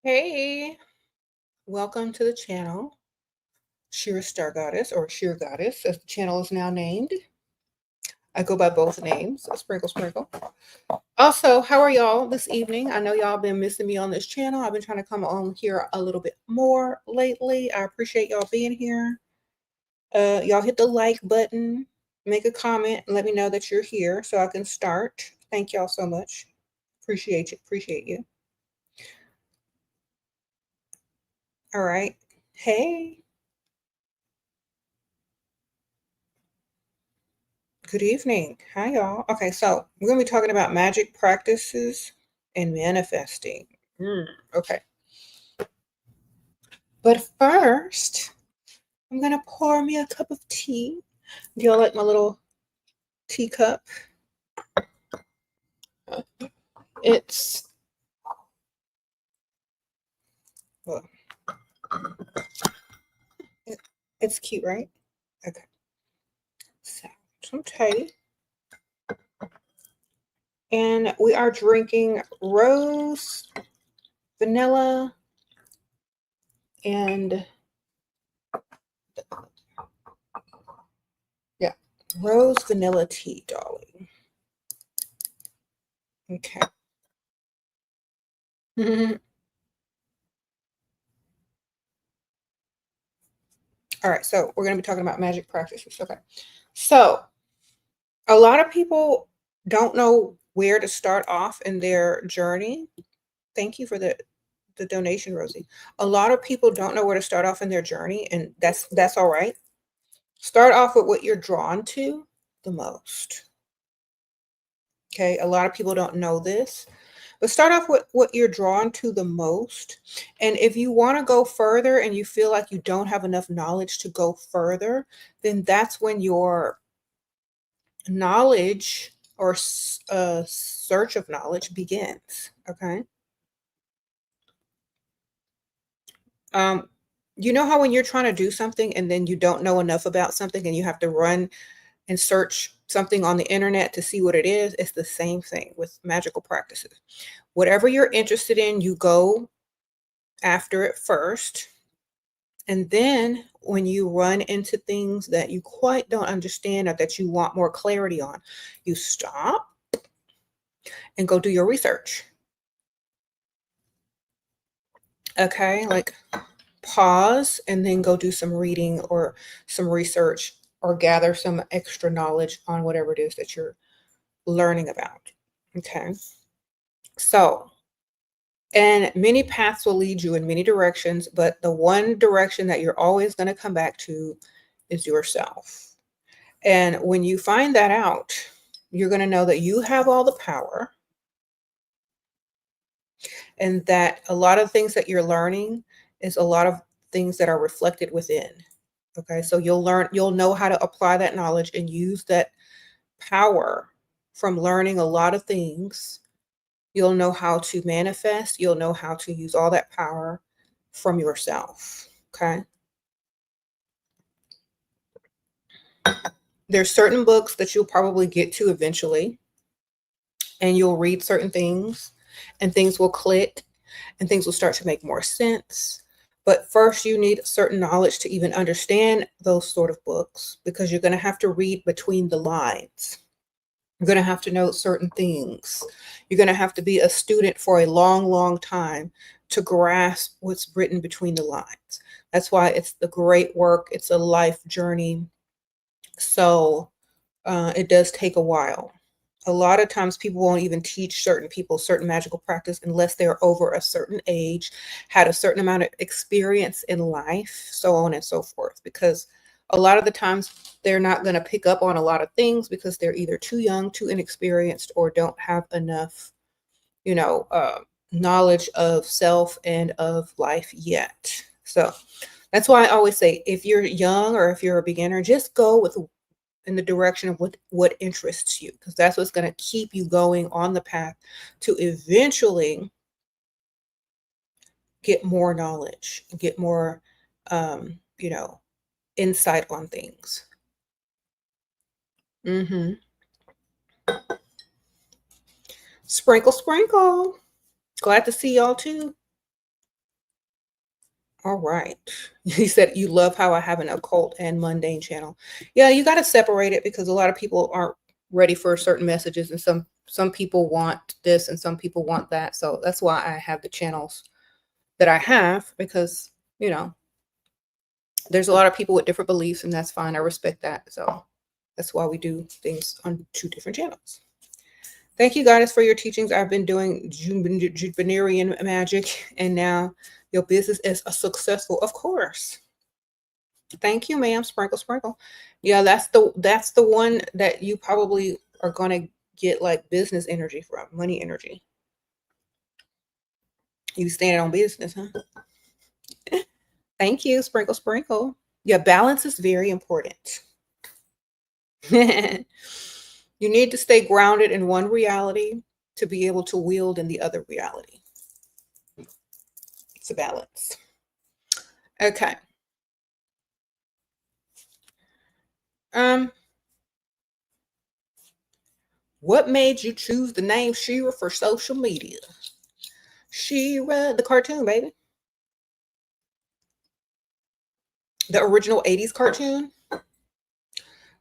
Hey, welcome to the channel, Shira Star Goddess, or Shira Goddess, as the channel is now named. I go by both names, Sprinkle Sprinkle. Also, how are y'all this evening? I know y'all been missing me on this channel. I've been trying to come on here a little bit more lately. I appreciate y'all being here. Y'all hit the like button, make a comment, and let me know that you're here so I can start. Thank y'all so much. Appreciate you. Appreciate you. All right. Hey. Good evening. Hi, y'all. Okay, so we're going to be talking about magic practices and manifesting. Okay. But first, I'm going to pour me a cup of tea. Do y'all like my little teacup? It's, well, it's cute, right? Okay. So, some tea. And we are drinking rose, vanilla, and yeah, rose vanilla tea, darling. Okay. All right, so we're going to be talking about magic practices. Okay. So, a lot of people don't know where to start off in their journey. Thank you for the donation, Rosie. A lot of people don't know where to start off in their journey, and that's all right. Start off with what you're drawn to the most. Okay, a lot of people don't know this, but start off with what you're drawn to the most. And if you want to go further and you feel like you don't have enough knowledge to go further, then that's when your knowledge or search of knowledge begins. Okay. Um, you know how when you're trying to do something and then you don't know enough about something and you have to run and search something on the internet to see what it is? It's the same thing with magical practices. Whatever you're interested in, you go after it first. And then when you run into things that you quite don't understand or that you want more clarity on, you stop and go do your research. Okay, like pause and then go do some reading or some research or gather some extra knowledge on whatever it is that you're learning about. Okay, so, and many paths will lead you in many directions, but the one direction that you're always going to come back to is yourself. And when you find that out, you're going to know that you have all the power and that a lot of things that you're learning is a lot of things that are reflected within. Okay, so you'll know how to apply that knowledge and use that power from learning a lot of things. You'll know how to manifest, you'll know how to use all that power from yourself. Okay, there's certain books that you'll probably get to eventually, and you'll read certain things, and things will click, and things will start to make more sense. But first, you need certain knowledge to even understand those sort of books because you're going to have to read between the lines. You're going to have to know certain things. You're going to have to be a student for a long, long time to grasp what's written between the lines. That's why it's the great work. It's a life journey. So it does take a while. A lot of times people won't even teach certain people certain magical practice unless they're over a certain age, had a certain amount of experience in life, so on and so forth. Because a lot of the times they're not going to pick up on a lot of things because they're either too young, too inexperienced, or don't have enough, knowledge of self and of life yet. So that's why I always say, if you're young or if you're a beginner, just go with in the direction of what interests you, because that's what's going to keep you going on the path to eventually get more knowledge, get more, insight on things. Sprinkle, sprinkle. Glad to see y'all too. All right. He said you love how I have an occult and mundane channel. Yeah, you got to separate it because a lot of people aren't ready for certain messages, and some people want this and some people want that. So that's why I have the channels that I have, because, you know, there's a lot of people with different beliefs, and that's fine. I respect that. So that's why we do things on 2 different channels. Thank you, Goddess, for your teachings. I've been doing Juvenerian magic, and now your business is a successful, of course. Thank you, ma'am. Sprinkle, sprinkle. Yeah, that's the one that you probably are gonna get like business energy from, money energy. You standing on business, huh? Thank you, sprinkle, sprinkle. Yeah, balance is very important. You need to stay grounded in one reality to be able to wield in the other reality. It's a balance. Okay. What made you choose the name Shira for social media? Shira, the cartoon, baby. The original 80s cartoon.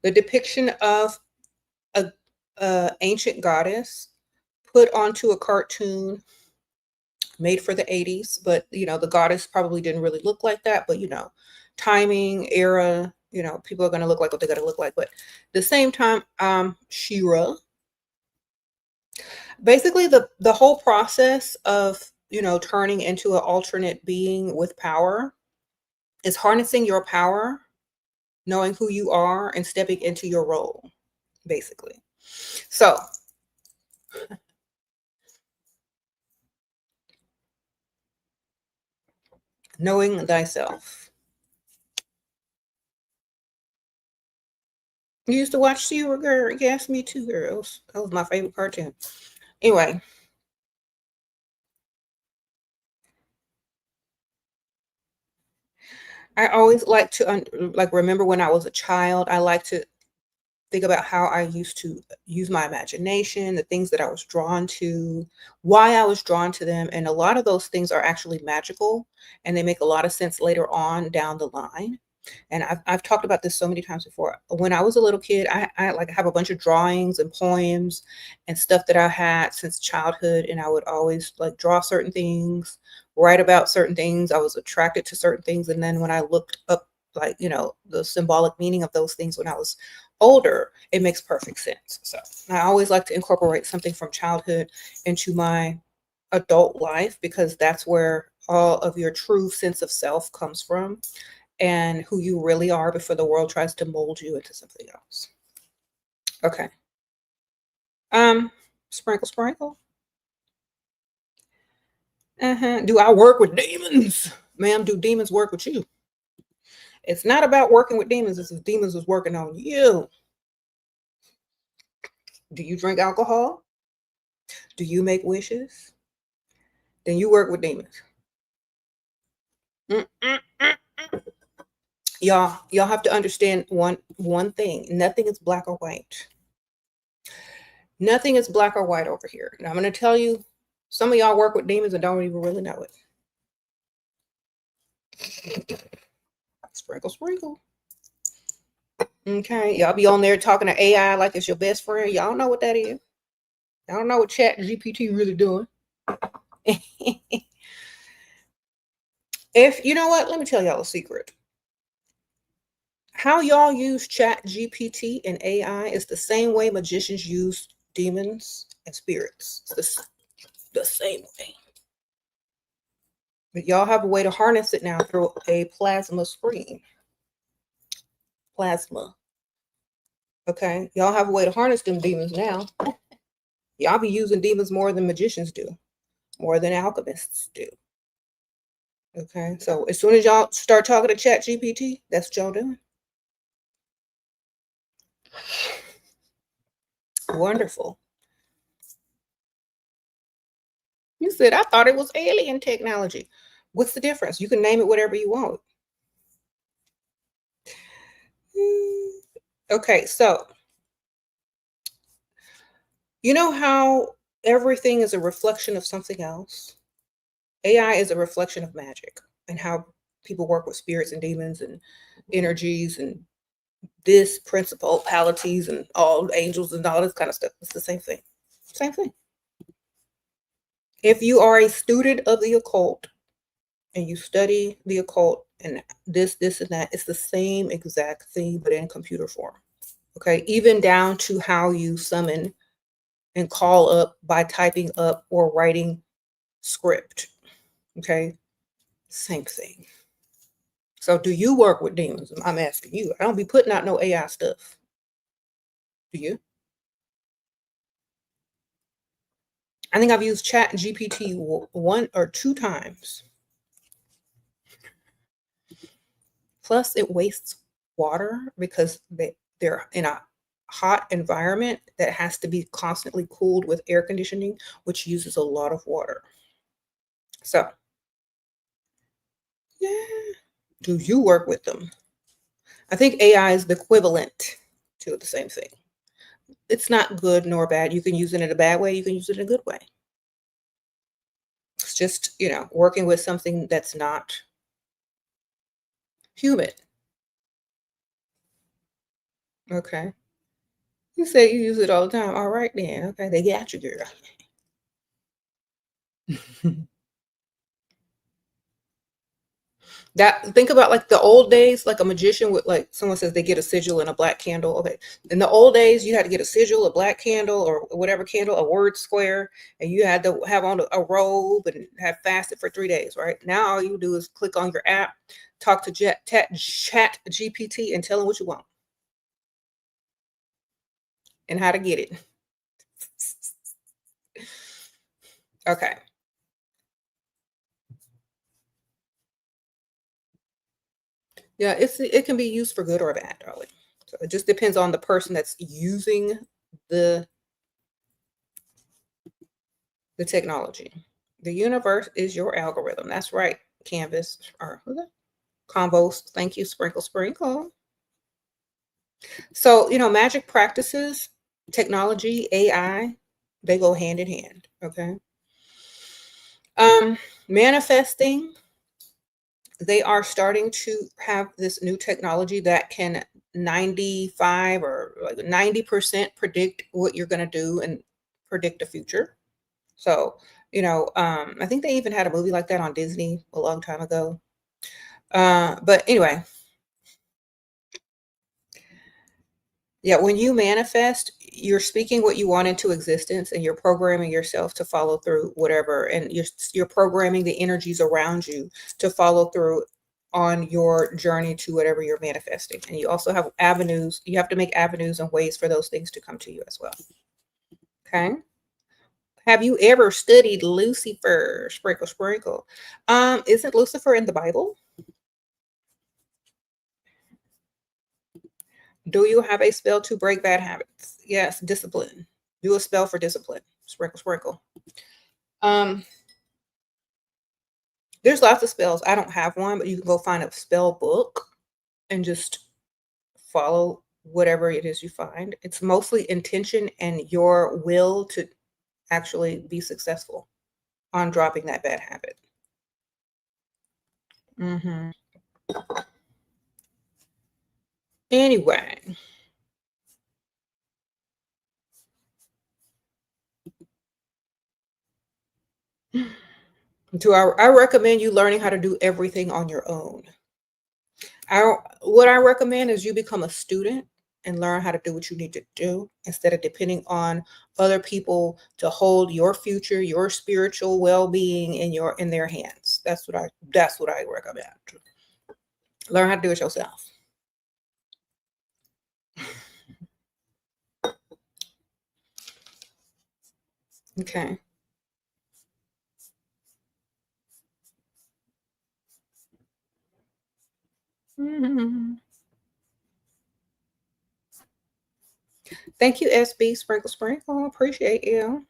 The depiction of a ancient goddess put onto a cartoon made for the 80s, but you know, the goddess probably didn't really look like that, but you know, timing, era, you know, people are going to look like what they're going to look like. But at the same time, Shira, basically the whole process of, you know, turning into an alternate being with power is harnessing your power, knowing who you are, and stepping into your role, basically. So knowing thyself. You used to watch Shira, girl? Yes, me too, girls. That was my favorite cartoon. Anyway, I always like to like remember when I was a child. I like to think about how I used to use my imagination, the things that I was drawn to, why I was drawn to them, and a lot of those things are actually magical, and they make a lot of sense later on down the line. And I've talked about this so many times before. When I was a little kid, I like have a bunch of drawings and poems and stuff that I had since childhood, and I would always like draw certain things, write about certain things. I was attracted to certain things, and then when I looked up, like, you know, the symbolic meaning of those things when I was older, it makes perfect sense. So I always like to incorporate something from childhood into my adult life, because that's where all of your true sense of self comes from, and who you really are before the world tries to mold you into something else. Okay. Sprinkle, sprinkle. Do I work with demons? Ma'am, do demons work with you? It's not about working with demons, it's if demons is working on you. Do you drink alcohol? Do you make wishes? Then you work with demons. Y'all have to understand one thing. Nothing is black or white. Nothing is black or white over here. And I'm going to tell you, some of y'all work with demons and don't even really know it. Sprinkle, sprinkle. Okay, y'all be on there talking to AI like it's your best friend. Y'all know what that is. Y'all don't know what Chat GPT really doing. If you know what, let me tell y'all a secret. How y'all use Chat GPT and AI is the same way magicians use demons and spirits. It's the same way. But y'all have a way to harness it now through a plasma screen. Plasma. Okay, y'all have a way to harness them demons now. Y'all be using demons more than magicians do, more than alchemists do. Okay, so as soon as y'all start talking to Chat GPT, that's what y'all doing. Wonderful. You said, I thought it was alien technology. What's the difference? You can name it whatever you want. Okay, so you know how everything is a reflection of something else? AI is a reflection of magic and how people work with spirits and demons and energies and this principalities and all angels and all this kind of stuff. It's the same thing. Same thing. If you are a student of the occult and you study the occult and this, and that, it's the same exact thing, but in computer form. Okay. Even down to how you summon and call up by typing up or writing script. Okay. Same thing. So do you work with demons? I'm asking you. I don't be putting out no AI stuff. Do you? I think I've used Chat GPT 1 or 2 times. Plus, it wastes water because they're in a hot environment that has to be constantly cooled with air conditioning, which uses a lot of water. So, yeah. Do you work with them? I think AI is the equivalent to the same thing. It's not good nor bad. You can use it in a bad way. You can use it in a good way. It's just, working with something that's not human. Okay. You say you use it all the time. All right, then. Okay, they got you, girl. Think about like the old days, like a magician would, like someone says they get a sigil and a black candle. Okay. In the old days, you had to get a sigil, a black candle, or whatever candle, a word square, and you had to have on a robe and have fasted for 3 days, right? Now all you do is click on your app, talk to Chat GPT and tell them what you want and how to get it. Okay. Yeah, it can be used for good or bad, darling. So it just depends on the person that's using the technology. The universe is your algorithm. That's right. Canvas or combos. Thank you, Sprinkle Sprinkle. So, magic practices, technology, AI, they go hand in hand. Okay. Manifesting, they are starting to have this new technology that can 95 or like 90% predict what you're going to do and predict the future. So, I think they even had a movie like that on Disney a long time ago. But anyway, yeah, when you manifest, you're speaking what you want into existence and you're programming yourself to follow through whatever, and you're programming the energies around you to follow through on your journey to whatever you're manifesting. And you also have avenues, you have to make avenues and ways for those things to come to you as well. Okay. Have you ever studied Lucifer? Sprinkle, sprinkle. Isn't Lucifer in the Bible? Do you have a spell to break bad habits? Yes, discipline. Do a spell for discipline. Sprinkle, sprinkle. There's lots of spells. I don't have one, but you can go find a spell book and just follow whatever it is you find. It's mostly intention and your will to actually be successful on dropping that bad habit. Anyway. I recommend you learning how to do everything on your own. What I recommend is you become a student and learn how to do what you need to do instead of depending on other people to hold your future, your spiritual well-being in their hands. That's what I recommend. Learn how to do it yourself. Okay. Thank you, SB Sprinkle Sprinkle. Appreciate you.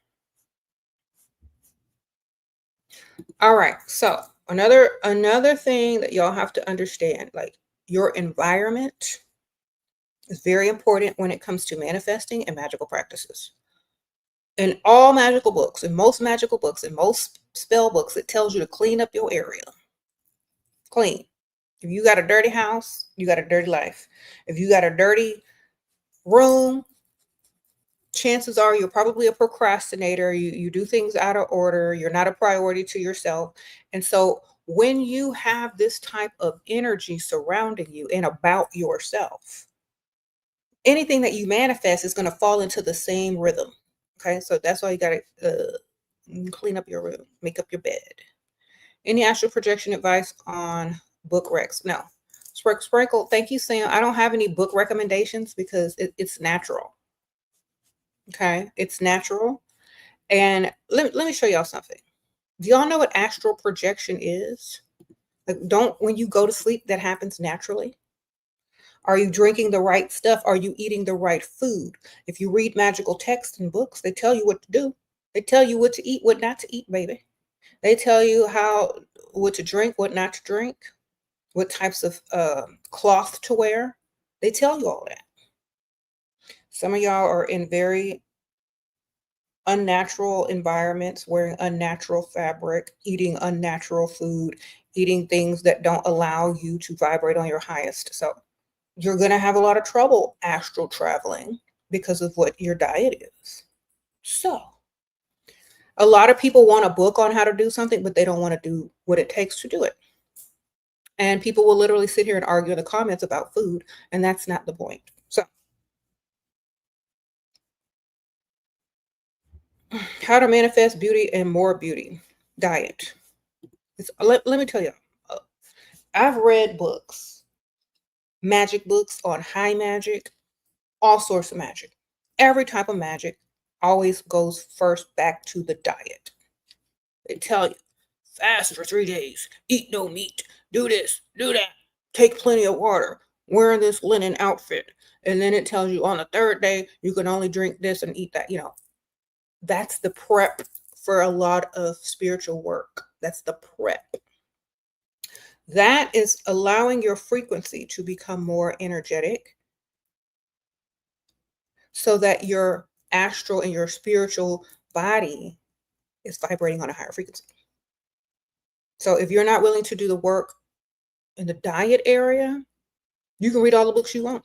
All right. So another thing that y'all have to understand, like your environment is very important when it comes to manifesting and magical practices. In all magical books, in most magical books, in most spell books, it tells you to clean up your area. Clean. If you got a dirty house, you got a dirty life. If you got a dirty room, chances are you're probably a procrastinator. You do things out of order. You're not a priority to yourself. And so when you have this type of energy surrounding you and about yourself, anything that you manifest is going to fall into the same rhythm. Okay, so that's why you got to clean up your room, make up your bed. Any astral projection advice on book recs? No. Sprinkle, thank you, Sam. I don't have any book recommendations because it's natural. Okay, it's natural. And let me show y'all something. Do y'all know what astral projection is? Like, when you go to sleep, that happens naturally. Are you drinking the right stuff? Are you eating the right food? If you read magical texts and books, they tell you what to do. They tell you what to eat, what not to eat, baby. They tell you what to drink, what not to drink, what types of cloth to wear. They tell you all that. Some of y'all are in very unnatural environments, wearing unnatural fabric, eating unnatural food, eating things that don't allow you to vibrate on your highest. So you're going to have a lot of trouble astral traveling because of what your diet is. So a lot of people want a book on how to do something, but they don't want to do what it takes to do it. And people will literally sit here and argue in the comments about food, and that's not the point. So how to manifest beauty and more beauty. Diet. Let me tell you, I've read books, magic books on high magic, all sorts of magic. Every type of magic always goes first back to the diet. They tell you, fast for 3 days, eat no meat, do this, do that, take plenty of water, wear this linen outfit. And then it tells you on the 3rd day, you can only drink this and eat that. That's the prep for a lot of spiritual work. That's the prep. That is allowing your frequency to become more energetic so that your astral and your spiritual body is vibrating on a higher frequency. So if you're not willing to do the work in the diet area, you can read all the books you want.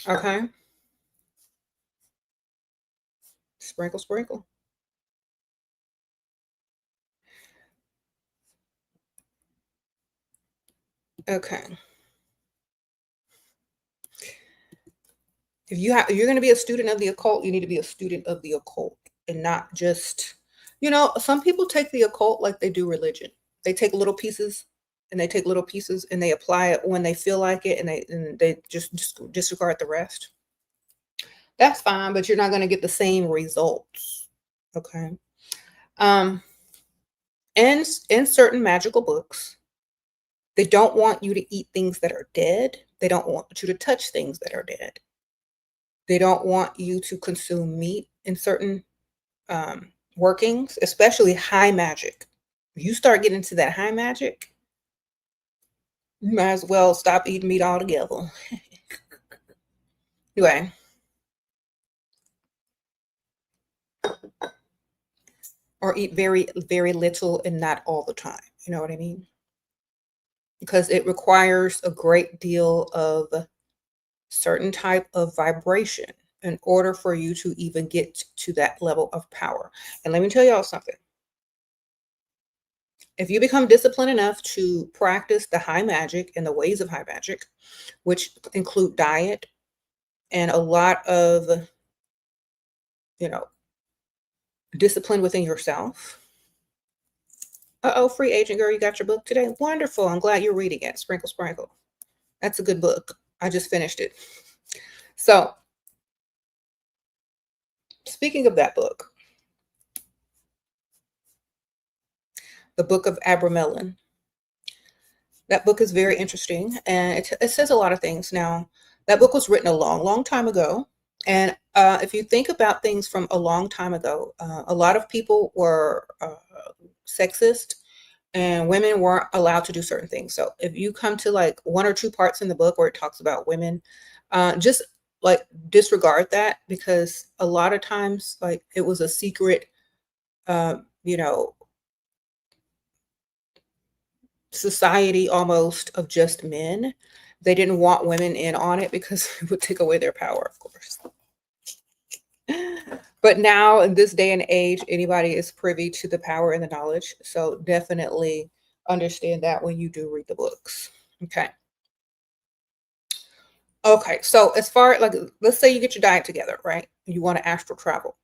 Okay? Sprinkle, sprinkle. Okay. If you're going to be a student of the occult, you need to be a student of the occult and not just, some people take the occult like they do religion. They take little pieces and they apply it when they feel like it, and they just disregard the rest. That's fine, but you're not going to get the same results. Okay. In certain magical books, they don't want you to eat things that are dead. They don't want you to touch things that are dead. They don't want you to consume meat in certain workings, especially high magic. If you start getting into that high magic, you might as well stop eating meat altogether. Anyway. Or eat very, very little and not all the time. You know what I mean? Because it requires a great deal of certain type of vibration in order for you to even get to that level of power. And let me tell y'all something. If you become disciplined enough to practice the high magic and the ways of high magic, which include diet and a lot of, discipline within yourself. Free agent girl, you got your book today? Wonderful. I'm glad you're reading it. Sprinkle, sprinkle. That's a good book. I just finished it. So, speaking of that book, the Book of Abramelin. That book is very interesting, and it says a lot of things. Now, that book was written a long, long time ago. And if you think about things from a long time ago, a lot of people were sexist, and women weren't allowed to do certain things. So if you come to like 1 or 2 parts in the book where it talks about women, just like disregard that, because a lot of times like it was a secret, society almost of just men. They didn't want women in on it because it would take away their power, of course. But now in this day and age, anybody is privy to the power and the knowledge. So definitely understand that when you do read the books. Okay. Okay. So as far like, let's say you get your diet together, right? You want to astral travel.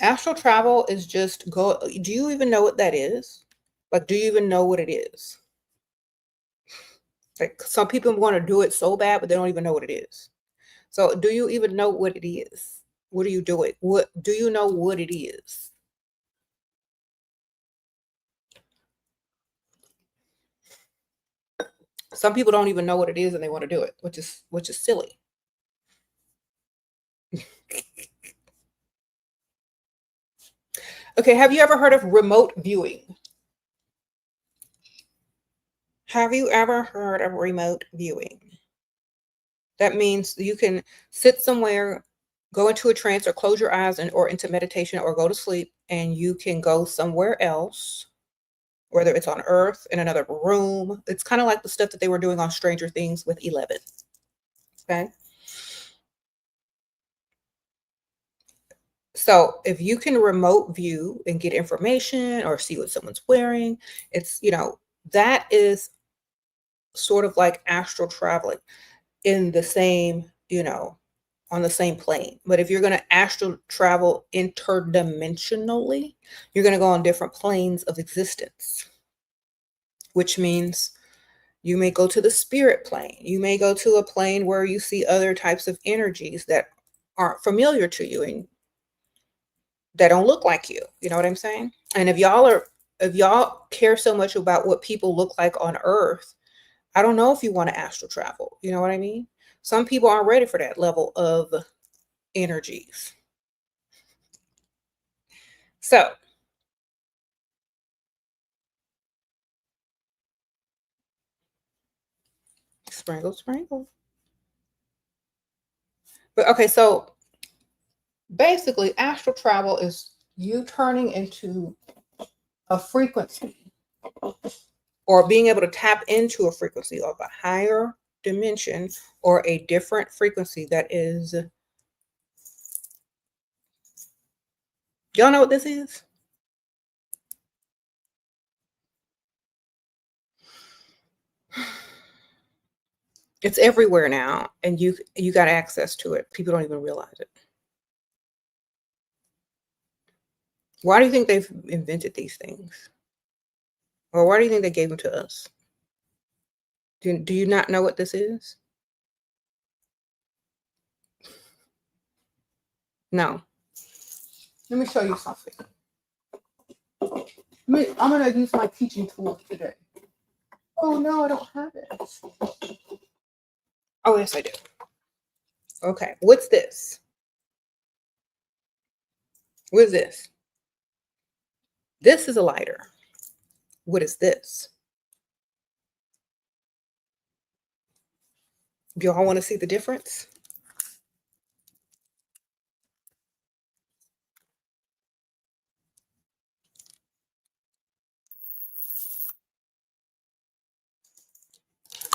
Astral travel is just go. Do you even know what that is? Like, do you even know what it is? Like, some people want to do it so bad, but they don't even know what it is. So, do you even know what it is? What are you doing? What do you know what it is? Some people don't even know what it is and they want to do it, which is silly. Okay, have you ever heard of remote viewing? Have you ever heard of remote viewing? That means you can sit somewhere, go into a trance or close your eyes and or into meditation or go to sleep and you can go somewhere else, whether it's on Earth in another room. It's kind of like the stuff that they were doing on Stranger Things with 11. Okay. So if you can remote view and get information or see what someone's wearing, it's, that is sort of like astral traveling in the same, on the same plane. But if you're going to astral travel interdimensionally, you're going to go on different planes of existence, which means you may go to the spirit plane. You may go to a plane where you see other types of energies that aren't familiar to you and that don't look like you. You know what I'm saying? And if y'all care so much about what people look like on Earth, I don't know if you want to astral travel. You know what I mean? Some people aren't ready for that level of energies. So, sprinkle, sprinkle. But okay, so basically, astral travel is you turning into a frequency or being able to tap into a frequency of a higher dimension or a different frequency that is. Y'all know what this is? It's everywhere now, and you got access to it. People don't even realize it. Why do you think they've invented these things? Or why do you think they gave them to us? Do you not know what this is? No. Let me show you something. I'm going to use my teaching tool today. Oh, no, I don't have it. Oh, yes, I do. Okay, what's this? What is this? This is a lighter. What is this? Do y'all want to see the difference?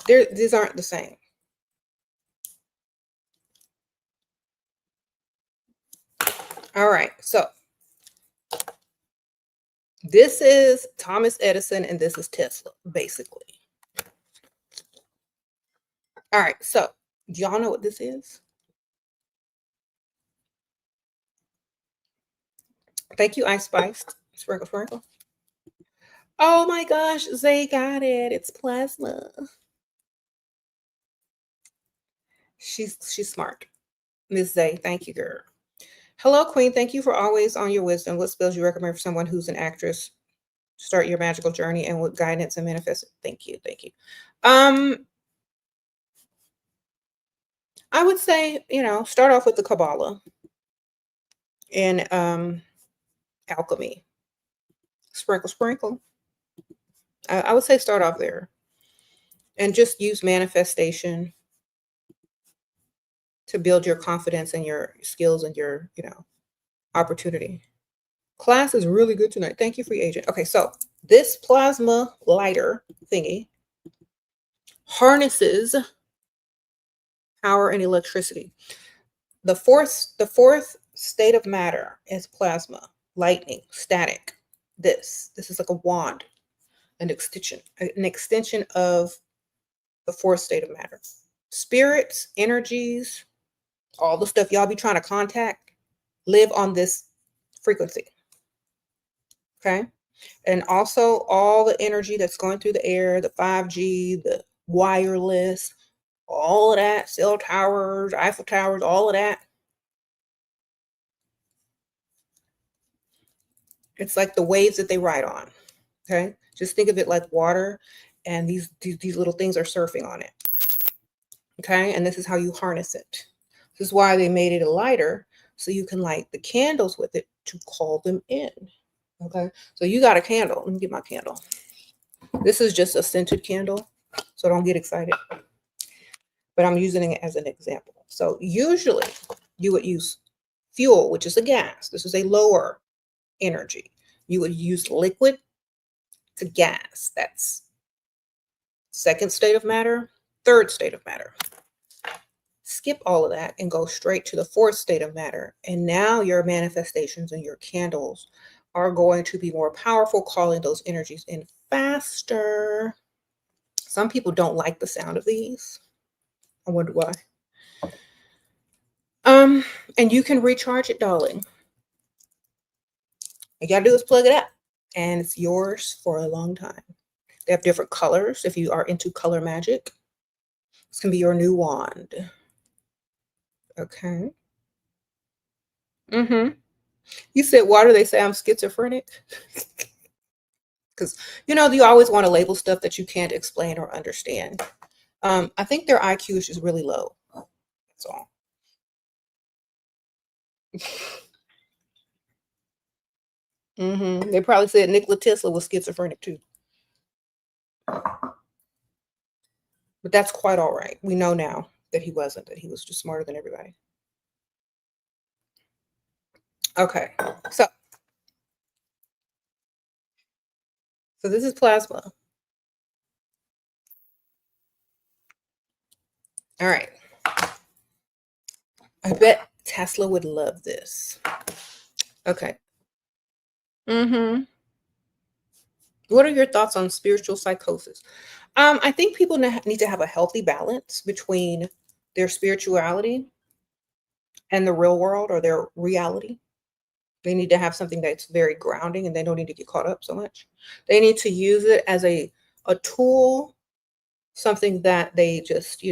These aren't the same. All right, so this is Thomas Edison and this is Tesla, basically. All right, so do y'all know what this is? Thank you, Ice Spice. Sprinkle, sprinkle. Oh my gosh, Zay got it. It's plasma. She's smart. Miss Zay, thank you, girl. Hello, Queen. Thank you for always on your wisdom. What spells you recommend for someone who's an actress? Start your magical journey and what guidance and manifest. Thank you, thank you. I would say, start off with the Kabbalah and alchemy. Sprinkle, sprinkle. I would say start off there and just use manifestation to build your confidence and your skills and your, opportunity. Class is really good tonight. Thank you, free agent. Okay, so this plasma lighter thingy harnesses power and electricity. The fourth state of matter is plasma, lightning, static. This is like a wand, an extension of the fourth state of matter. Spirits, energies, all the stuff y'all be trying to contact live on this frequency. Okay. And also all the energy that's going through the air, the 5G, the wireless, all of that, cell towers, Eiffel Towers, all of that. It's like the waves that they ride on. Okay. Just think of it like water, and these little things are surfing on it. Okay. And this is how you harness it. This is why they made it a lighter, so you can light the candles with it to call them in. Okay. So you got a candle. Let me get my candle. This is just a scented candle, so don't get excited. But I'm using it as an example. So usually you would use fuel, which is a gas. This is a lower energy. You would use liquid to gas. That's second state of matter, third state of matter. Skip all of that and go straight to the fourth state of matter. And now your manifestations and your candles are going to be more powerful, calling those energies in faster. Some people don't like the sound of these. I wonder why. And you can recharge it, darling. All you gotta do is plug it up, and it's yours for a long time. They have different colors. If you are into color magic, this can be your new wand. Okay. You said, why do they say I'm schizophrenic? Because, you always want to label stuff that you can't explain or understand. I think their IQ is just really low. That's all. They probably said Nikola Tesla was schizophrenic too. But that's quite all right. We know now that he wasn't, that he was just smarter than everybody. Okay, so this is plasma. All right. I bet Tesla would love this. Okay. What are your thoughts on spiritual psychosis? I think people need to have a healthy balance between their spirituality and the real world, or their reality. They need to have something that's very grounding, and they don't need to get caught up so much. They need to use it as a tool, something that they just,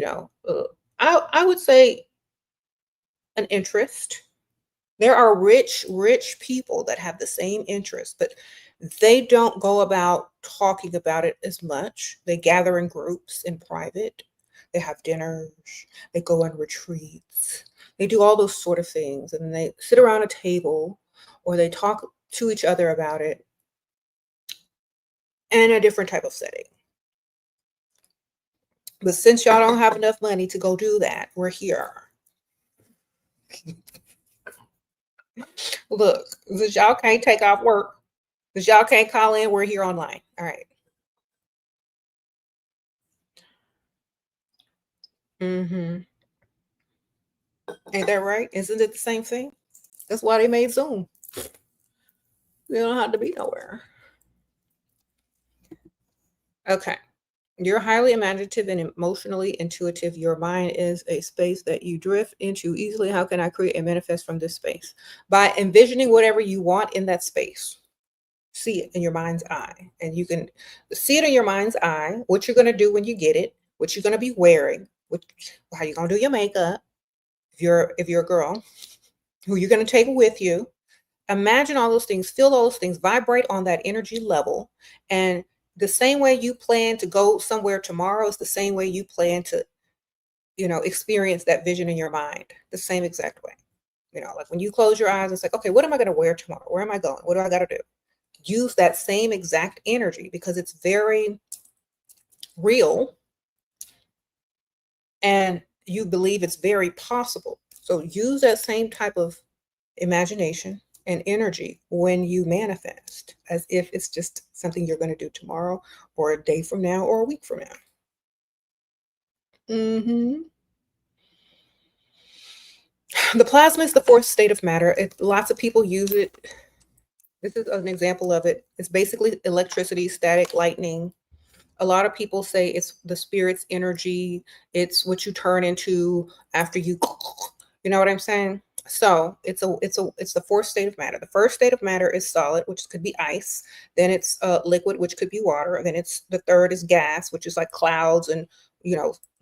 I would say an interest. There are rich people that have the same interest, but they don't go about talking about it as much. They gather in groups in private. They have dinners. They go on retreats. They do all those sort of things. And then they sit around a table, or they talk to each other about it in a different type of setting. But since y'all don't have enough money to go do that, we're here. Look, since y'all can't take off work, since y'all can't call in, we're here online. All right. Ain't that right? Isn't it the same thing? That's why they made Zoom. You don't have to be nowhere. Okay. You're highly imaginative and emotionally intuitive. Your mind is a space that you drift into easily. How can I create and manifest from this space? By envisioning whatever you want in that space. See it in your mind's eye. And you can see it in your mind's eye, what you're going to do when you get it, what you're going to be wearing, how you're going to do your makeup. If you're a girl, who you're going to take with you. Imagine all those things, feel all those things, vibrate on that energy level. And the same way you plan to go somewhere tomorrow is the same way you plan to, experience that vision in your mind, the same exact way. Like when you close your eyes, it's like, okay, what am I going to wear tomorrow? Where am I going? What do I got to do? Use that same exact energy, because it's very real and you believe it's very possible. So use that same type of imagination, and energy when you manifest, as if it's just something you're going to do tomorrow or a day from now or a week from now. The plasma is the fourth state of matter. Lots of people use it. This is an example of it. It's basically electricity, static, lightning. A lot of people say it's the spirit's energy. It's what you turn into after you know what I'm saying? So it's the fourth state of matter. The first state of matter is solid, which could be ice. Then it's liquid, which could be water. Then it's the third is gas, which is like clouds and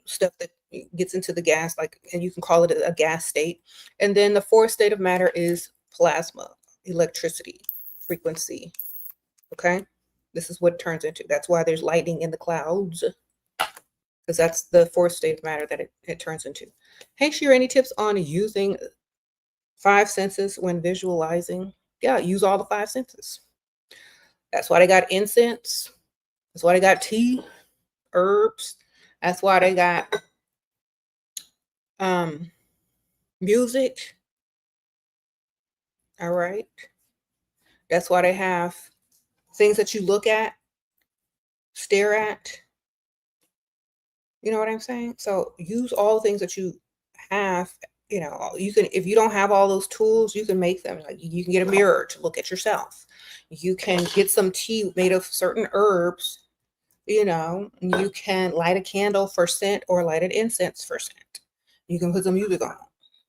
stuff that gets into the gas, like, and you can call it a gas state. And then the fourth state of matter is plasma, electricity, frequency. Okay, this is what it turns into. That's why there's lightning in the clouds, because that's the fourth state of matter that it turns into. Hey, Shira, any tips on using 5 senses when visualizing? Yeah, use all the 5 senses. That's why they got incense. That's why they got tea, herbs. That's why they got music. All right. That's why they have things that you look at, stare at. You know what I'm saying? So use all the things that you have. You can, if you don't have all those tools, you can make them. Like, you can get a mirror to look at yourself. You can get some tea made of certain herbs. You can light a candle for scent or light an incense for scent. You can put some music on.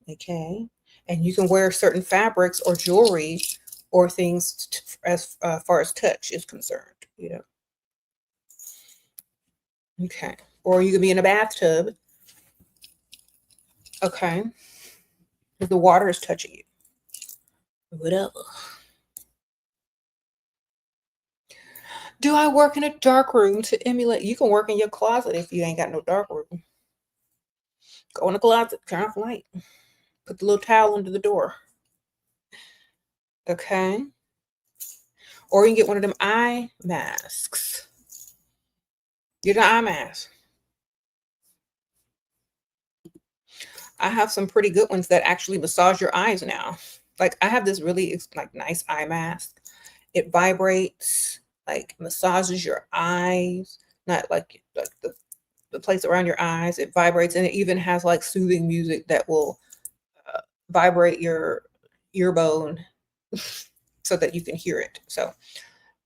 Okay. And you can wear certain fabrics or jewelry or things as far as touch is concerned. Okay. Or you can be in a bathtub. Okay. If the water is touching you. Whatever. Do I work in a dark room to emulate? You can work in your closet if you ain't got no dark room. Go in the closet, turn off the light. Put the little towel under the door. Okay. Or you can get one of them eye masks. Get an eye mask. I have some pretty good ones that actually massage your eyes now. Like, I have this really nice eye mask. It vibrates, like massages your eyes, not like the place around your eyes. It vibrates, and it even has like soothing music that will vibrate your ear bone so that you can hear it. So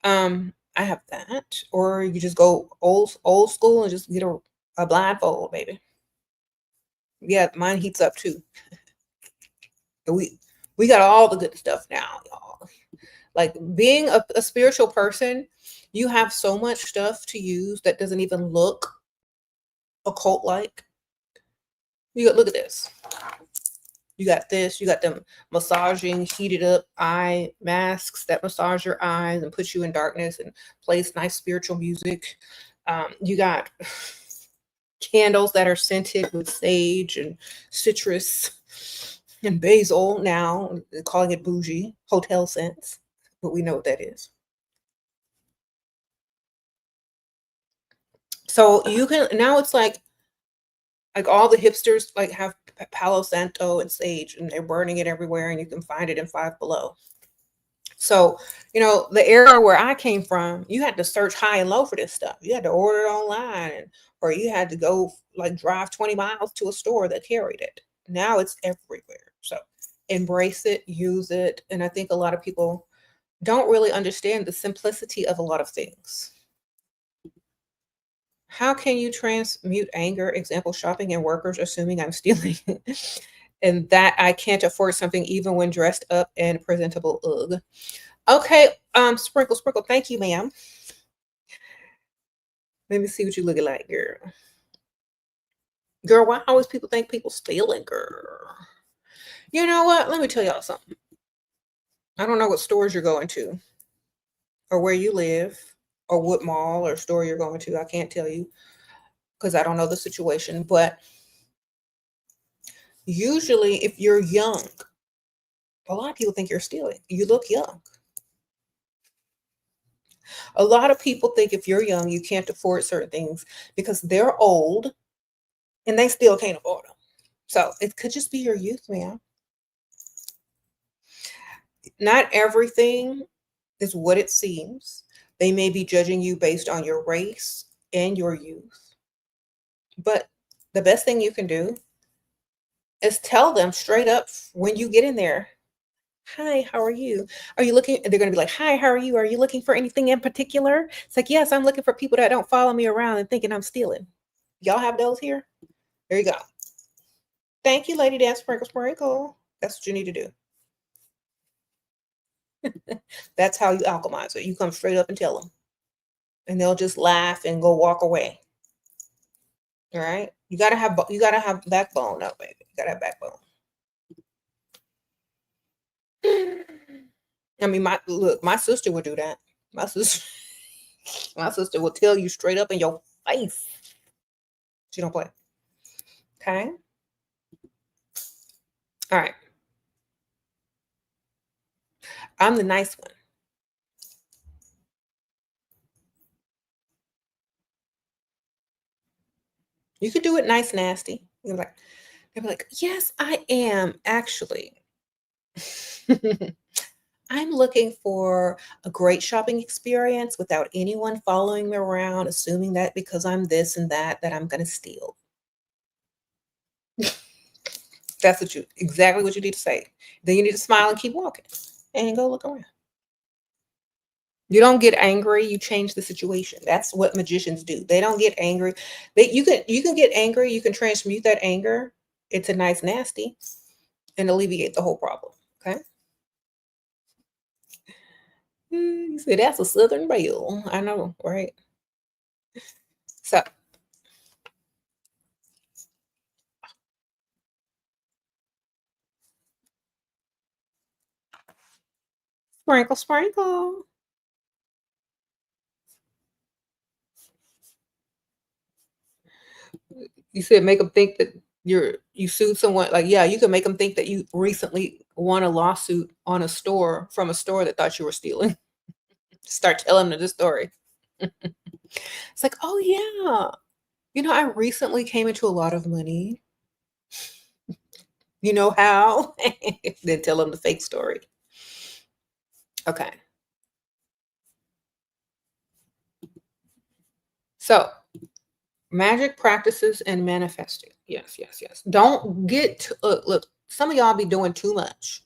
I have that. Or you just go old school and just get a blindfold, baby. Yeah, mine heats up too. We got all the good stuff now, y'all. Like, being a spiritual person, you have so much stuff to use that doesn't even look occult like. Look at this. You got this. You got them massaging, heated up eye masks that massage your eyes and put you in darkness and plays nice spiritual music. You got candles that are scented with sage and citrus and basil. Now they're calling it bougie, hotel scents, but we know what that is. So you can, now it's like all the hipsters like have Palo Santo and sage, and they're burning it everywhere, and you can find it in Five Below. So, the era where I came from, you had to search high and low for this stuff. You had to order it online, or you had to go like drive 20 miles to a store that carried it. Now it's everywhere. So embrace it, use it. And I think a lot of people don't really understand the simplicity of a lot of things. How can you transmute anger? Example, shopping and workers assuming I'm stealing and that I can't afford something even when dressed up and presentable. Ugh. Okay, Sprinkle. Thank you, ma'am. Let me see what you looking like, girl. Girl, why always people think people stealing, girl? You know what? Let me tell y'all something. I don't know what stores you're going to or where you live or what mall or store you're going to. I can't tell you because I don't know the situation. But usually if you're young, a lot of people think you're stealing. You look young. A lot of people think if you're young, you can't afford certain things because they're old and they still can't afford them. So it could just be your youth, man. Not everything is what it seems. They may be judging you based on your race and your youth. But the best thing you can do is tell them straight up when you get in there, hi, how are you? Are you looking? They're going to be like, hi, how are you? Are you looking for anything in particular? It's like, yes, I'm looking for people that don't follow me around and thinking I'm stealing. Y'all have those here? There you go. Thank you, Lady Dance Sprinkle Sprinkle. That's what you need to do. That's how you alchemize it. You come straight up and tell them, and they'll just laugh and go walk away. All right. You gotta have backbone, though, baby. You gotta have backbone. I mean, my sister would do that. My sister, my sister will tell you straight up in your face. She don't play. Okay. All right. I'm the nice one. You could do it nice, nasty. They're like, yes, I am actually. I'm looking for a great shopping experience without anyone following me around, assuming that because I'm this and that I'm going to steal. That's exactly what you need to say. Then you need to smile and keep walking and go look around. You don't get angry, you change the situation. That's what magicians do. They don't get angry. You can get angry, you can transmute that anger into nice nasty and alleviate the whole problem. Okay. You say that's a Southern Belle. I know, right? So sprinkle, sprinkle. You said make them think that you sued someone. Like, yeah, you can make them think that you recently won a lawsuit on a store from a store that thought you were stealing. Start telling them the story. It's like, oh yeah, I recently came into a lot of money. You know how? Then tell them the fake story. Okay. So, magic practices and manifesting. Yes, yes, yes. Don't get look, some of y'all be doing too much.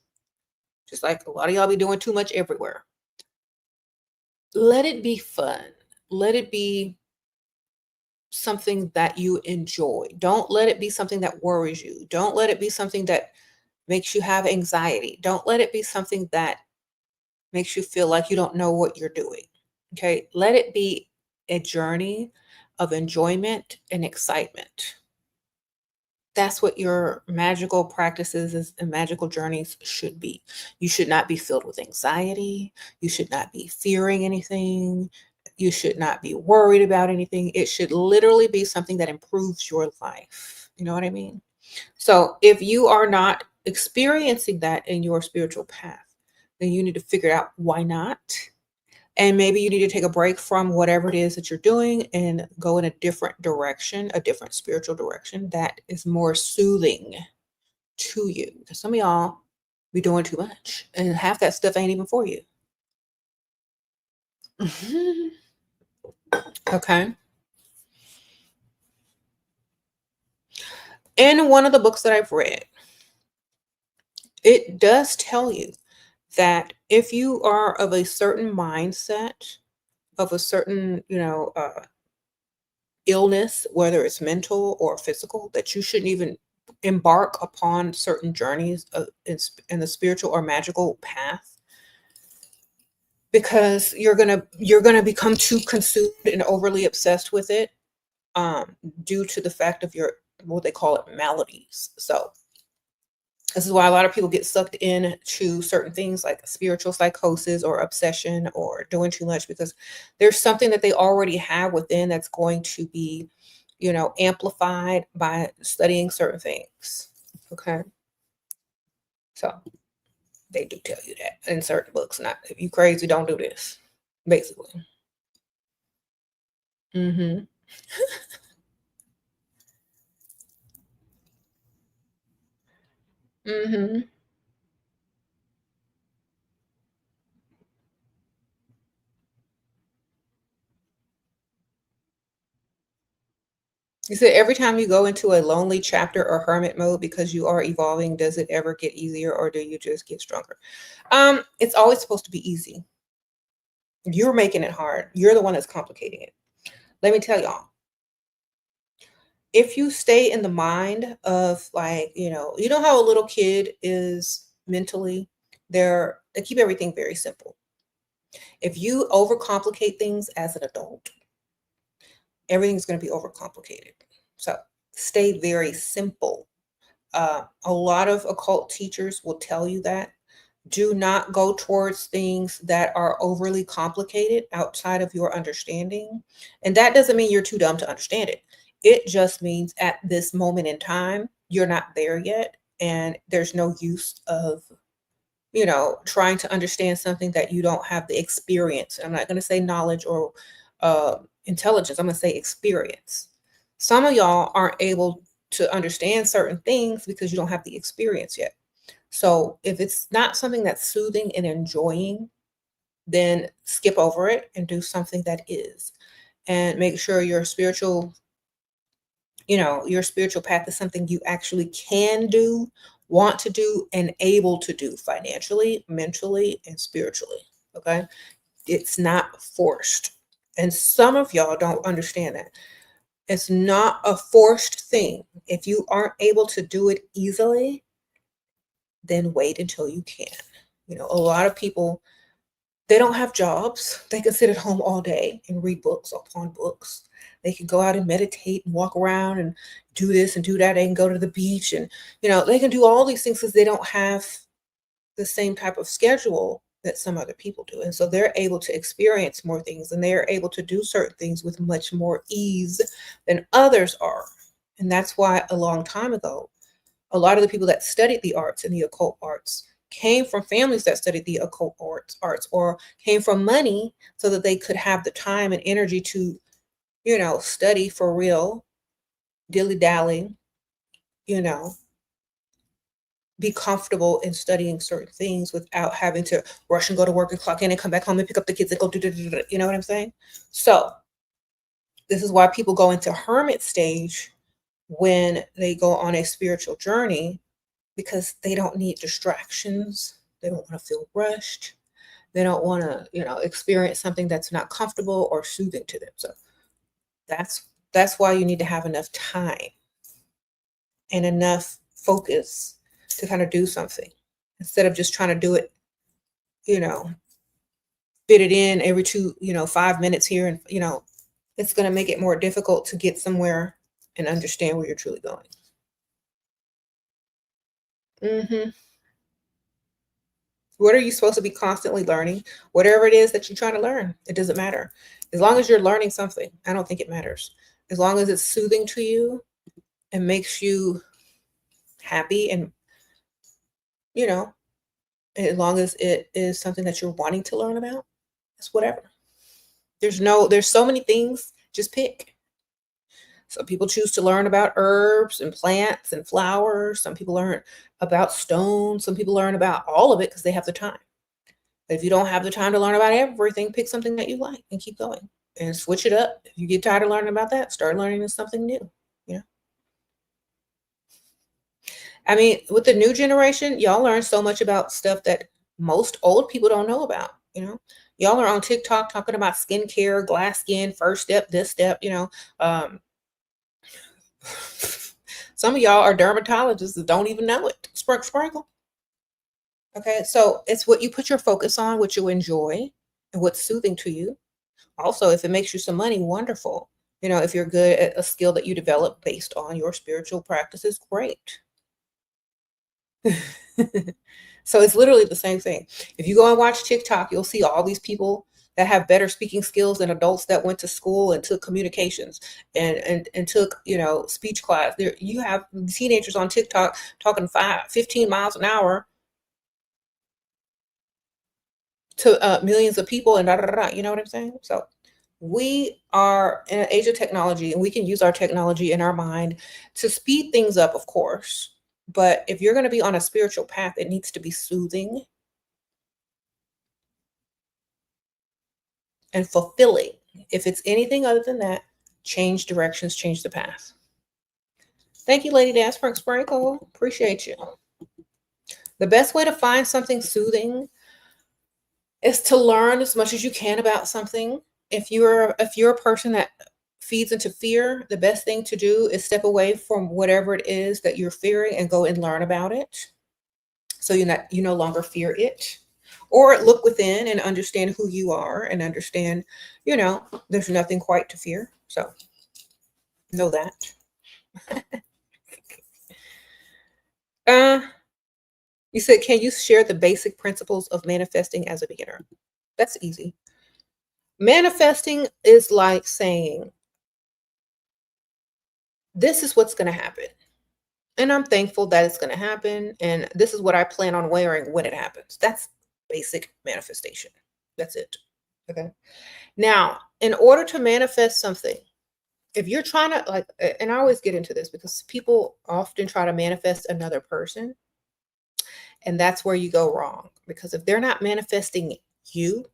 Just like a lot of y'all be doing too much everywhere. Let it be fun. Let it be something that you enjoy. Don't let it be something that worries you. Don't let it be something that makes you have anxiety. Don't let it be something that makes you feel like you don't know what you're doing. Okay. Let it be a journey of enjoyment and excitement. That's what your magical practices and magical journeys should be. You should not be filled with anxiety. You should not be fearing anything. You should not be worried about anything. It should literally be something that improves your life. You know what I mean? So if you are not experiencing that in your spiritual path, then you need to figure out why not. And maybe you need to take a break from whatever it is that you're doing and go in a different direction, a different spiritual direction that is more soothing to you. Because some of y'all be doing too much and half that stuff ain't even for you. Okay. In one of the books that I've read, it does tell you that if you are of a certain mindset, of a certain, illness, whether it's mental or physical, that you shouldn't even embark upon certain journeys in the spiritual or magical path because you're gonna become too consumed and overly obsessed with it due to the fact of your what they call it maladies. So this is why a lot of people get sucked into certain things like spiritual psychosis or obsession or doing too much because there's something that they already have within that's going to be, amplified by studying certain things. Okay. So they do tell you that in certain books. Not if you crazy, don't do this. Basically. Mm-hmm. Mm-hmm. You said every time you go into a lonely chapter or hermit mode because you are evolving, does it ever get easier or do you just get stronger? It's always supposed to be easy. You're making it hard. You're the one that's complicating it. Let me tell y'all. If you stay in the mind of like, you know how a little kid is mentally, they keep everything very simple. If you overcomplicate things as an adult, everything's going to be overcomplicated. So stay very simple. A lot of occult teachers will tell you that. Do not go towards things that are overly complicated outside of your understanding. And that doesn't mean you're too dumb to understand it. It just means at this moment in time, you're not there yet. And there's no use of, trying to understand something that you don't have the experience. I'm not going to say knowledge or intelligence. I'm going to say experience. Some of y'all aren't able to understand certain things because you don't have the experience yet. So if it's not something that's soothing and enjoying, then skip over it and do something that is. And make sure your spiritual path is something you actually can do, want to do, and able to do financially, mentally, and spiritually. Okay. It's not forced. And some of y'all don't understand that. It's not a forced thing. If you aren't able to do it easily, then wait until you can. A lot of people, they don't have jobs. They can sit at home all day and read books upon books. They can go out and meditate and walk around and do this and do that. They can go to the beach and, they can do all these things because they don't have the same type of schedule that some other people do. And so they're able to experience more things and they're able to do certain things with much more ease than others are. And that's why a long time ago, a lot of the people that studied the arts and the occult arts came from families that studied the occult arts or came from money so that they could have the time and energy to, study for real, dilly-dally, be comfortable in studying certain things without having to rush and go to work and clock in and come back home and pick up the kids and go do, you know what I'm saying? So this is why people go into hermit stage when they go on a spiritual journey, because they don't need distractions. They don't want to feel rushed. They don't want to, experience something that's not comfortable or soothing to them. So that's why you need to have enough time and enough focus to kind of do something instead of just trying to do it, fit it in every 5 minutes here. And, it's going to make it more difficult to get somewhere and understand where you're truly going. What are you supposed to be constantly learning? Whatever it is that you're trying to learn, it doesn't matter. As long as you're learning something, I don't think it matters. As long as it's soothing to you and makes you happy and, as long as it is something that you're wanting to learn about, it's whatever. There's so many things, just pick. Some people choose to learn about herbs and plants and flowers. Some people learn about stones. Some people learn about all of it because they have the time. But if you don't have the time to learn about everything, pick something that you like and keep going and switch it up. If you get tired of learning about that, start learning something new. I mean, with the new generation, y'all learn so much about stuff that most old people don't know about. Y'all are on TikTok talking about skincare, glass skin, first step, this step, some of y'all are dermatologists that don't even know it. Sprinkle. Okay, so it's what you put your focus on, what you enjoy, and what's soothing to you. Also, if it makes you some money, wonderful. If you're good at a skill that you develop based on your spiritual practices, great. So it's literally the same thing. If you go and watch TikTok, you'll see all these people that have better speaking skills than adults that went to school and took communications and took, speech class. There you have teenagers on TikTok talking 15 miles an hour to millions of people and you know what I'm saying? So we are in an age of technology and we can use our technology in our mind to speed things up, of course. But if you're going to be on a spiritual path, it needs to be soothing and fulfilling. If it's anything other than that, change directions, change the path. Thank you, Lady Dance Frank Sprinkle. Appreciate you. The best way to find something soothing is to learn as much as you can about something. If you're a person that feeds into fear, the best thing to do is step away from whatever it is that you're fearing and go and learn about it. So you no longer fear it. Or look within and understand who you are and understand, there's nothing quite to fear. So know that. You said, can you share the basic principles of manifesting as a beginner? That's easy. Manifesting is like saying, this is what's going to happen. And I'm thankful that it's going to happen. And this is what I plan on wearing when it happens. That's basic manifestation. That's it. Okay. Now, in order to manifest something, if you're trying to and I always get into this because people often try to manifest another person. And that's where you go wrong. Because if they're not manifesting you,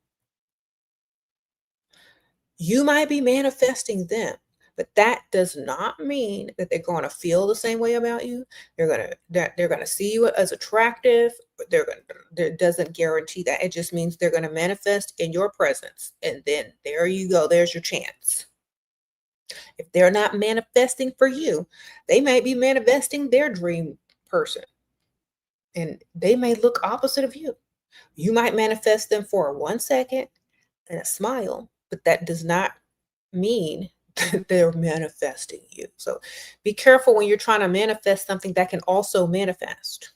you might be manifesting them. But that does not mean that they're going to feel the same way about you. They're going to see you as attractive. That doesn't guarantee that. It just means they're going to manifest in your presence. And then there you go. There's your chance. If they're not manifesting for you, they might be manifesting their dream person. And they may look opposite of you. You might manifest them for 1 second and a smile, but that does not mean they're manifesting you. So be careful when you're trying to manifest something that can also manifest.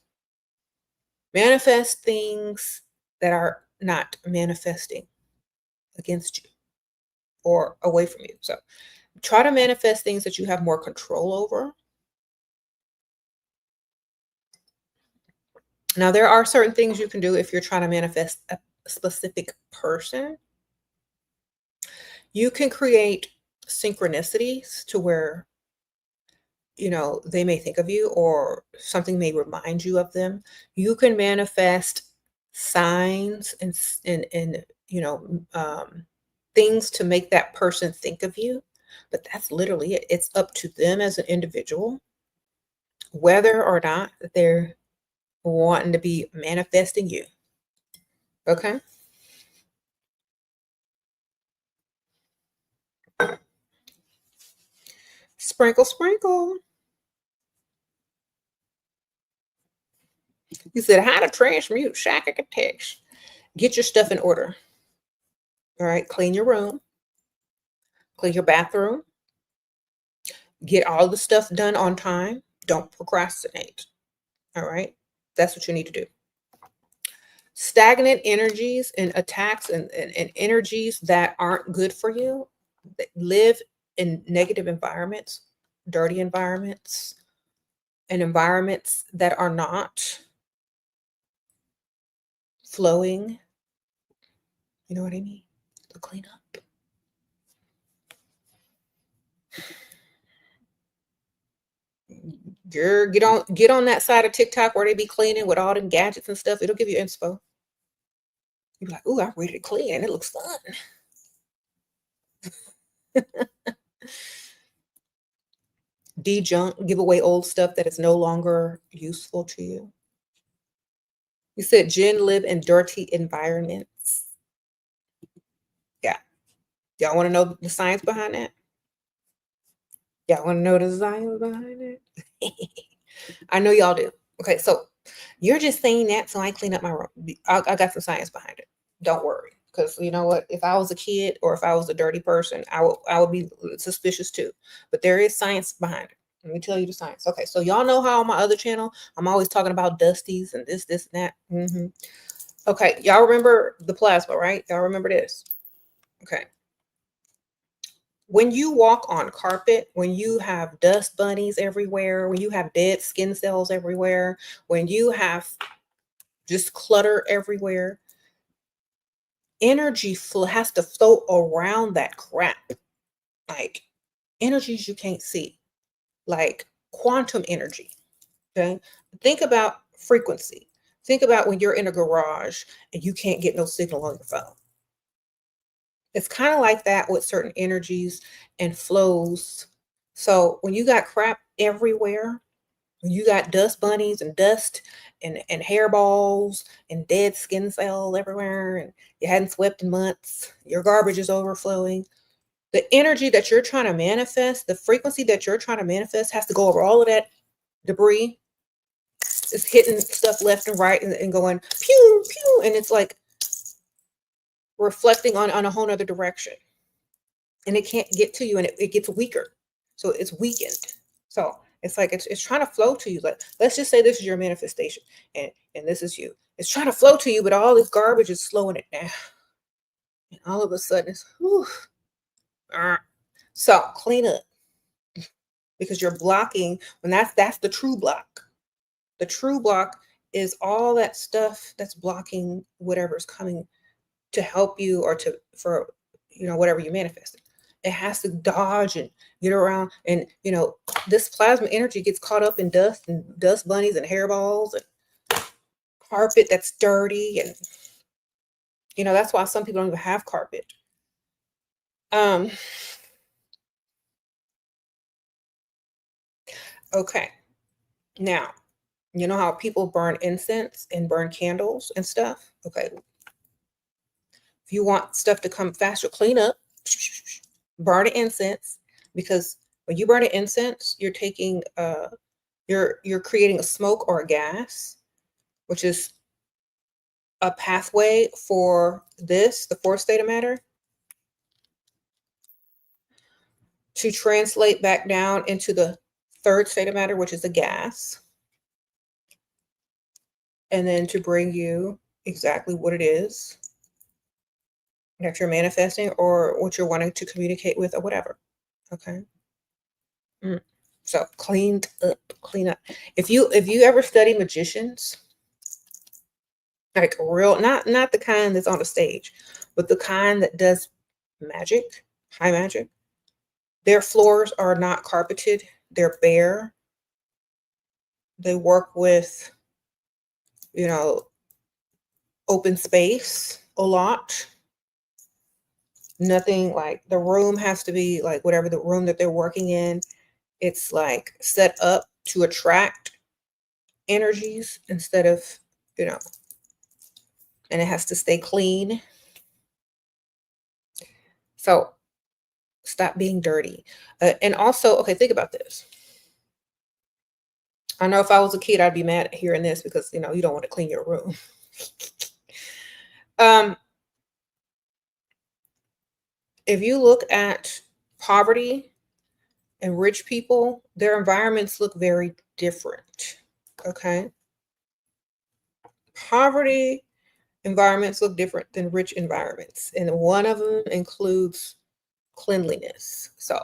Manifest things that are not manifesting against you or away from you. So try to manifest things that you have more control over. Now, there are certain things you can do if you're trying to manifest a specific person. You can create synchronicities to where, they may think of you or something may remind you of them. You can manifest signs and things to make that person think of you. But that's literally it. It's up to them as an individual, whether or not they're wanting to be manifesting you. Okay. Sprinkle, sprinkle. You said how to transmute Shaka text. Get your stuff in order. All right. Clean your room. Clean your bathroom. Get all the stuff done on time. Don't procrastinate. All right. That's what you need to do. Stagnant energies and attacks and energies that aren't good for you, that live in negative environments, dirty environments, and environments that are not flowing. You know what I mean? To clean up. Girl, get on that side of TikTok where they be cleaning with all them gadgets and stuff. It'll give you inspo. You'll be like, ooh, I'm ready to clean. It looks fun. De-junk, give away old stuff that is no longer useful to you. You said Jen live in dirty environments. Yeah. Y'all want to know the science behind that? Y'all want to know the science behind it? I know y'all do. Okay, so you're just saying that so I clean up my room. I got some science behind it. Don't worry. Because you know what? If I was a kid or if I was a dirty person, I would be suspicious too. But there is science behind it. Let me tell you the science. Okay, so y'all know how on my other channel, I'm always talking about dusties and this, and that. Okay, y'all remember the plasma, right? Y'all remember this? Okay. When you walk on carpet, when you have dust bunnies everywhere, when you have dead skin cells everywhere, when you have just clutter everywhere, energy has to float around that crap. Like energies you can't see, like quantum energy. Okay. Think about frequency. Think about when you're in a garage and you can't get no signal on your phone. It's kind of like that with certain energies and flows. So when you got crap everywhere, when you got dust bunnies and dust and hairballs and dead skin cells everywhere, and you hadn't swept in months, your garbage is overflowing, the energy that you're trying to manifest, the frequency that you're trying to manifest has to go over all of that debris. It's hitting stuff left and right and going pew, pew. And it's like reflecting on a whole nother direction. And it can't get to you, and it gets weaker. So it's weakened. So it's like it's trying to flow to you. Like, let's just say this is your manifestation and this is you. It's trying to flow to you, but all this garbage is slowing it down. And all of a sudden it's whew. So clean up, because you're blocking when that's the true block. The true block is all that stuff that's blocking whatever's coming to help you or for whatever you manifested. It has to dodge and get around, and this plasma energy gets caught up in dust and dust bunnies and hairballs and carpet that's dirty, and that's why some people don't even have carpet. Okay, now you know how people burn incense and burn candles and stuff. Okay, if you want stuff to come faster, clean up, burn an incense, because when you burn an incense, you're taking you're creating a smoke or a gas, which is a pathway for the fourth state of matter, to translate back down into the third state of matter, which is the gas, and then to bring you exactly what it is that you're manifesting or what you're wanting to communicate with or whatever. Okay. So clean up. If you ever study magicians, like real, not the kind that's on the stage, but the kind that does magic, high magic, their floors are not carpeted, they're bare. They work with, open space a lot. Nothing like the room has to be like whatever the room that they're working in, it's like set up to attract energies instead of, and it has to stay clean. So stop being dirty. And also, okay, think about this. I know if I was a kid, I'd be mad at hearing this because, you don't want to clean your room. If you look at poverty and rich people, their environments look very different. Okay. Poverty environments look different than rich environments. And one of them includes cleanliness. So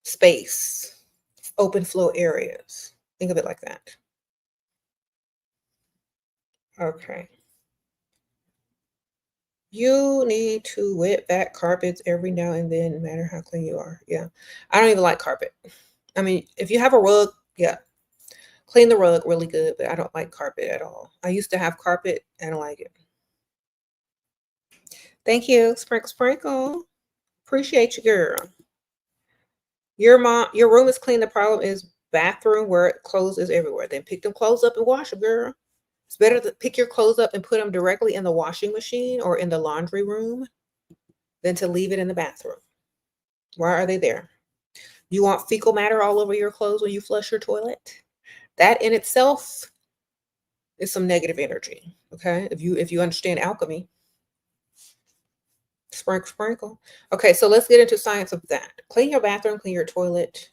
space, open flow areas. Think of it like that. Okay. You need to wet back carpets every now and then, no matter how clean you are. Yeah. I don't even like carpet. I mean, if you have a rug, yeah, clean the rug really good, but I don't like carpet at all. I used to have carpet. I don't like it. Thank you. Sprinkle, sprinkle. Appreciate you, girl. Your room is clean. The problem is bathroom where clothes is everywhere. Then pick them clothes up and wash them, girl. It's better to pick your clothes up and put them directly in the washing machine or in the laundry room than to leave it in the bathroom. Why are they there? You want fecal matter all over your clothes when you flush your toilet? That in itself is some negative energy. Okay, if you understand alchemy. Sprinkle, sprinkle. Okay, so let's get into science of that. Clean your bathroom, clean your toilet.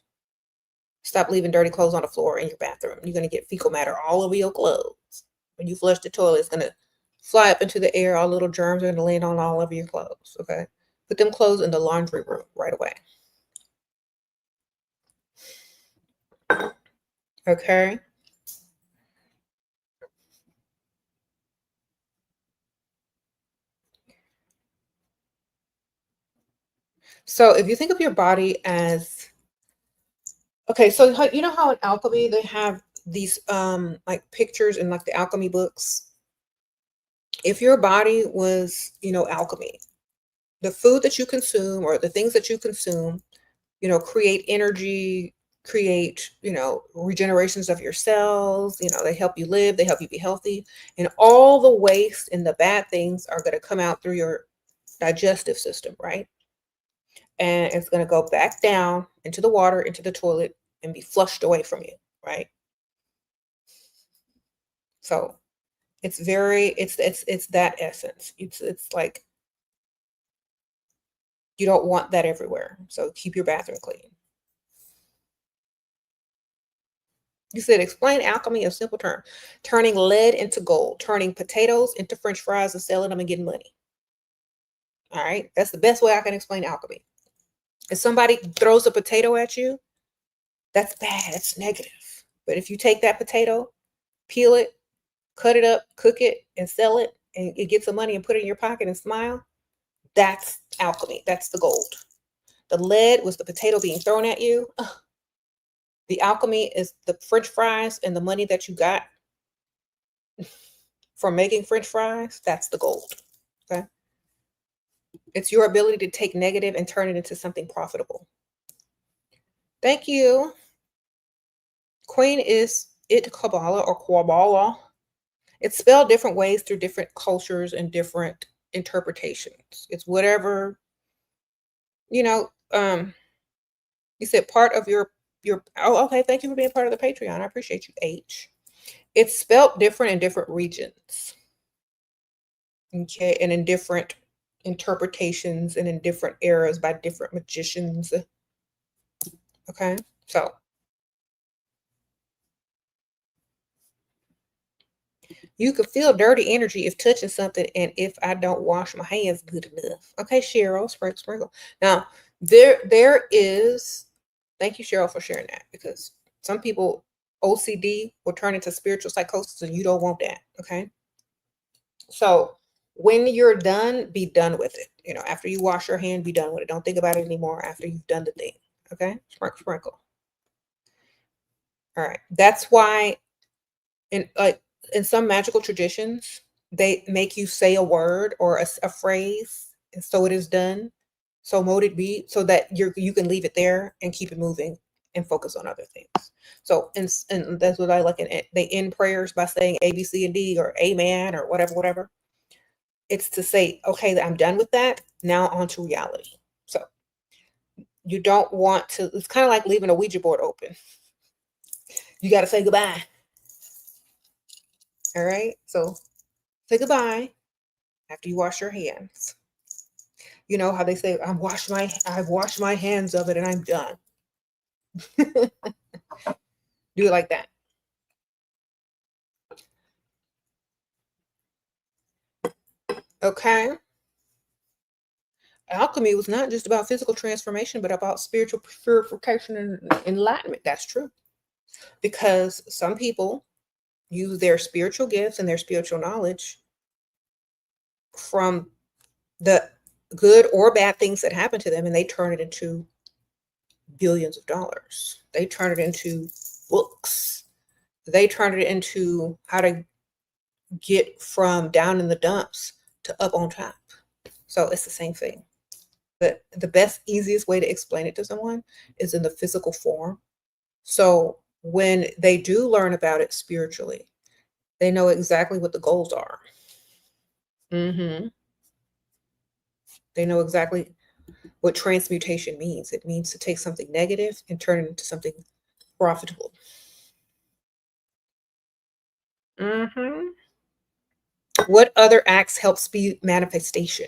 Stop leaving dirty clothes on the floor in your bathroom. You're going to get fecal matter all over your clothes. When you flush the toilet, it's going to fly up into the air. All little germs are going to land on all over your clothes. Okay, put them clothes in the laundry room right away. Okay. So if you think of your body as, okay, so you know how in alchemy they have these like pictures in like the alchemy books? If your body was, alchemy, the food that you consume or the things that you consume, create energy, create, regenerations of your cells. They help you live, they help you be healthy. And all the waste and the bad things are going to come out through your digestive system, right? And it's going to go back down into the water, into the toilet, and be flushed away from you, right? So it's that essence. It's like you don't want that everywhere. So keep your bathroom clean. You said explain alchemy in simple terms. Turning lead into gold, turning potatoes into French fries and selling them and getting money. All right. That's the best way I can explain alchemy. If somebody throws a potato at you, that's bad. That's negative. But if you take that potato, peel it, cut it up, cook it, and sell it, and get some money and put it in your pocket and smile, that's alchemy. That's the gold. The lead was the potato being thrown at you. Ugh. The alchemy is the French fries and the money that you got from making French fries. That's the gold. Okay. It's your ability to take negative and turn it into something profitable. Thank you. Queen is it Kabbalah or Kabbalah. It's spelled different ways through different cultures and different interpretations. It's whatever, you said part of your oh, okay. Thank you for being part of the Patreon. I appreciate you, H. It's spelled different in different regions. Okay, and in different interpretations and in different eras by different magicians. Okay, so you could feel dirty energy if touching something and if I don't wash my hands good enough. Okay, Cheryl, sprinkle. Now, there is, thank you, Cheryl, for sharing that, because some people, OCD will turn into spiritual psychosis and you don't want that. Okay. So when you're done, be done with it. After you wash your hand, be done with it. Don't think about it anymore after you've done the thing. Okay. Sprinkle. All right. That's why in some magical traditions, they make you say a word or a phrase, and so it is done. So mote it be, so that you can leave it there and keep it moving and focus on other things. So and that's what I like. They end prayers by saying A, B, C, and D, or Amen, or whatever. It's to say, okay, I'm done with that. Now on to reality. So you don't want to. It's kind of like leaving a Ouija board open. You got to say goodbye. All right. So say goodbye after you wash your hands. You know how they say, I've washed my hands of it and I'm done. Do it like that. Okay. Alchemy was not just about physical transformation, but about spiritual purification and enlightenment. That's true. Because some people use their spiritual gifts and their spiritual knowledge from the good or bad things that happen to them, and they turn it into billions of dollars. They turn it into books. They turn it into how to get from down in the dumps to up on top. So it's the same thing. But the best, easiest way to explain it to someone is in the physical form. So when they do learn about it spiritually, they know exactly what the goals are. Mm-hmm. They know exactly what transmutation means. It means to take something negative and turn it into something profitable. Mm-hmm. What other acts help speed manifestation?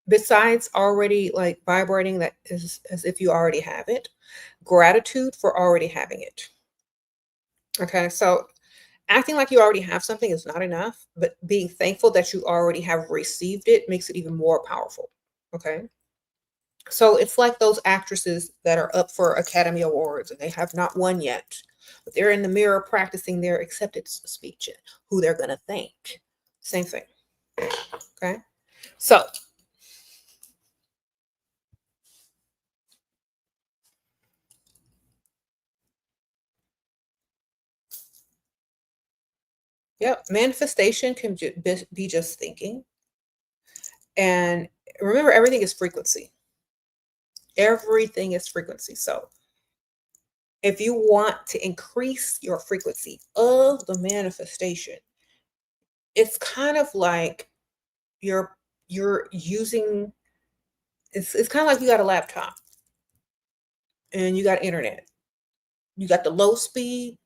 Besides already like vibrating that is as if you already have it, gratitude for already having it. Okay, so acting like you already have something is not enough, but being thankful that you already have received it makes it even more powerful. Okay. So it's like those actresses that are up for Academy Awards and they have not won yet, but they're in the mirror practicing their acceptance speech, who they're going to thank. Same thing. Okay. So yeah, manifestation can be just thinking. And remember, everything is frequency. Everything is frequency. So if you want to increase your frequency of the manifestation, it's kind of like you're using, it's kind of like you got a laptop and you got internet. You got the low speed,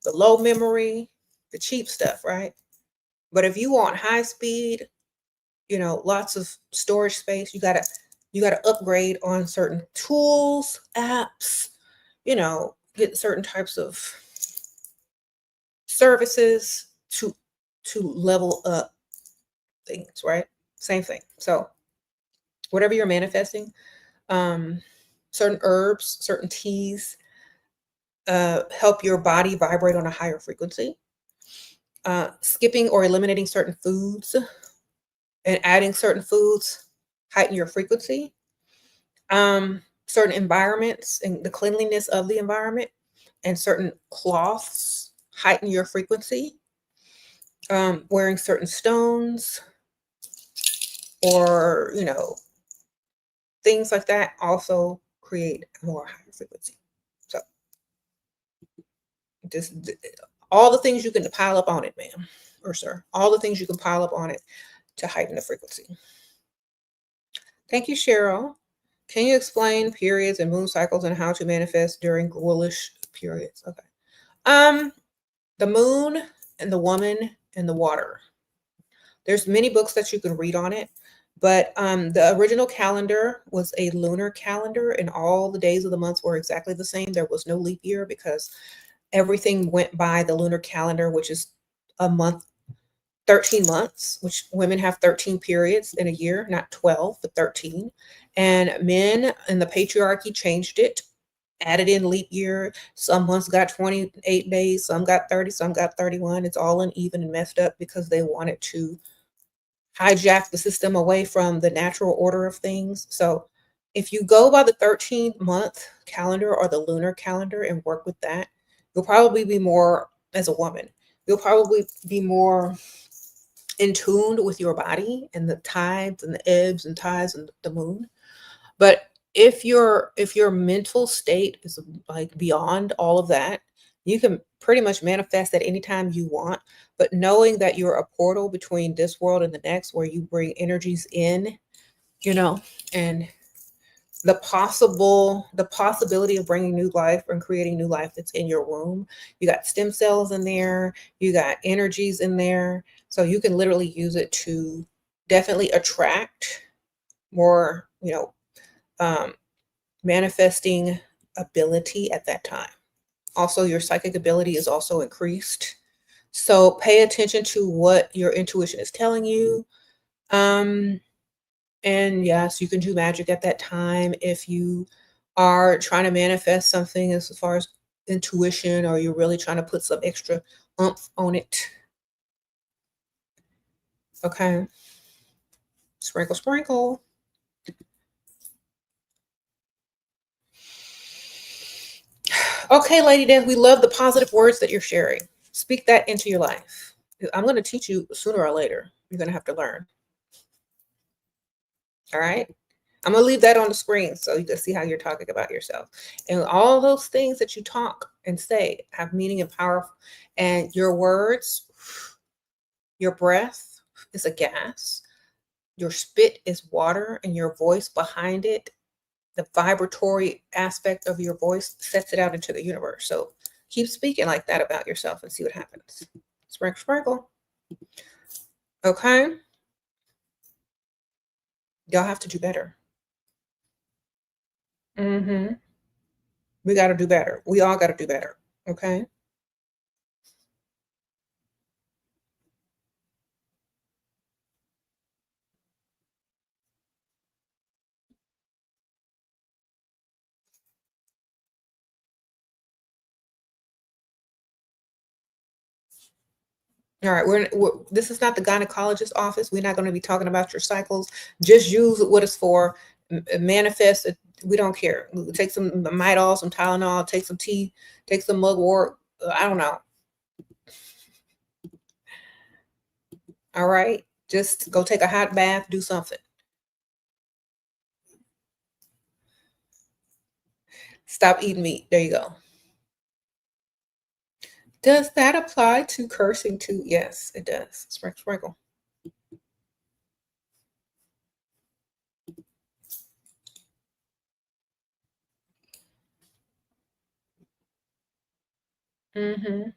the low memory, the cheap stuff, right? But if you want high speed, lots of storage space, you gotta upgrade on certain tools, apps, get certain types of services to level up things, right? Same thing. So whatever you're manifesting, certain herbs, certain teas, help your body vibrate on a higher frequency. Skipping or eliminating certain foods and adding certain foods heighten your frequency. Certain environments and the cleanliness of the environment and certain cloths heighten your frequency. Wearing certain stones or, things like that also create a more higher frequency. So just all the things you can pile up on it, ma'am or sir, all the things you can pile up on it to heighten the frequency. Thank you, Cheryl. Can you explain periods and moon cycles and how to manifest during ghoulish periods? Okay. The moon and the woman and the water. There's many books that you can read on it, but the original calendar was a lunar calendar, and all the days of the months were exactly the same. There was no leap year because everything went by the lunar calendar, which is a month, 13 months, which women have 13 periods in a year, not 12, but 13. And men in the patriarchy changed it, added in leap year. Some months got 28 days, some got 30, some got 31. It's all uneven and messed up because they wanted to hijack the system away from the natural order of things. So if you go by the 13-month calendar or the lunar calendar and work with that, you'll probably be more, as a woman, you'll probably be more in tune with your body and the tides and the ebbs and tides and the moon. But if your mental state is like beyond all of that, you can pretty much manifest at any time you want. But knowing that you're a portal between this world and the next, where you bring energies in, and the possibility of bringing new life and creating new life that's in your womb. You got stem cells in there, you got energies in there. So you can literally use it to definitely attract more, manifesting ability at that time. Also, your psychic ability is also increased. So pay attention to what your intuition is telling you. And yes, you can do magic at that time if you are trying to manifest something as far as intuition, or you're really trying to put some extra oomph on it. Okay. Sprinkle, sprinkle. Okay, Lady Dan, we love the positive words that you're sharing. Speak that into your life. I'm going to teach you sooner or later. You're going to have to learn. All right. I'm going to leave that on the screen so you can see how you're talking about yourself. And all those things that you talk and say have meaning and power. And your words, your breath is a gas. Your spit is water, and your voice behind it, the vibratory aspect of your voice, sets it out into the universe. So keep speaking like that about yourself and see what happens. Sprinkle, sprinkle. Okay. Y'all have to do better. We got to do better. We all got to do better. Okay. All right, this is not the gynecologist office. We're not going to be talking about your cycles. Just use what it's for. Manifest it. We don't care. Take some Midol, some Tylenol, take some tea, take some mugwort. I don't know. All right, just go take a hot bath, do something. Stop eating meat. There you go. Does that apply to cursing too? Yes, it does. Sprinkle, sprinkle. Mm-hmm.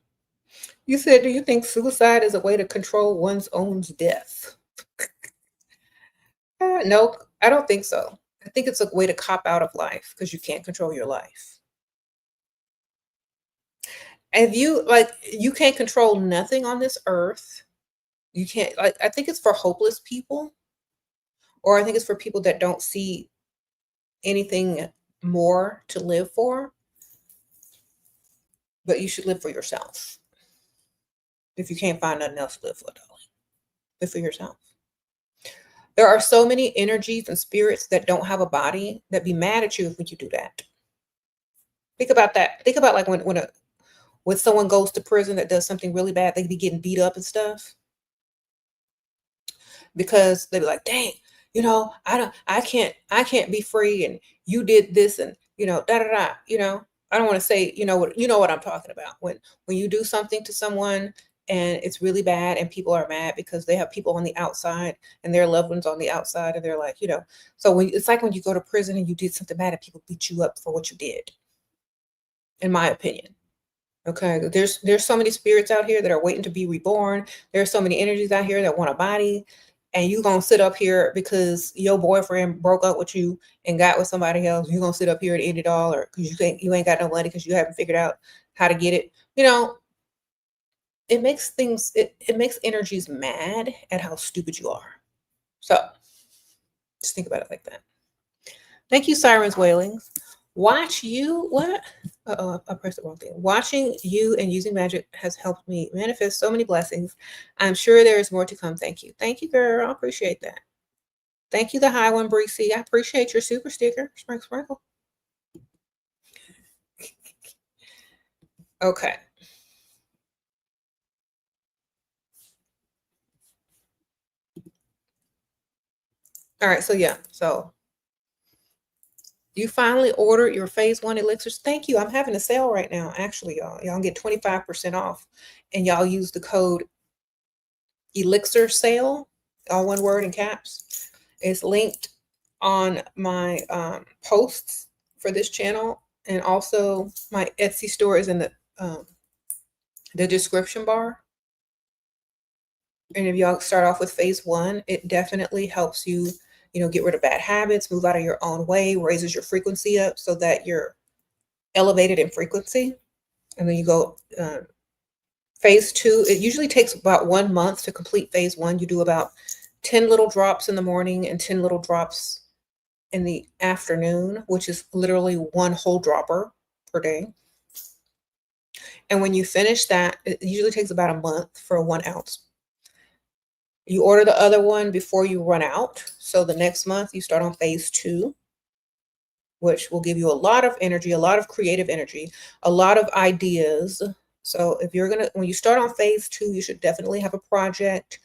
You said, do you think suicide is a way to control one's own death? No, I don't think so. I think it's a way to cop out of life because you can't control your life. And if you like, you can't control nothing on this earth. You can't, like, I think it's for hopeless people, or I think it's for people that don't see anything more to live for, but you should live for yourself. If you can't find nothing else to live for, darling, live for yourself. There are so many energies and spirits that don't have a body that be mad at you when you do that. Think about that. Think about like when someone goes to prison that does something really bad, they be getting beat up and stuff because they be like, dang, I can't be free, and you did this, and da da da. I don't want to say, what I'm talking about. When you do something to someone and it's really bad and people are mad because they have people on the outside and their loved ones on the outside, and they're like, so it's like when you go to prison and you did something bad and people beat you up for what you did, in my opinion. Okay, there's so many spirits out here that are waiting to be reborn. There's so many energies out here that want a body, and you gonna sit up here because your boyfriend broke up with you and got with somebody else. You gonna sit up here and end it all, or because you ain't got no money because you haven't figured out how to get it. It makes things it makes energies mad at how stupid you are. So just think about it like that. Thank you, Sirens Wailings. Watch you what? I pressed the wrong thing. Watching you and using magic has helped me manifest so many blessings. I'm sure there is more to come. Thank you. Thank you, girl. I appreciate that. Thank you, the high one, Breezy. I appreciate your super sticker. Sprinkle, sprinkle. Okay. All right. So yeah. So you finally ordered your phase 1 elixirs. Thank you. I'm having a sale right now. Actually, y'all get 25% off, and y'all use the code elixir sale, all one word in caps. It's linked on my posts for this channel, and also my Etsy store is in the description bar. And if y'all start off with phase 1, it definitely helps you, get rid of bad habits, move out of your own way, raises your frequency up so that you're elevated in frequency. And then you go phase 2. It usually takes about 1 month to complete phase 1. You do about 10 little drops in the morning and 10 little drops in the afternoon, which is literally 1 whole dropper per day. And when you finish that, it usually takes about a month for a 1 ounce. You order the other one before you run out. So the next month you start on phase 2, which will give you a lot of energy, a lot of creative energy, a lot of ideas. So if when you start on phase 2, you should definitely have a project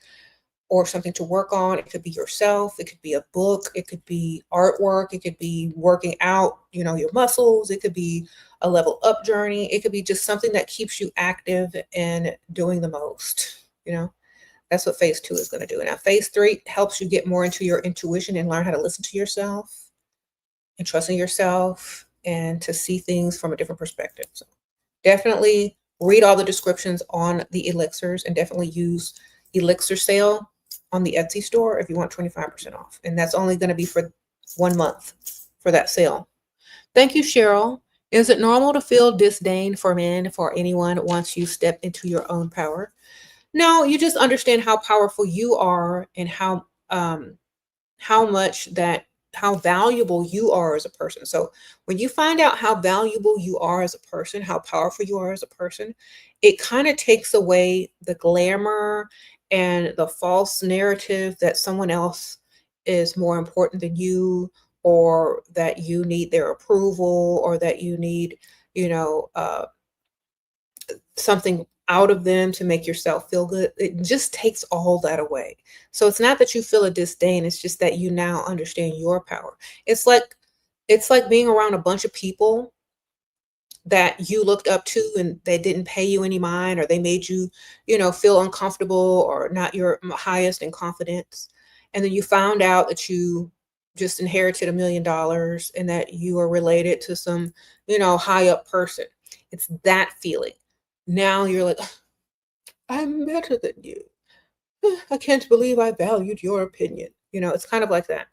or something to work on. It could be yourself, it could be a book, it could be artwork, it could be working out, your muscles, it could be a level up journey, it could be just something that keeps you active and doing the most. That's what phase 2 is going to do. Now, phase 3 helps you get more into your intuition and learn how to listen to yourself and trust in yourself and to see things from a different perspective. So definitely read all the descriptions on the elixirs, and definitely use elixir sale on the Etsy store if you want 25% off. And that's only going to be for 1 month for that sale. Thank you, Cheryl. Is it normal to feel disdain for men, for anyone, once you step into your own power? No, you just understand how powerful you are and how valuable you are as a person. So when you find out how valuable you are as a person, how powerful you are as a person, it kind of takes away the glamour and the false narrative that someone else is more important than you, or that you need their approval, or that you need, something out of them to make yourself feel good. It just takes all that away. So it's not that you feel a disdain, it's just that you now understand your power. It's like being around a bunch of people that you looked up to and they didn't pay you any mind, or they made you, feel uncomfortable or not your highest in confidence. And then you found out that you just inherited $1 million and that you are related to some, high up person. It's that feeling. Now you're like, I'm better than you. I can't believe I valued your opinion. It's kind of like that.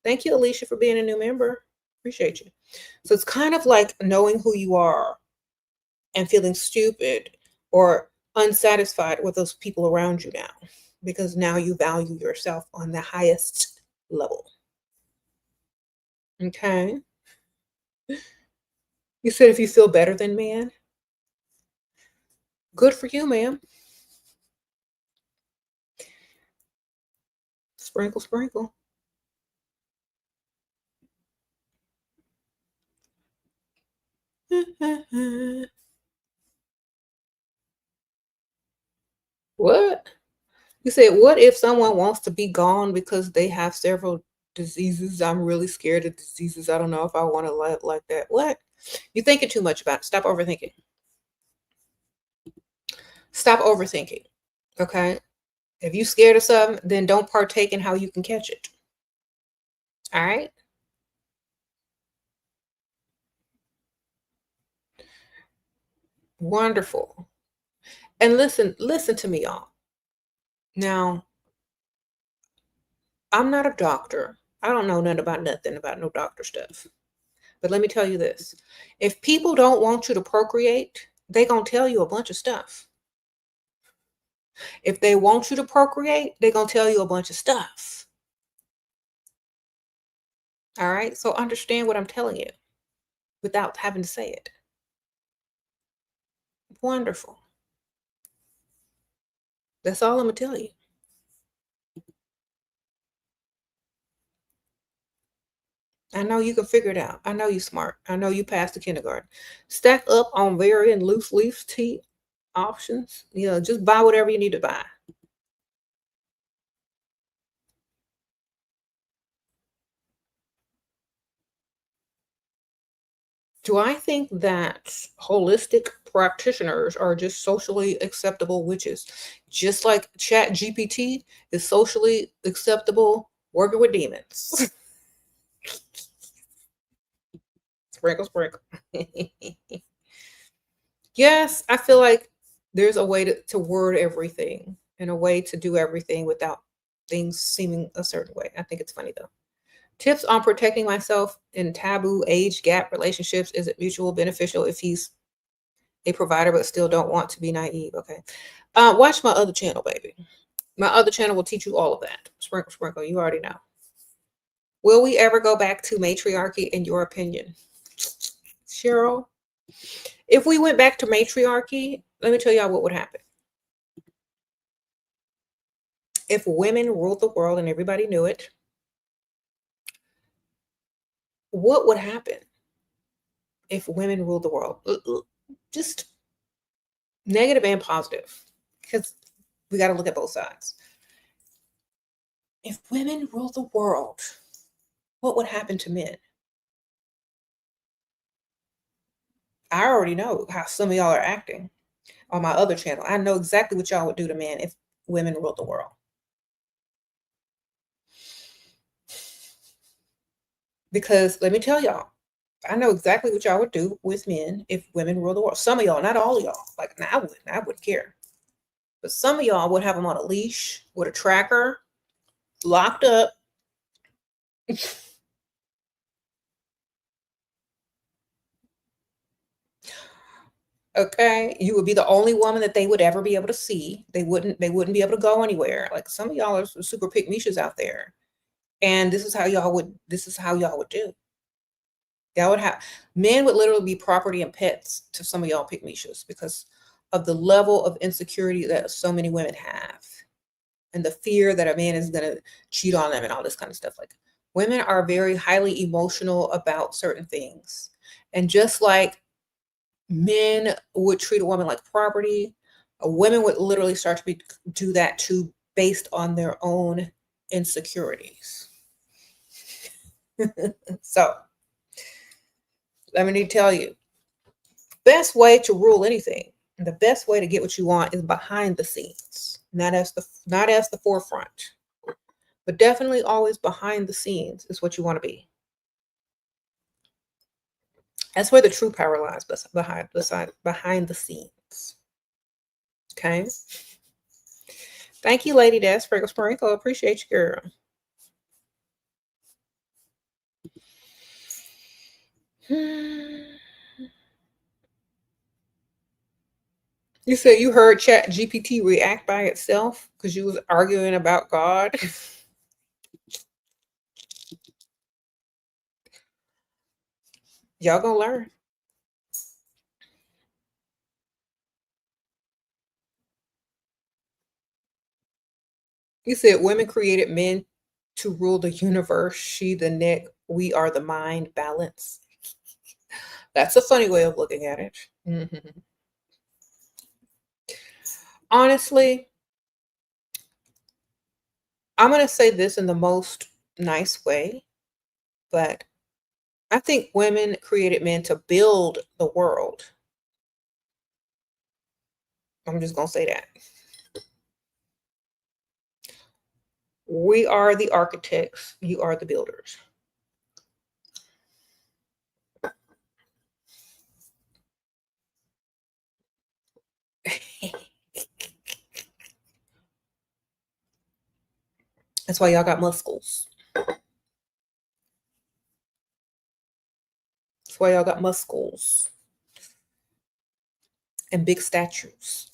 Thank you, Alicia, for being a new member. Appreciate you. So it's kind of like knowing who you are and feeling stupid or unsatisfied with those people around you now, because now you value yourself on the highest level. Okay. You said if you feel better than man, good for you, ma'am. Sprinkle, sprinkle. What? You said, what if someone wants to be gone because they have several diseases? I'm really scared of diseases. I don't know if I want to live like that. What? You're thinking too much about it. Stop overthinking. Stop overthinking. Okay? If you're scared of something, then don't partake in how you can catch it. All right? Wonderful. And listen to me, y'all. Now, I'm not a doctor. I don't know nothing about no doctor stuff. But let me tell you this. If people don't want you to procreate, they going to tell you a bunch of stuff. If they want you to procreate, they're going to tell you a bunch of stuff. All right? So understand what I'm telling you without having to say it. Wonderful. That's all I'm going to tell you. I know you can figure it out. I know you're smart. I know you passed the kindergarten. Stack up on varying loose leaf tea options. Just buy whatever you need to buy. Do I think that holistic practitioners are just socially acceptable witches? Just like Chat GPT is socially acceptable working with demons. Sprinkle, sprinkle. Yes, I feel like there's a way to word everything and a way to do everything without things seeming a certain way. I think it's funny though. Tips on protecting myself in taboo age gap relationships. Is it mutual beneficial if he's a provider but still don't want to be naive? Okay. Watch my other channel, baby. My other channel will teach you all of that. Sprinkle, sprinkle. You already know. Will we ever go back to matriarchy in your opinion? Cheryl, if we went back to matriarchy, let me tell y'all what would happen. If women ruled the world and everybody knew it, what would happen if women ruled the world? Just negative and positive, because we got to look at both sides. If women ruled the world, what would happen to men? I already know how some of y'all are acting on my other channel. I know exactly what y'all would do to men if women ruled the world. Because let me tell y'all, I know exactly what y'all would do with men if women ruled the world. Some of y'all, not all of y'all. Like, I wouldn't care. But some of y'all would have them on a leash with a tracker, locked up. Okay, you would be the only woman that they would ever be able to see. They wouldn't be able to go anywhere. Like, some of y'all are super pick niches out there. And this is how y'all would do. Y'all would have men would literally be property and pets to some of y'all pick niches because of the level of insecurity that so many women have and the fear that a man is going to cheat on them and all this kind of stuff. Like, women are very highly emotional about certain things. And just like men would treat a woman like property, women would literally start to do that too, based on their own insecurities. So let me tell you, best way to rule anything, and the best way to get what you want is behind the scenes, not as the forefront, but definitely always behind the scenes is what you want to be. That's where the true power lies, behind the scenes. Okay. Thank you, Lady Des. Sprinkle, sprinkle. Appreciate you, girl. You said you heard Chat GPT react by itself because you was arguing about God. Y'all gonna learn. You said women created men to rule the universe. She the neck, we are the mind, balance. That's a funny way of looking at it. Mm-hmm. Honestly, I'm going to say this in the most nice way, but I think women created men to build the world. I'm just going to say that. We are the architects, you are the builders. That's why y'all got muscles. That's why y'all got muscles and big statures.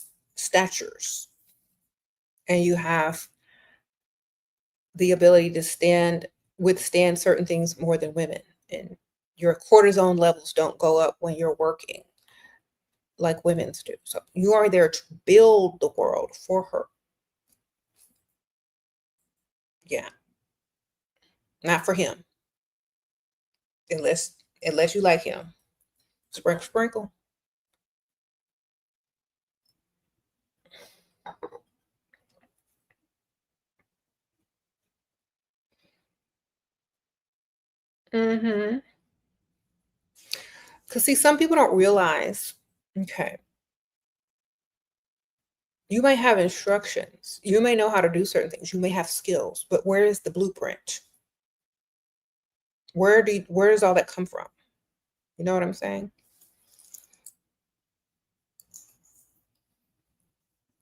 And you have the ability to withstand certain things more than women. And your cortisone levels don't go up when you're working like women's do. So you are there to build the world for her. Yeah. Not for him. Unless you like him. Sprinkle, sprinkle. Mm-hmm. Because see, some people don't realize, okay, you may have instructions. You may know how to do certain things. You may have skills, but where is the blueprint? Where does all that come from? You know what I'm saying?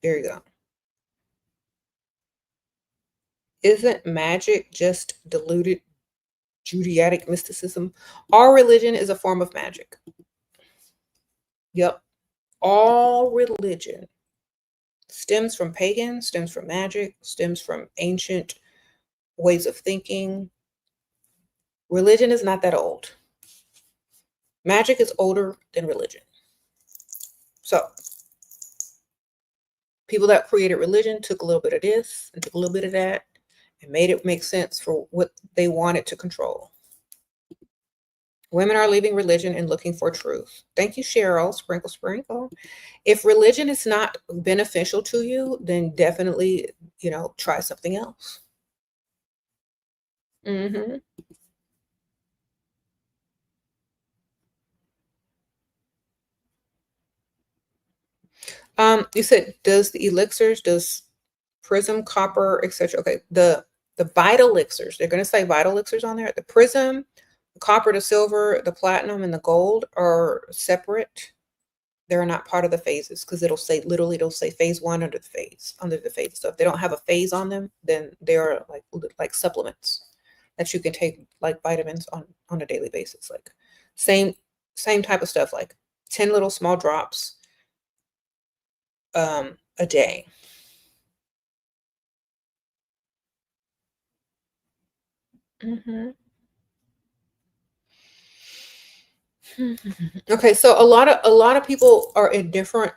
There you go. Isn't magic just diluted Judaic mysticism? All religion is a form of magic. Yep. All religion stems from pagan, stems from magic, stems from ancient ways of thinking. Religion is not that old. Magic is older than religion. So, people that created religion took a little bit of this and took a little bit of that and made it make sense for what they wanted to control. Women are leaving religion and looking for truth. Thank you, Cheryl. Sprinkle, sprinkle. If religion is not beneficial to you, then definitely, try something else. Mm-hmm. You said, does the elixirs, does prism, copper, etc. Okay, the vital elixirs, they're going to say vital elixirs on there. The prism, the copper, the silver, the platinum, and the gold are separate. They're not part of the phases because it'll say phase 1 under the phase. So if they don't have a phase on them, then they're like supplements that you can take, like vitamins on a daily basis. Like same type of stuff, like 10 little small drops a day. Mm-hmm. Okay, so a lot of people are in different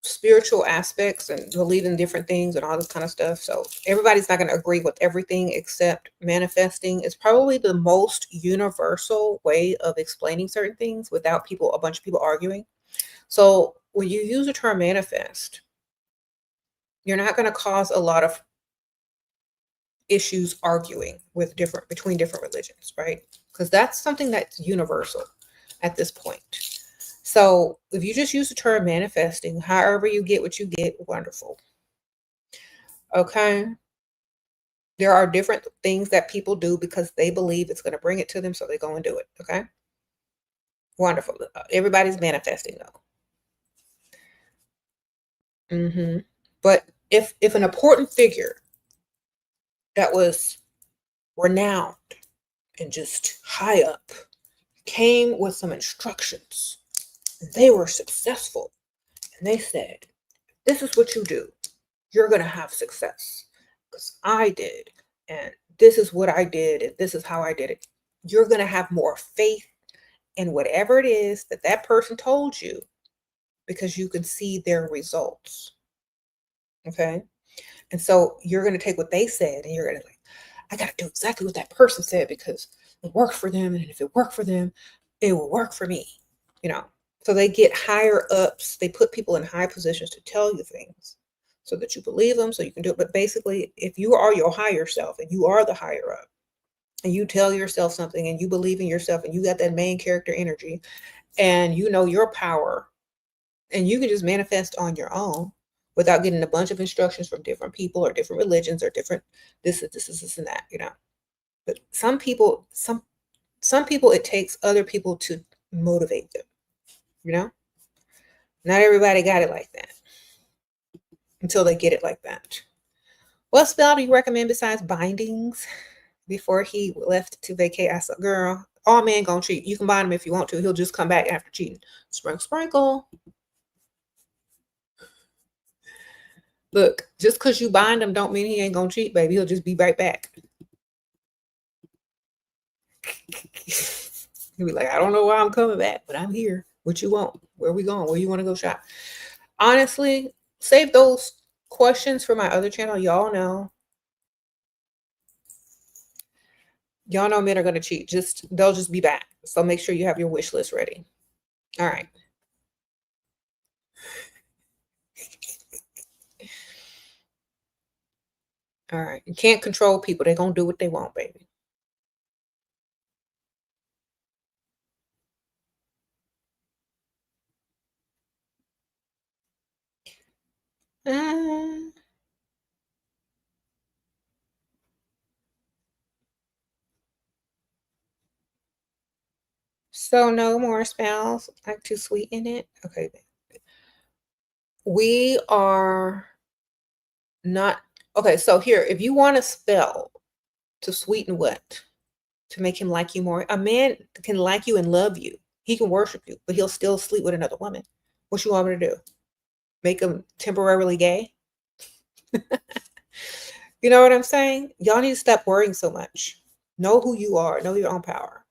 spiritual aspects and believe in different things and all this kind of stuff. So everybody's not going to agree with everything, except manifesting is probably the most universal way of explaining certain things without a bunch of people arguing. So when you use the term manifest, you're not going to cause a lot of issues arguing between different religions, right? Because that's something that's universal at this point. So if you just use the term manifesting, however you get what you get, wonderful. Okay. There are different things that people do because they believe it's going to bring it to them, so they go and do it. Okay. Wonderful. Everybody's manifesting though. But if an important figure that was renowned and just high up came with some instructions, and they were successful, and they said, "This is what you do. You're going to have success because I did, and this is what I did, and this is how I did it." You're going to have more faith in whatever it is that that person told you because you can see their results. Okay. And so you're going to take what they said and you're going to like, I got to do exactly what that person said because it worked for them. And if it worked for them, it will work for me. You know, so they get higher ups. They put people in high positions to tell you things so that you believe them, so you can do it. But basically, if you are your higher self and you are the higher up and you tell yourself something and you believe in yourself and you got that main character energy and you know your power and you can just manifest on your own without getting a bunch of instructions from different people or different religions or different this and that, you know. But some people, some people it takes other people to motivate them, you know. Not everybody got it like that until they get it like that. What spell do you recommend besides bindings? Before he left to vacate, I said, girl, all men gonna cheat. You can bind him if you want to. He'll just come back after cheating. Sprinkle, sprinkle. Look, just because you bind him don't mean he ain't gonna cheat, baby. He'll just be right back. He'll be like, I don't know why I'm coming back, but I'm here. What you want? Where we going? Where you want to go shop? Honestly, save those questions for my other channel. Y'all know men are gonna cheat. They'll just be back. So make sure you have your wish list ready. All right. All right. You can't control people. They're gonna do what they want, baby. So no more spells like to sweeten it. Okay. We are not okay. So here, if you want a spell to sweeten what? To make him like you more. A man can like you and love you. He can worship you, but he'll still sleep with another woman. What you want me to do? Make him temporarily gay? You know what I'm saying? Y'all need to stop worrying so much. Know who you are. Know your own power.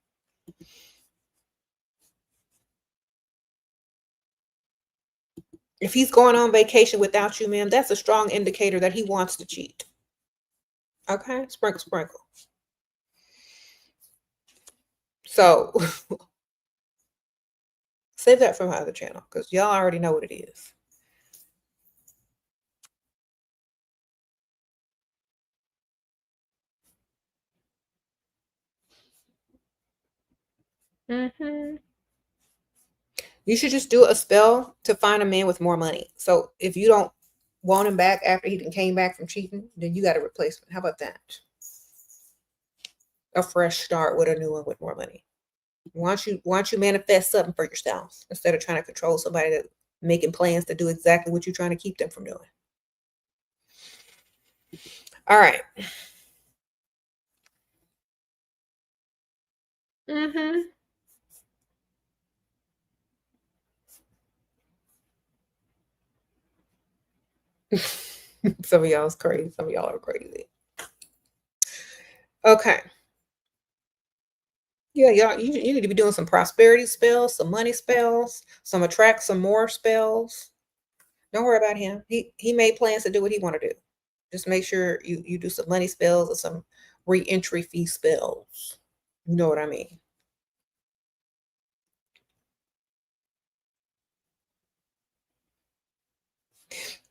If he's going on vacation without you, ma'am, that's a strong indicator that he wants to cheat. Okay? Sprinkle, sprinkle. So save that for my other channel because y'all already know what it is. You should just do a spell to find a man with more money. So if you don't want him back after he came back from cheating, then you got a replacement. How about that? A fresh start with a new one with more money. Why don't you manifest something for yourself instead of trying to control somebody that making plans to do exactly what you're trying to keep them from doing. All right. Some of y'all is crazy. Some of y'all are crazy. Okay. Yeah, y'all, you need to be doing some prosperity spells, some money spells, some attract some more spells. Don't worry about him. He made plans to do what he want to do. Just make sure you do some money spells or some re-entry fee spells. You know what I mean?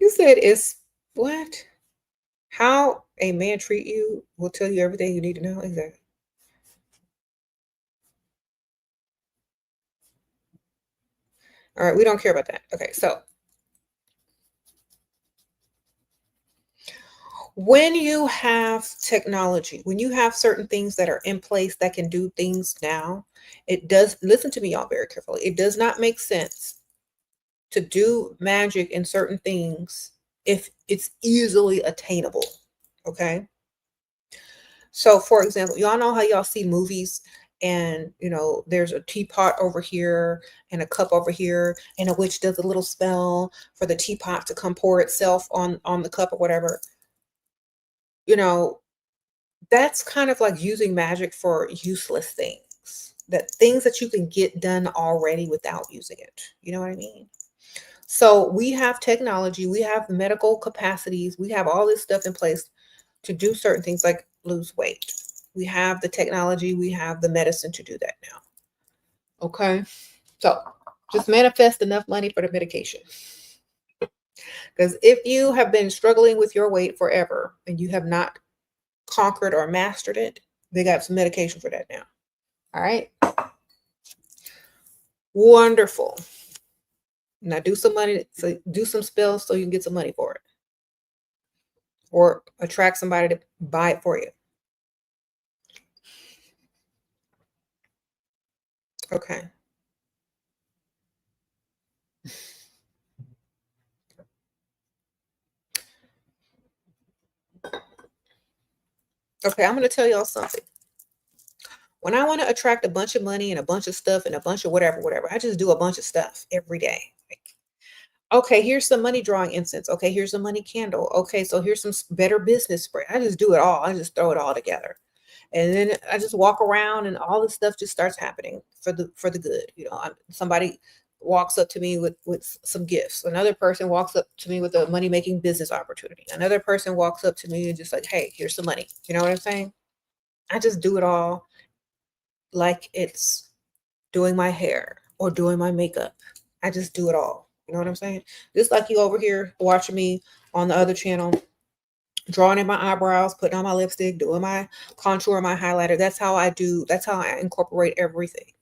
You said it's what? How a man treat you will tell you everything you need to know. Exactly. All right, we don't care about that. Okay, so when you have technology, when you have certain things that are in place that can do things now, it does, listen to me y'all very carefully. It does not make sense to do magic in certain things if it's easily attainable. Okay. So for example, y'all know how y'all see movies and there's a teapot over here and a cup over here, and a witch does a little spell for the teapot to come pour itself on the cup or whatever. That's kind of like using magic for useless things, that things that you can get done already without using it. You know what I mean? So we have technology, we have medical capacities, we have all this stuff in place to do certain things like lose weight. We have the technology, we have the medicine to do that now. Okay. So just manifest enough money for the medication. Because if you have been struggling with your weight forever and you have not conquered or mastered it, they got some medication for that now. All right. Wonderful. Now do some money, so do some spells so you can get some money for it. Or attract somebody to buy it for you. Okay. Okay, I'm going to tell y'all something. When I want to attract a bunch of money and a bunch of stuff and a bunch of whatever, I just do a bunch of stuff every day. Okay, here's some money drawing incense. Okay, here's a money candle. Okay, so here's some better business spray. I just do it all. I just throw it all together. And then I just walk around and all this stuff just starts happening for the good. Somebody walks up to me with some gifts. Another person walks up to me with a money-making business opportunity. Another person walks up to me and just like, hey, here's some money. You know what I'm saying? I just do it all like it's doing my hair or doing my makeup. I just do it all. You know what I'm saying? Just like you over here watching me on the other channel, drawing in my eyebrows, putting on my lipstick, doing my contour, my highlighter. That's how I do. That's how I incorporate everything.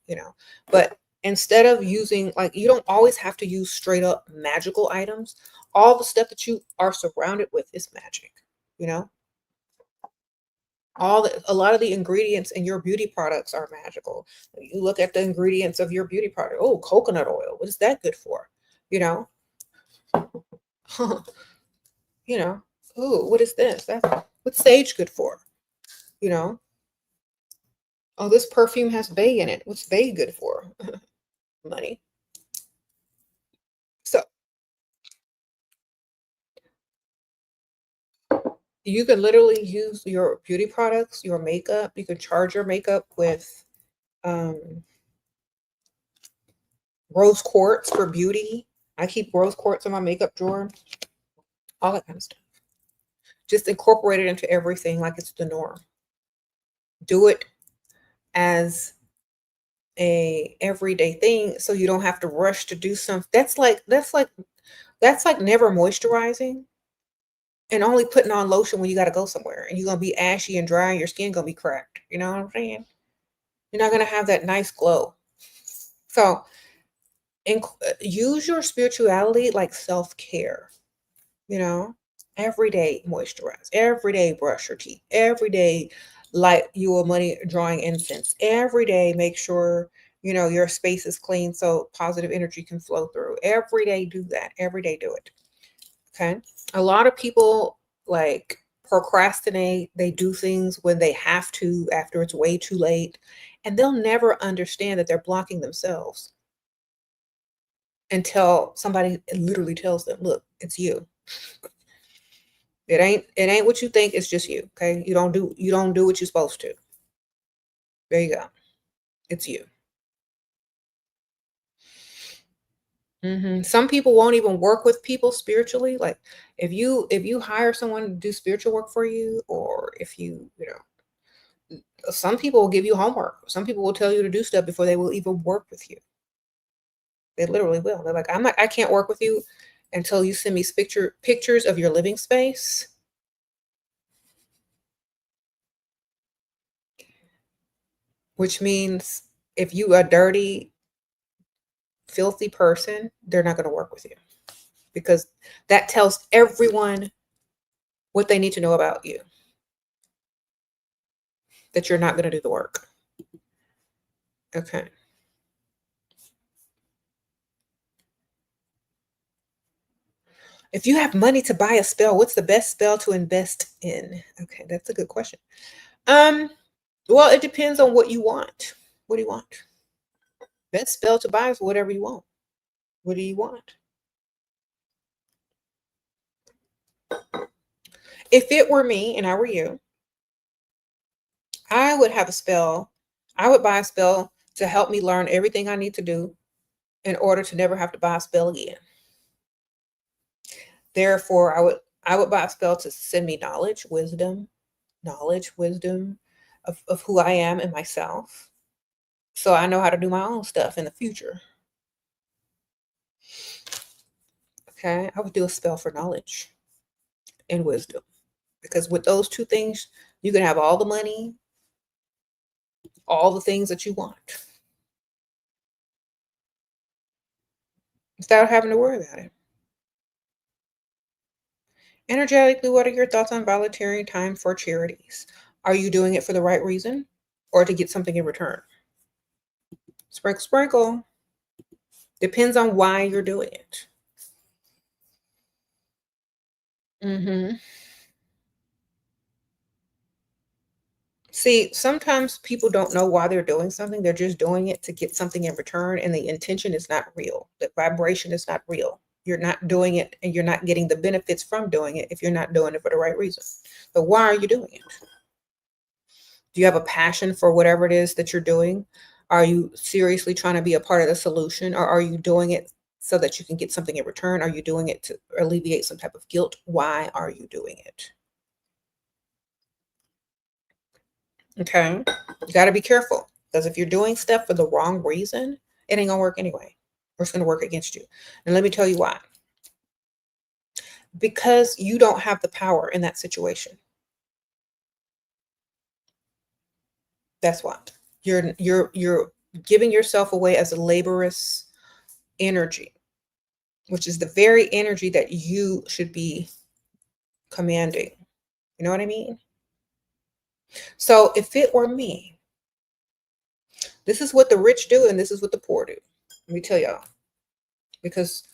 But instead of using, like, you don't always have to use straight up magical items. All the stuff that you are surrounded with is magic, you know? A lot of the ingredients in your beauty products are magical. You look at the ingredients of your beauty product. Oh, coconut oil. What is that good for? You know, you know. Oh, what is this? What's sage good for? You know. Oh, this perfume has bay in it. What's bay good for? Money. So you can literally use your beauty products, your makeup. You can charge your makeup with um, rose quartz for beauty. I keep rose quartz in my makeup drawer. All that kind of stuff. Just incorporate it into everything like it's the norm. Do it as a everyday thing so you don't have to rush to do something. That's like never moisturizing and only putting on lotion when you got to go somewhere and you're going to be ashy and dry and your skin going to be cracked. You know what I'm saying? You're not going to have that nice glow. So use your spirituality like self-care, you know, every day moisturize, every day brush your teeth, every day light your money drawing incense, every day make sure your space is clean so positive energy can flow through. Every day do that. Every day do it. Okay. A lot of people like procrastinate. They do things when they have to after it's way too late, and they'll never understand that they're blocking themselves until somebody literally tells them, look, it's you. It ain't what you think, it's just you. Okay. You don't do what you're supposed to. There you go. It's you. Some people won't even work with people spiritually. Like if you hire someone to do spiritual work for you, or if some people will give you homework. Some people will tell you to do stuff before they will even work with you. They literally will. They're like, I can't work with you until you send me pictures of your living space, which means if you are dirty, filthy person, they're not going to work with you, because that tells everyone what they need to know about you, that you're not going to do the work. Okay. If you have money to buy a spell, what's the best spell to invest in? Okay, that's a good question. Well, it depends on what you want. What do you want? Best spell to buy is whatever you want. What do you want? If it were me and I were you, I would have a spell. I would buy a spell to help me learn everything I need to do in order to never have to buy a spell again. Therefore, I would buy a spell to send me knowledge, wisdom of who I am and myself. So I know how to do my own stuff in the future. Okay, I would do a spell for knowledge and wisdom, because with those two things, you can have all the money, all the things that you want, without having to worry about it. Energetically, what are your thoughts on volunteering time for charities? Are you doing it for the right reason or to get something in return? Sprinkle, sprinkle. Depends on why you're doing it. See, sometimes people don't know why they're doing something. They're just doing it to get something in return, and the intention is not real. The vibration is not real. You're not doing it, and you're not getting the benefits from doing it if you're not doing it for the right reason. But why are you doing it? Do you have a passion for whatever it is that you're doing? Are you seriously trying to be a part of the solution, or are you doing it so that you can get something in return? Are you doing it to alleviate some type of guilt? Why are you doing it? Okay. You got to be careful, because if you're doing stuff for the wrong reason, it ain't going to work anyway, or it's going to work against you. And let me tell you why. Because you don't have the power in that situation. That's what. You're giving yourself away as a laborious energy, which is the very energy that you should be commanding. You know what I mean? So if it were me, this is what the rich do and this is what the poor do. Let me tell y'all. Because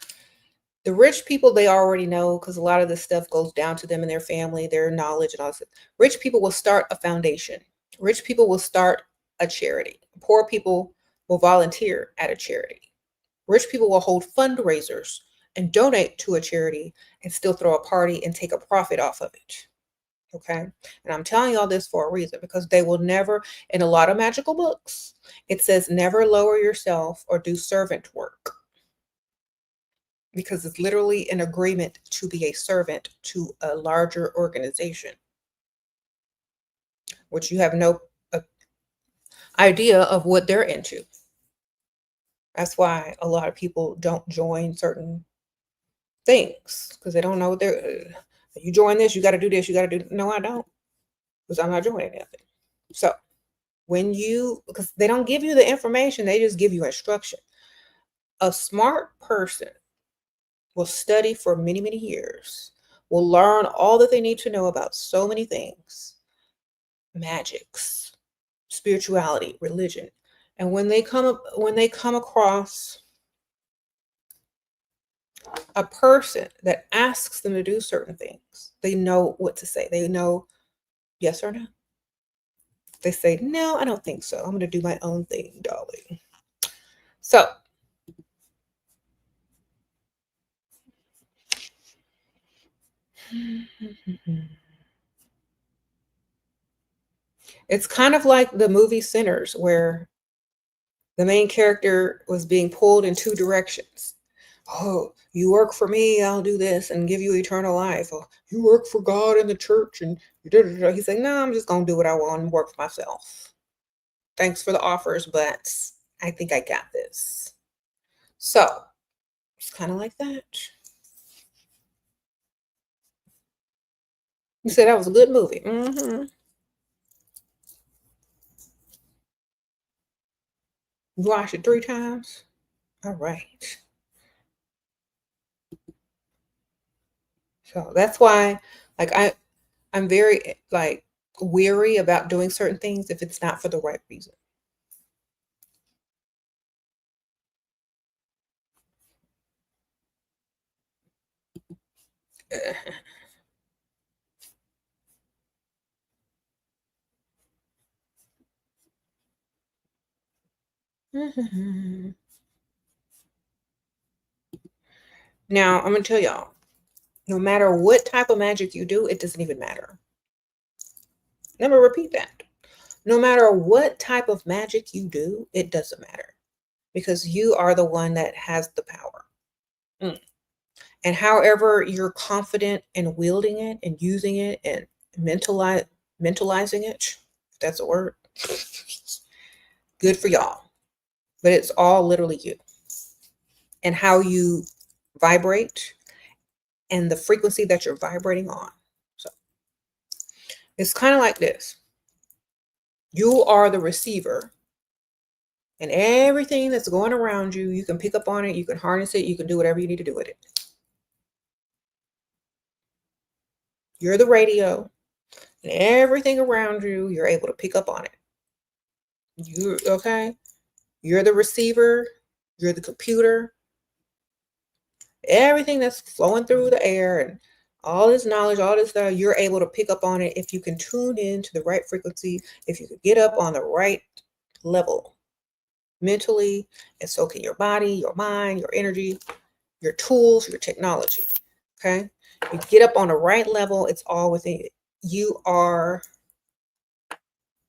the rich people, they already know, because a lot of this stuff goes down to them and their family, their knowledge and all this. Rich people will start a foundation. Rich people will start a charity. Poor people will volunteer at a charity. Rich people will hold fundraisers and donate to a charity and still throw a party and take a profit off of it. Okay. And I'm telling y'all this for a reason, because they will never, in a lot of magical books, it says never lower yourself or do servant work, because it's literally an agreement to be a servant to a larger organization, which you have no idea of what they're into. That's why a lot of people don't join certain things, because they don't know what they're. You join this, you got to do this, you got to do. No, I don't, because I'm not joining anything. So because they don't give you the information, they just give you instruction. A smart person will study for many, many years, will learn all that they need to know about so many things, magics, spirituality, religion. And when they come across a person that asks them to do certain things, they know what to say. They know yes or no. They say, no, I don't think so. I'm going to do my own thing, darling. So it's kind of like the movie Sinners, where the main character was being pulled in two directions. Oh, you work for me, I'll do this and give you eternal life. Or you work for God and the church, and he's like, no, I'm just going to do what I want and work for myself. Thanks for the offers, but I think I got this. So it's kind of like that. You said that was a good movie. You watched it 3 times? All right. So that's why, like, I'm very like weary about doing certain things if it's not for the right reason. Now, I'm gonna tell y'all, no matter what type of magic you do, it doesn't even matter. Let me repeat that. No matter what type of magic you do, it doesn't matter because you are the one that has the power. And however you're confident in wielding it and using it and mentalizing it, if that's a word, good for y'all. But it's all literally you and how you vibrate and the frequency that you're vibrating on. So it's kind of like this. You are the receiver, and everything that's going around you, you can pick up on it, you can harness it, you can do whatever you need to do with it. You're the radio, and everything around you, you're able to pick up on it. You okay? You're the receiver, you're the computer. Everything that's flowing through the air and all this knowledge, all this stuff, you're able to pick up on it if you can tune in to the right frequency, if you can get up on the right level mentally, and so can your body, your mind, your energy, your tools, your technology. Okay? You get up on the right level, it's all within it. You are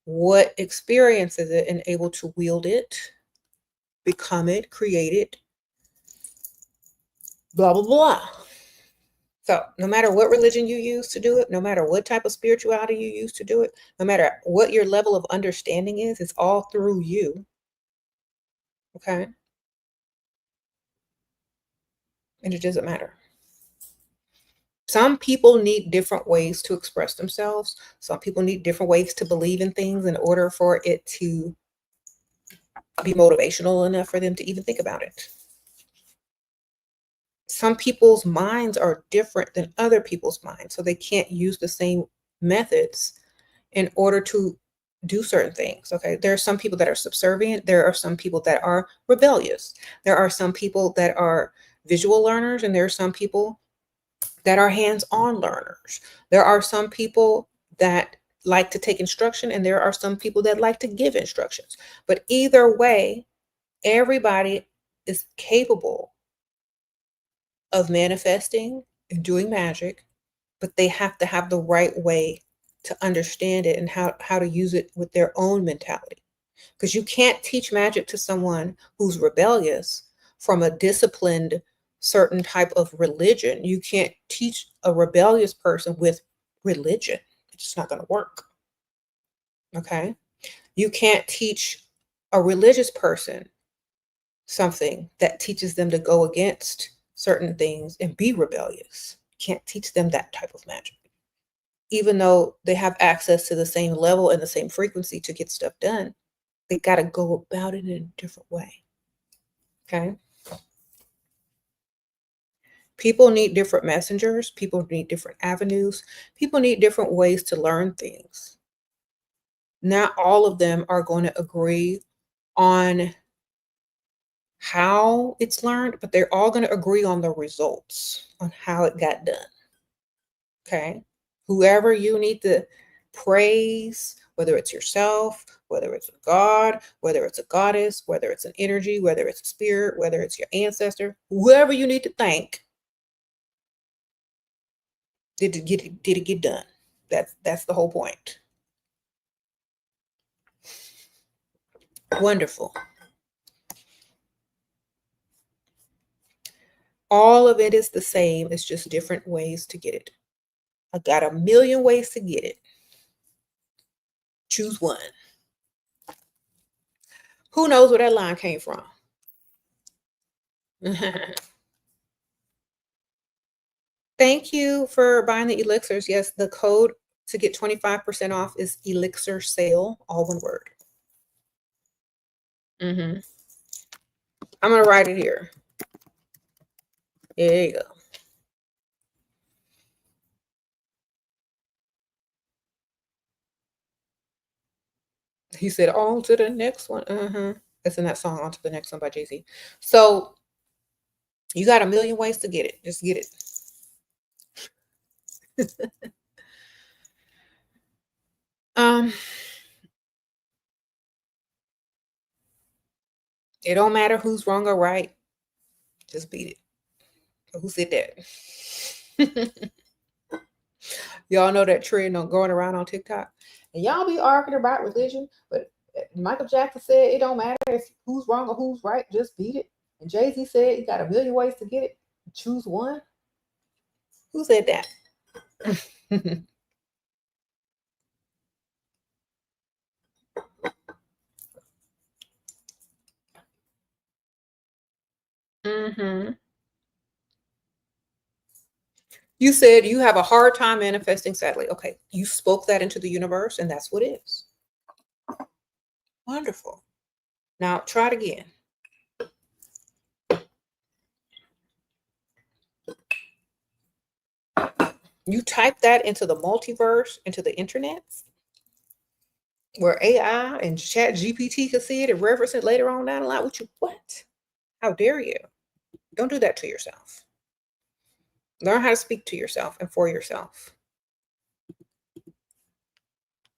what experiences it and able to wield it, become it, create it, blah, blah, blah. So no matter what religion you use to do it, no matter what type of spirituality you use to do it, no matter what your level of understanding is, it's all through you. Okay? And it doesn't matter. Some people need different ways to express themselves. Some people need different ways to believe in things in order for it to be motivational enough for them to even think about it. Some people's minds are different than other people's minds, so they can't use the same methods in order to do certain things. Okay, there are some people that are subservient, there are some people that are rebellious, there are some people that are visual learners, and there are some people that are hands-on learners. There are some people that like to take instruction, and there are some people that like to give instructions. But either way, everybody is capable of manifesting and doing magic, but they have to have the right way to understand it and how to use it with their own mentality. Because you can't teach magic to someone who's rebellious from a disciplined certain type of religion. You can't teach a rebellious person with religion. It's just not going to work. Okay? You can't teach a religious person something that teaches them to go against certain things and be rebellious. Can't teach them that type of magic. Even though they have access to the same level and the same frequency to get stuff done, they got to go about it in a different way. Okay? People need different messengers. People need different avenues. People need different ways to learn things. Not all of them are going to agree on how it's learned, but they're all going to agree on the results, on how it got done. Okay? Whoever you need to praise, whether it's yourself, whether it's a god, whether it's a goddess, whether it's an energy, whether it's a spirit, whether it's your ancestor, whoever you need to thank, did it get done? That's the whole point. Wonderful. All of it is the same. It's just different ways to get it. I got a million ways to get it. Choose one. Who knows where that line came from? Thank you for buying the elixirs. Yes, the code to get 25% off is elixir sale, all one word. I'm going to write it here. There you go. He said, on to the next one. It's in that song, On to the Next One by Jay-Z. So you got a million ways to get it. Just get it. It don't matter who's wrong or right. Just beat it. Who said that? Y'all know that trend on going around on TikTok. And y'all be arguing about religion, but Michael Jackson said it don't matter if who's wrong or who's right, just beat it. And Jay-Z said you got a million ways to get it. Choose one. Who said that? You said you have a hard time manifesting sadly. Okay, you spoke that into the universe, and that's what it is. Wonderful. Now try it again. You type that into the multiverse, into the internet, where AI and Chat GPT could see it and reference it later on down the line. What? How dare you? Don't do that to yourself. Learn how to speak to yourself and for yourself.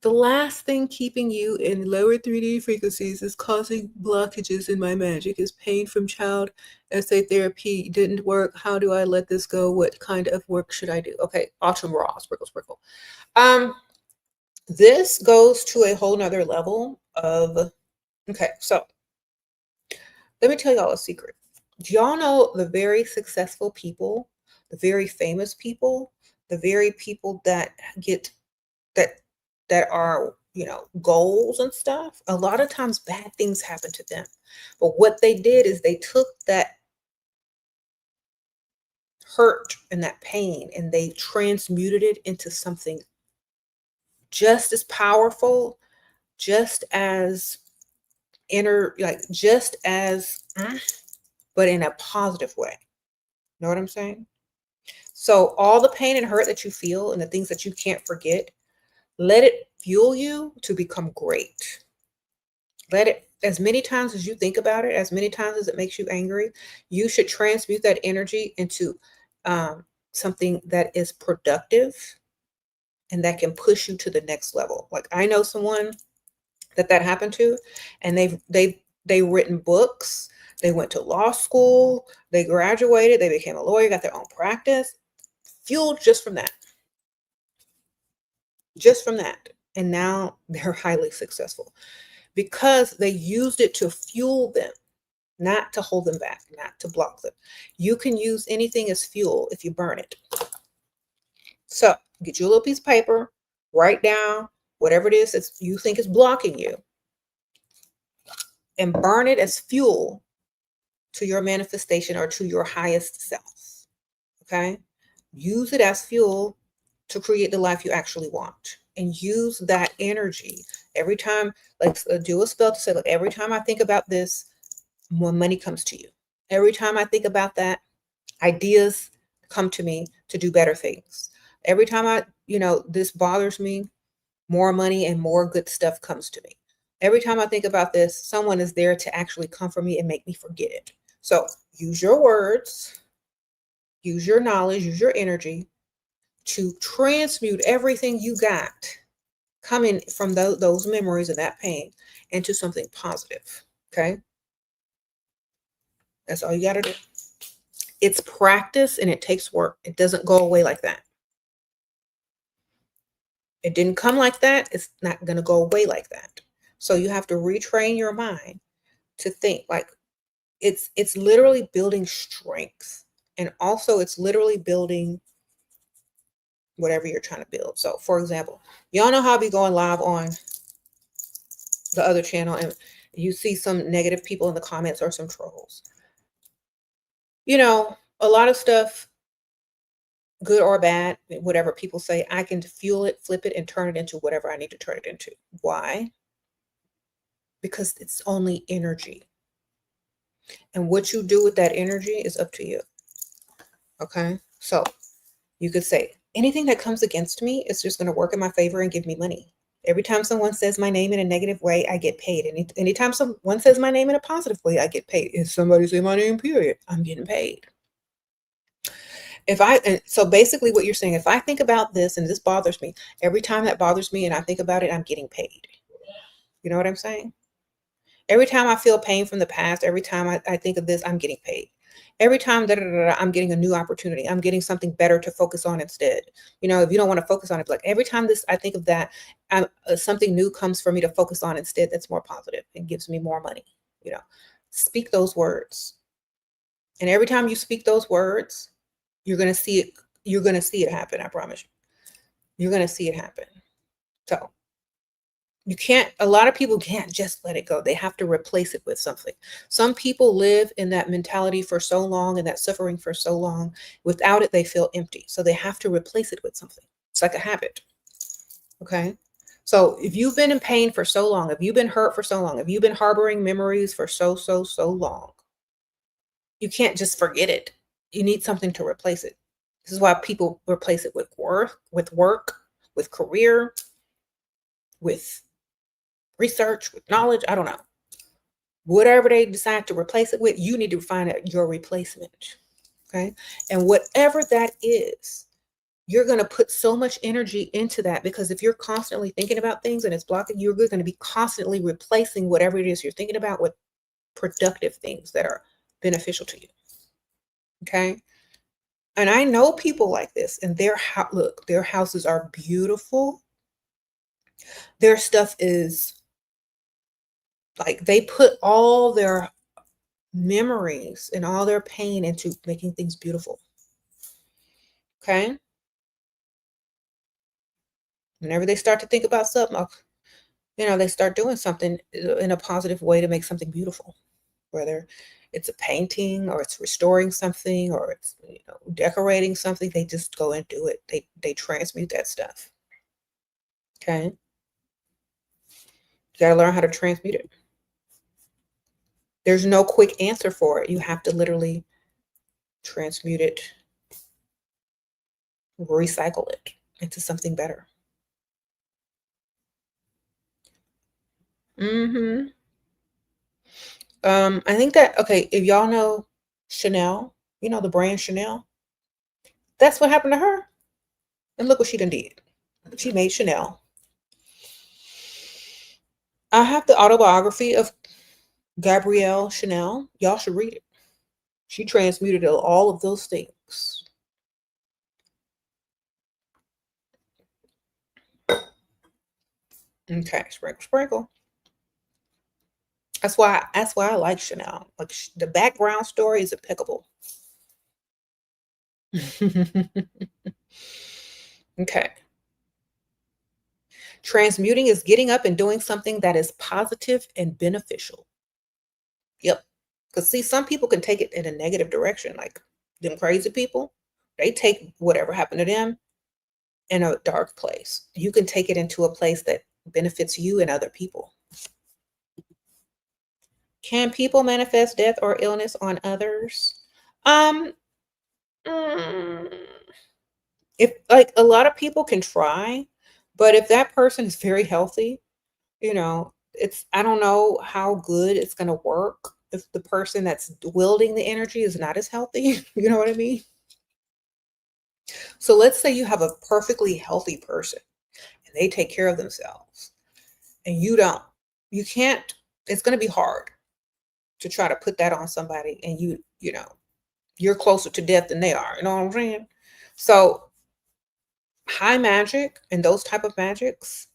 The last thing keeping you in lower 3D frequencies is causing blockages in my magic is pain from child essay therapy didn't work. How do I let this go? What kind of work should I do? Okay, autumn raw, sprinkle, sprinkle. This goes to a whole nother level of, okay, so let me tell y'all a secret. Do y'all know the very successful people, the very famous people, the very people that get that are, goals and stuff, a lot of times bad things happen to them. But what they did is they took that hurt and that pain and they transmuted it into something just as powerful, just as but in a positive way. Know what I'm saying? So all the pain and hurt that you feel and the things that you can't forget, let it fuel you to become great. Let it, as many times as you think about it, as many times as it makes you angry, you should transmute that energy into something that is productive and that can push you to the next level. Like I know someone that happened to, and they've written books, they went to law school, they graduated, they became a lawyer, got their own practice, fueled just from that. Just from that. And now they're highly successful because they used it to fuel them, not to hold them back, not to block them. You can use anything as fuel if you burn it. So get you a little piece of paper, write down whatever it is that you think is blocking you, and burn it as fuel to your manifestation or to your highest self. Okay? Use it as fuel to create the life you actually want. And use that energy every time, like do a spell to say, like every time I think about this, more money comes to you. Every time I think about that, ideas come to me to do better things. Every time this bothers me, more money and more good stuff comes to me. Every time I think about this, someone is there to actually comfort me and make me forget it. So use your words, use your knowledge, use your energy to transmute everything you got coming from those memories and that pain into something positive. Okay? That's all you got to do. It's practice and it takes work. It doesn't go away like that. It didn't come like that. It's not going to go away like that. So you have to retrain your mind to think like it's literally building strength. And also it's literally building whatever you're trying to build. So for example, y'all know how I be going live on the other channel and you see some negative people in the comments or some trolls. A lot of stuff, good or bad, whatever people say, I can fuel it, flip it, and turn it into whatever I need to turn it into. Why? Because it's only energy. And what you do with that energy is up to you. Okay? So you could say, anything that comes against me is just going to work in my favor and give me money. Every time someone says my name in a negative way, I get paid. Anytime someone says my name in a positive way, I get paid. If somebody say my name, period, I'm getting paid. So basically what you're saying, if I think about this and this bothers me, every time that bothers me and I think about it, I'm getting paid. You know what I'm saying? Every time I feel pain from the past, every time I think of this, I'm getting paid. Every time I'm getting a new opportunity. I'm getting something better to focus on instead. You know, if you don't want to focus on it, like every time I think of that, something new comes for me to focus on instead that's more positive and gives me more money. You know, speak those words. And every time you speak those words, you're going to see it. You're going to see it happen. I promise you. You're going to see it happen. So a lot of people can't just let it go. They have to replace it with something. Some people live in that mentality for so long and that suffering for so long. Without it, they feel empty. So they have to replace it with something. It's like a habit. Okay. So if you've been in pain for so long, if you've been hurt for so long, if you've been harboring memories for so long, you can't just forget it. You need something to replace it. This is why people replace it with work, with career, with research, with knowledge. I don't know. Whatever they decide to replace it with, you need to find out your replacement. Okay. And whatever that is, you're going to put so much energy into that, because if you're constantly thinking about things and it's blocking, you're going to be constantly replacing whatever it is you're thinking about with productive things that are beneficial to you. Okay. And I know people like this, and their houses are beautiful. Their stuff is like, they put all their memories and all their pain into making things beautiful. Okay. Whenever they start to think about something, they start doing something in a positive way to make something beautiful, whether it's a painting or it's restoring something or it's decorating something. They just go and do it. They transmute that stuff. Okay. You got to learn how to transmute it. There's no quick answer for it. You have to literally transmute it, recycle it into something better. I think that, okay, if y'all know Chanel, the brand Chanel, that's what happened to her. And look what she done did. She made Chanel. I have the autobiography of Gabrielle Chanel. Y'all should read it. She transmuted all of those things. Okay, sprinkle, sprinkle. That's why I like Chanel. Like, the background story is impeccable. Okay. Transmuting is getting up and doing something that is positive and beneficial. Yep. Because see, some people can take it in a negative direction, like them crazy people. They take whatever happened to them in a dark place. You can take it into a place that benefits you and other people. Can people manifest death or illness on others? If, like, a lot of people can try, but if that person is very healthy, I don't know how good it's going to work if the person that's wielding the energy is not as healthy. You know what I mean? So let's say you have a perfectly healthy person and they take care of themselves and you don't. You can't. It's going to be hard to try to put that on somebody, and you're closer to death than they are. You know what I'm saying? So high magic and those type of magics,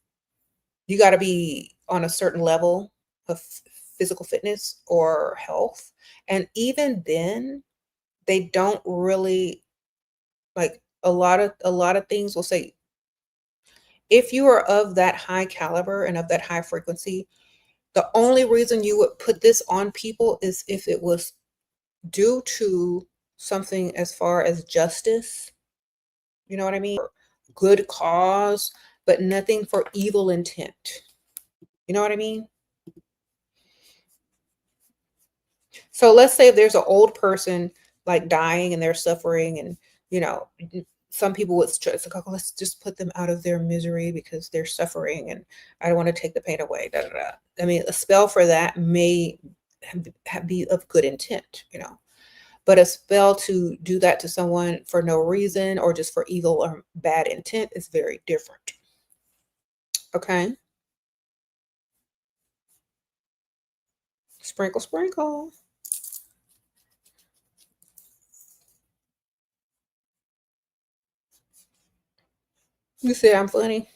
you got to be on a certain level of physical fitness or health. And even then, they don't really, like, a lot of things will say, if you are of that high caliber and of that high frequency, the only reason you would put this on people is if it was due to something as far as justice, you know what I mean? Or good cause, but nothing for evil intent. You know what I mean? So let's say if there's an old person like dying and they're suffering, and you know, some people would stress like, oh, let's just put them out of their misery because they're suffering, and I don't want to take the pain away. Da, da, da. I mean, a spell for that may be of good intent, you know, but a spell to do that to someone for no reason or just for evil or bad intent is very different. Okay. Sprinkle, sprinkle. You say I'm funny.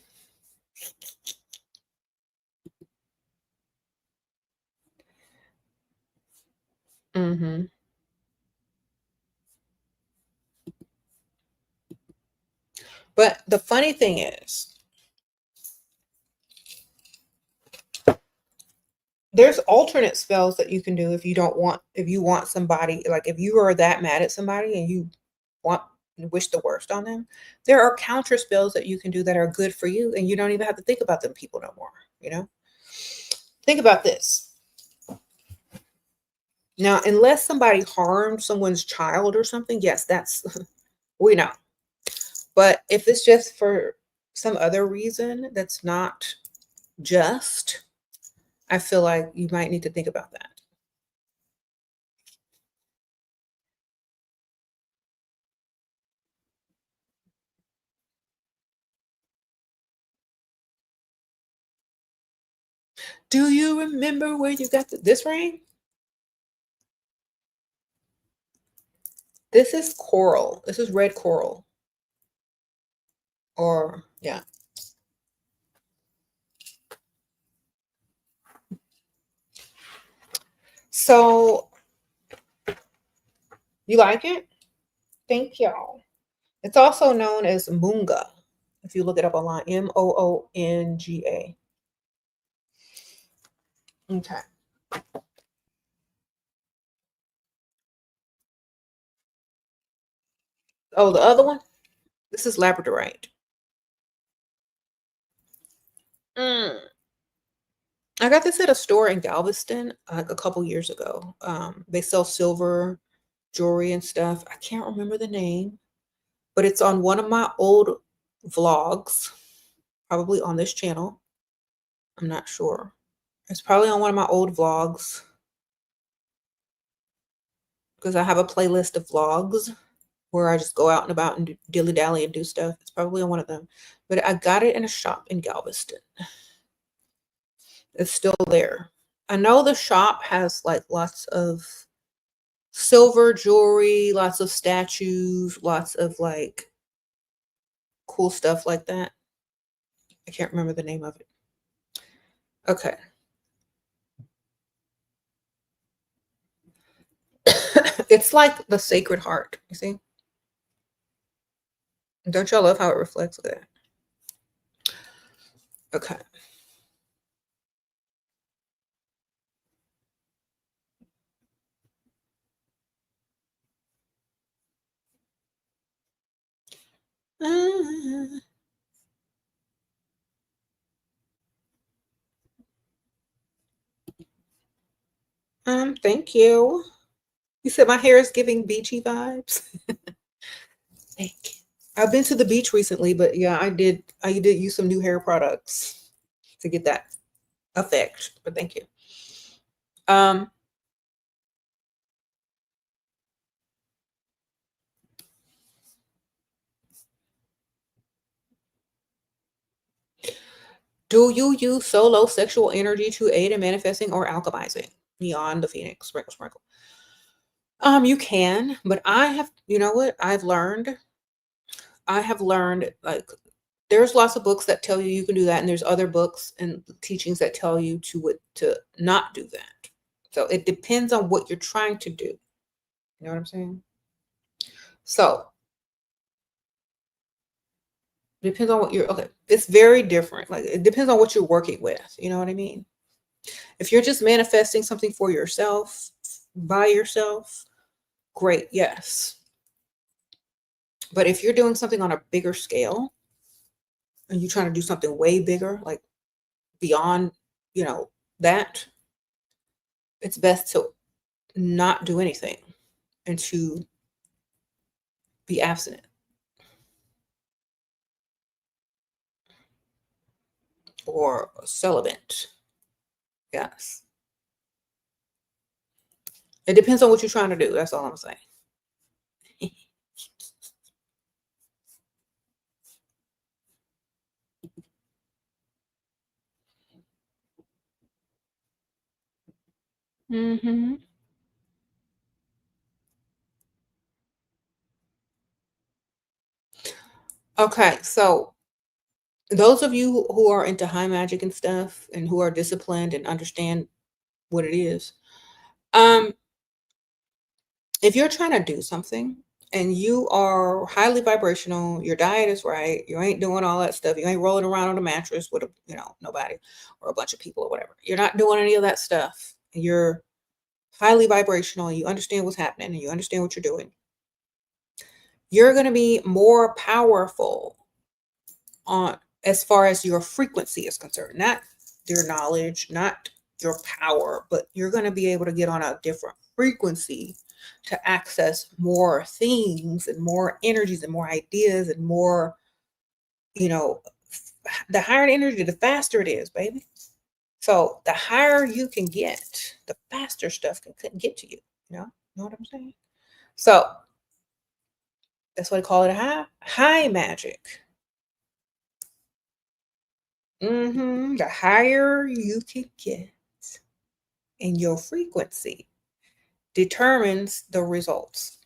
Mm-hmm. But the funny thing is, there's alternate spells that you can do if you don't want, if you want somebody, like if you are that mad at somebody and you want, wish the worst on them, there are counter spells that you can do that are good for you, and you don't even have to think about them people no more, you know? Think about this. Now, unless somebody harmed someone's child or something, yes, that's we know. But if it's just for some other reason that's not just, I feel like you might need to think about that. Do you remember where you got this ring? This is coral. This is red coral. Or, yeah. So, you like it? Thank y'all. It's also known as Moonga. If you look it up online, Moonga. Okay. Oh, the other one? This is labradorite. Mm. I got this at a store in Galveston like a couple years ago. They sell silver jewelry and stuff. I can't remember the name, but it's on one of my old vlogs, probably on this channel. I'm not sure. It's probably on one of my old vlogs because I have a playlist of vlogs where I just go out and about and dilly dally and do stuff. It's probably on one of them. But I got it in a shop in Galveston. It's still there. I know the shop has like lots of silver jewelry, lots of statues, lots of like cool stuff like that. I can't remember the name of it. Okay. It's like the Sacred Heart, you see? Don't y'all love how it reflects that? Okay. Thank you. You said my hair is giving beachy vibes. Thank you. I've been to the beach recently, but yeah, I did use some new hair products to get that effect. But thank you. Um, do you use solo sexual energy to aid in manifesting or alchemizing? Neon the Phoenix, sprinkle, sprinkle. You can, but I have, you know what? I have learned like there's lots of books that tell you you can do that, and there's other books and teachings that tell you to not do that. So it depends on what you're trying to do. You know what I'm saying? So it depends on what you're okay. It's very different. Like it depends on what you're working with. You know what I mean? If you're just manifesting something for yourself, by yourself, great, yes. But if you're doing something on a bigger scale and you're trying to do something way bigger, like beyond, you know, that, it's best to not do anything and to be abstinent or celibate. Yes. It depends on what you're trying to do. That's all I'm saying. Mm-hmm. Okay, so those of you who are into high magic and stuff and who are disciplined and understand what it is, um, if you're trying to do something and you are highly vibrational, your diet is right, you ain't doing all that stuff, you ain't rolling around on a mattress with nobody or a bunch of people or whatever. You're not doing any of that stuff. You're highly vibrational, you understand what's happening and you understand what you're doing. You're going to be more powerful on as far as your frequency is concerned, not your knowledge, not your power, but you're going to be able to get on a different frequency to access more things and more energies and more ideas and more, the higher the energy, the faster it is, baby. So the higher you can get, the faster stuff can get to you. Know what I'm saying? So that's why they call it a high magic. The higher you can get in your frequency determines the results.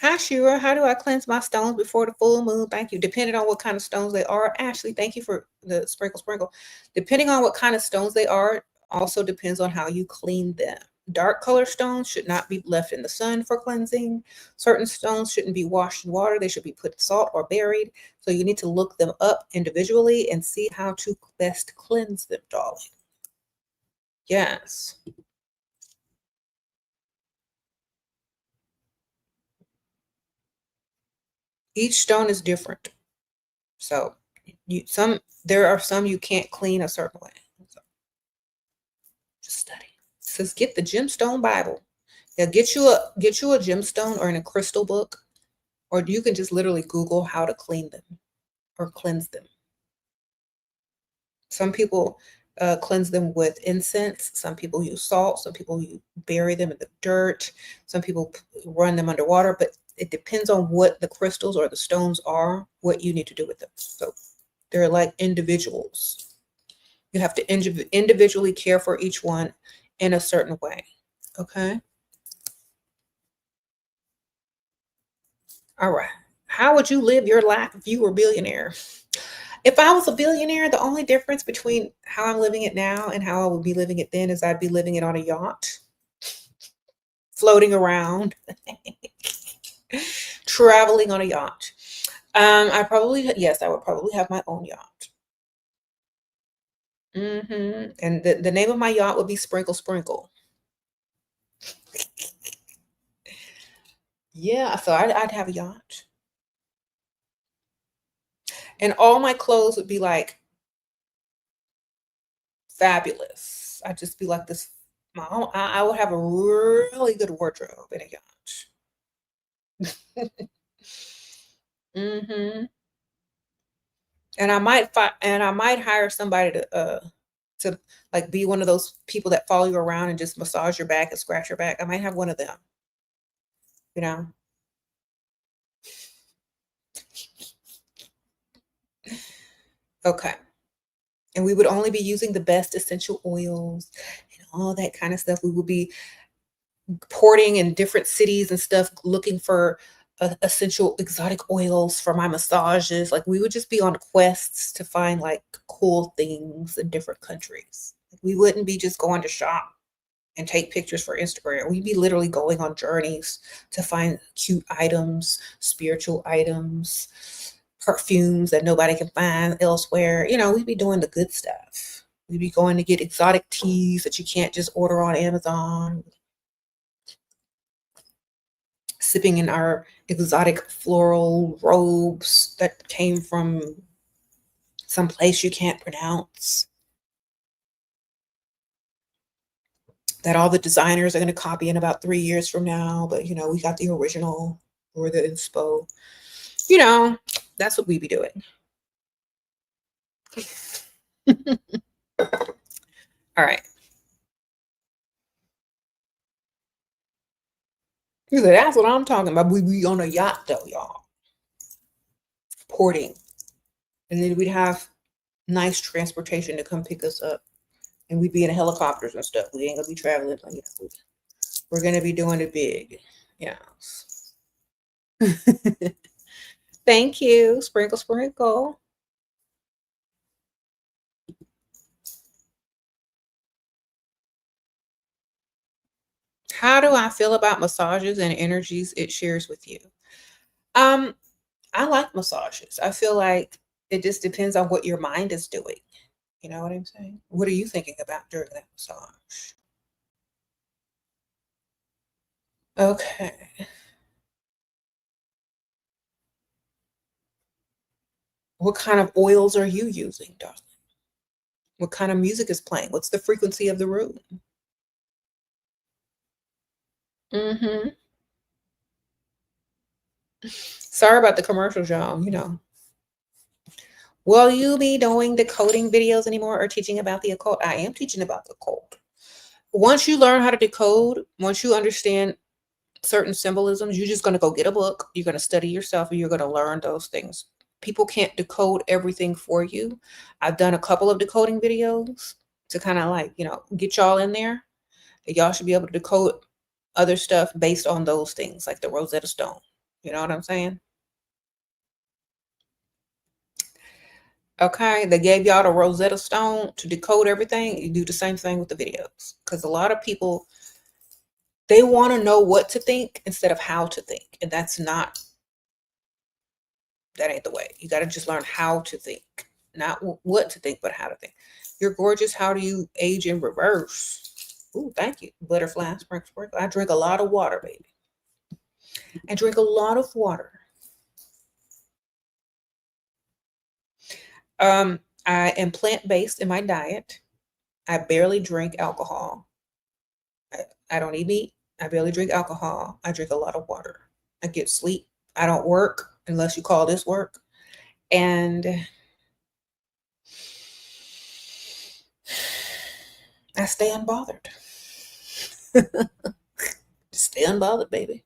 Hi, Shira. How do I cleanse my stones before the full moon? Thank you. Depending on what kind of stones they are. Ashley, thank you for the sprinkle. Depending on what kind of stones they are, also depends on how you clean them. Dark color stones should not be left in the sun for cleansing. Certain stones shouldn't be washed in water. They should be put in salt or buried. So you need to look them up individually and see how to best cleanse them, darling. Yes. Each stone is different. So there are some you can't clean a certain way. So just study. It says get the gemstone Bible. Yeah, get you a gemstone or in a crystal book, or you can just literally Google how to clean them or cleanse them. Some people cleanse them with incense. Some people use salt. Some people bury them in the dirt. Some people run them underwater. But it depends on what the crystals or the stones are, what you need to do with them. So they're like individuals. You have to individually care for each one in a certain way. Okay. All right. How would you live your life if you were a billionaire? If I was a billionaire, the only difference between how I'm living it now and how I would be living it then is I'd be living it on a yacht, floating around, traveling on a yacht. I would probably have my own yacht. And the name of my yacht would be Sprinkle Sprinkle. Yeah, so I'd have a yacht. And all my clothes would be like fabulous. I'd just be like this. I would have a really good wardrobe in a yacht. And I might hire somebody to like be one of those people that follow you around and just massage your back and scratch your back. I might have one of them, you know. Okay. And we would only be using the best essential oils and all that kind of stuff. We would be porting in different cities and stuff, looking for essential exotic oils for my massages. Like we would just be on quests to find like cool things in different countries. We wouldn't be just going to shop and take pictures for Instagram. We'd be literally going on journeys to find cute items, spiritual items, perfumes that nobody can find elsewhere. We'd be doing the good stuff. We'd be going to get exotic teas that you can't just order on Amazon, sipping in our exotic floral robes that came from some place you can't pronounce. that all the designers are going to copy in about 3 years from now. But, we got the original or the inspo. That's what we be doing. All right. That's what I'm talking about. We be on a yacht though, y'all. Porting. And then we'd have nice transportation to come pick us up. And we'd be in helicopters and stuff. We ain't gonna be traveling. We're gonna be doing it big. Yes. Thank you. Sprinkle, sprinkle. How do I feel about massages and energies it shares with you? I like massages. I feel like it just depends on what your mind is doing. You know what I'm saying? What are you thinking about during that massage? Okay. What kind of oils are you using, darling? What kind of music is playing? What's the frequency of the room? Mm-hmm. Sorry about the commercials, y'all. Will you be doing decoding videos anymore or teaching about the occult? I am teaching about the occult. Once you learn how to decode, once you understand certain symbolisms, you're just going to go get a book. You're going to study yourself and you're going to learn those things. People can't decode everything for you. I've done a couple of decoding videos to kind of get y'all in there. Y'all should be able to decode other stuff based on those things, like the Rosetta Stone. You know what I'm saying? Okay, they gave y'all the Rosetta Stone to decode everything. You do the same thing with the videos. Because a lot of people, they want to know what to think instead of how to think. And that ain't the way. You got to just learn how to think. Not what to think, but how to think. You're gorgeous. How do you age in reverse? Ooh, thank you. Butterfly, sprinkle, sprinkle. I drink a lot of water, baby. I drink a lot of water. I am plant-based in my diet. I barely drink alcohol. I don't eat meat. I barely drink alcohol. I drink a lot of water. I get sleep. I don't work unless you call this work. And I stay unbothered. Stay unbothered, baby.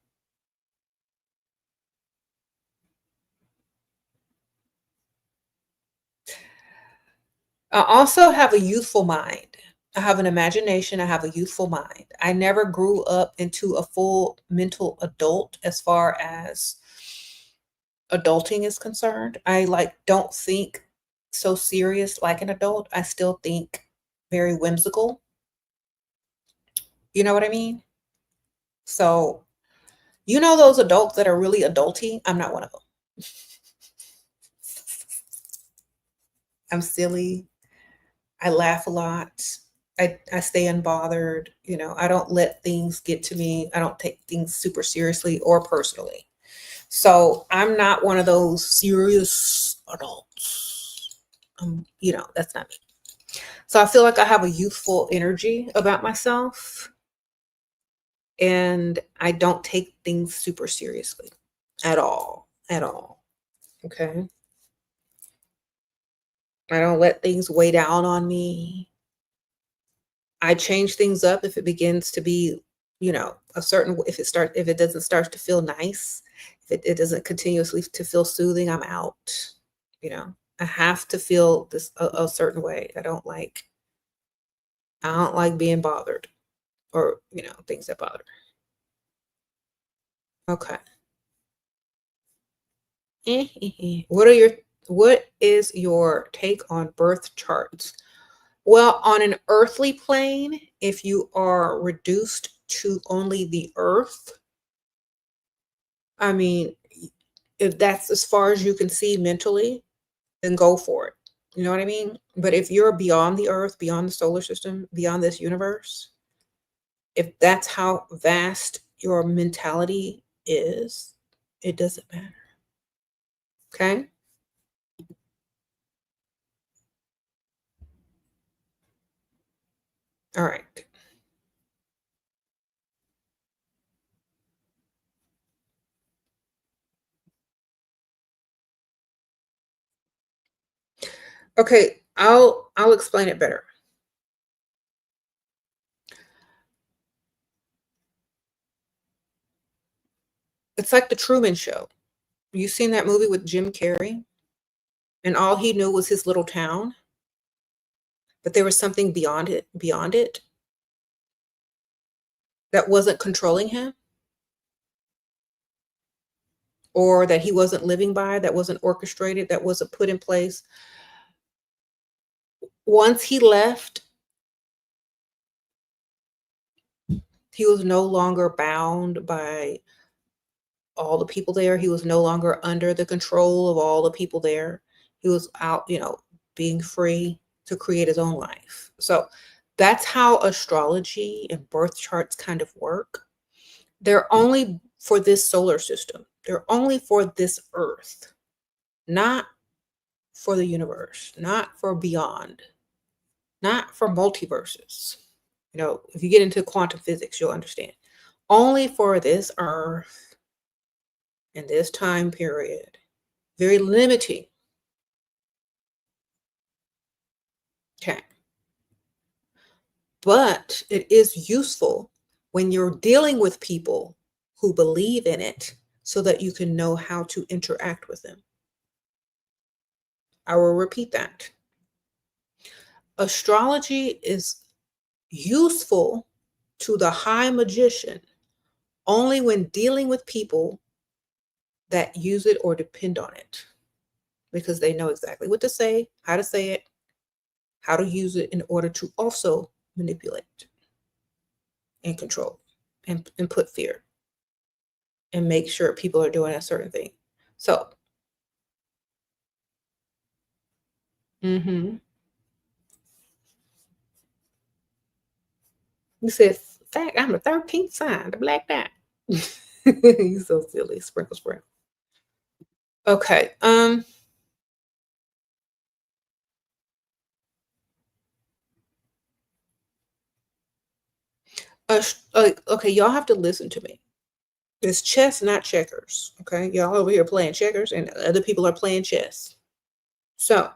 I also have a youthful mind. I have an imagination. I have a youthful mind. I never grew up into a full mental adult as far as adulting is concerned. I don't think so serious like an adult. I still think very whimsical. You know what I mean? So, those adults that are really adulty? I'm not one of them. I'm silly. I laugh a lot. I stay unbothered. I don't let things get to me. I don't take things super seriously or personally. So I'm not one of those serious adults. That's not me. So I feel like I have a youthful energy about myself. And I don't take things super seriously at all. At all. Okay. I don't let things weigh down on me. I change things up if it begins to be, if it doesn't start to feel nice, if it doesn't continuously to feel soothing, I'm out. I have to feel this a certain way. I don't like being bothered or, things that bother. Okay. What is your take on birth charts? Well, on an earthly plane, if you are reduced to only the earth, I mean, if that's as far as you can see mentally, then go for it. You know what I mean? But if you're beyond the earth, beyond the solar system, beyond this universe, if that's how vast your mentality is, it doesn't matter. Okay? All right. Okay, I'll explain it better. It's like the Truman Show. You seen that movie with Jim Carrey? And all he knew was his little town, but there was something beyond it that wasn't controlling him, or that he wasn't living by, that wasn't orchestrated, that wasn't put in place. Once he left, he was no longer bound by all the people there. He was no longer under the control of all the people there. He was out, being free to create his own life. So that's how astrology and birth charts kind of work. They're only for this solar system. They're only for this earth, not for the universe, not for beyond, not for multiverses. If you get into quantum physics, you'll understand. Only for this earth in this time period. Very limiting. Okay. But it is useful when you're dealing with people who believe in it so that you can know how to interact with them. I will repeat that. Astrology is useful to the high magician only when dealing with people that use it or depend on it, because they know exactly what to say it, how to use it in order to also manipulate and control and put fear and make sure people are doing a certain thing. So, you said, fact, I'm the 13th sign, the black dot. You're so silly, sprinkle. Okay. Okay, y'all have to listen to me. It's chess, not checkers. Okay, y'all over here playing checkers, and other people are playing chess. So,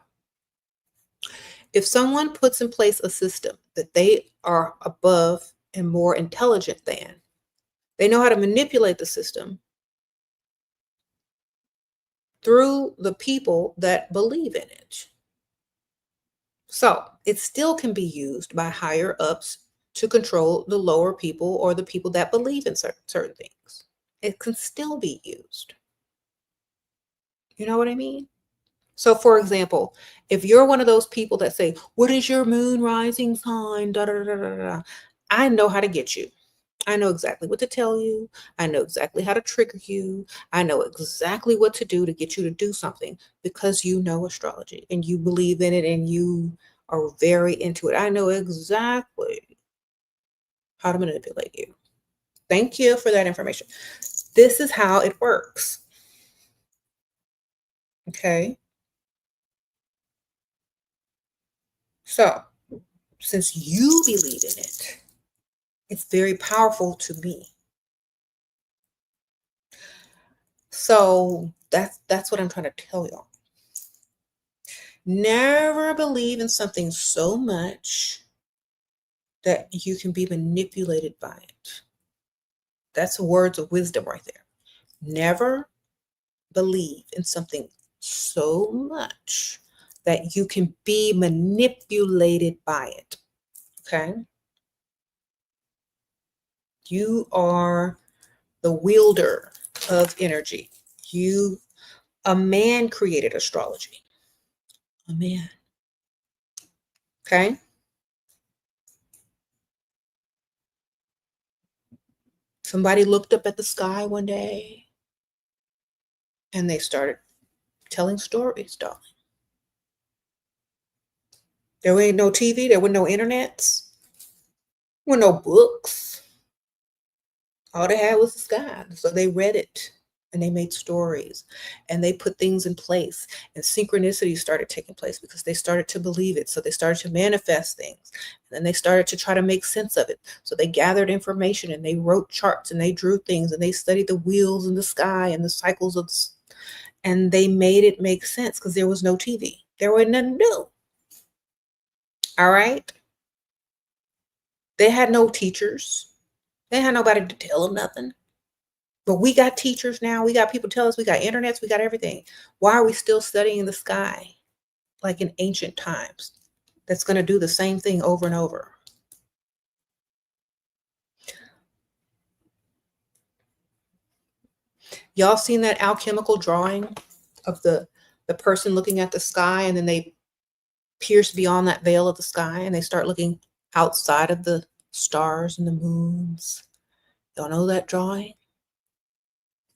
if someone puts in place a system that they are above and more intelligent than, they know how to manipulate the system through the people that believe in it. So it still can be used by higher ups to control the lower people or the people that believe in certain things. It can still be used. You know what I mean? So, for example, if you're one of those people that say, "What is your moon rising sign?" Da, da, da, da, da, I know how to get you. I know exactly what to tell you. I know exactly how to trigger you. I know exactly what to do to get you to do something because you know astrology and you believe in it and you are very into it. I know exactly how to manipulate you. Thank you for that information. This is how it works. Okay. So, since you believe in it, it's very powerful to me. So that's what I'm trying to tell y'all. Never believe in something so much that you can be manipulated by it. That's words of wisdom right there. Never believe in something so much that you can be manipulated by it. Okay? You are the wielder of energy. A man created astrology. A man. Okay? Somebody looked up at the sky one day and they started telling stories, darling. There ain't no TV, there were no internets, there were no books. All they had was the sky. So they read it and they made stories and they put things in place, and synchronicity started taking place because they started to believe it. So they started to manifest things, and then they started to try to make sense of it. So they gathered information and they wrote charts and they drew things and they studied the wheels in the sky and the cycles of, and they made it make sense because there was no TV. There was nothing new. All right. They had no teachers. They had nobody to tell them nothing. But we got teachers now. We got people tell us, we got internets, we got everything. Why are we still studying the sky like in ancient times? That's going to do the same thing over and over. Y'all seen that alchemical drawing of the person looking at the sky, and then they pierce beyond that veil of the sky and they start looking outside of the stars and the moons? Y'all know that drawing?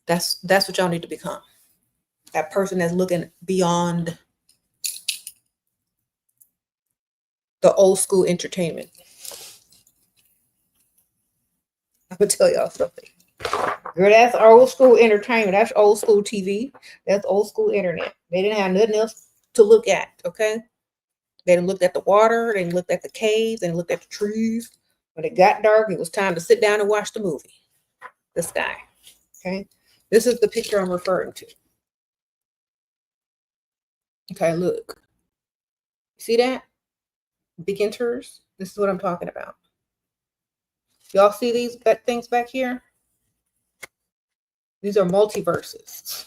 That's what y'all need to become. That person that's looking beyond the old school entertainment. I'm gonna tell y'all something. Girl, that's old school entertainment. That's old school TV. That's old school internet. They didn't have nothing else to look at, okay? They didn't look at the water. They didn't look at the caves. They didn't look at the trees. When it got dark, it was time to sit down and watch the movie, the sky, okay? This is the picture I'm referring to. Okay, look. See that? Beginners. This is what I'm talking about. Y'all see these things back here? These are multiverses.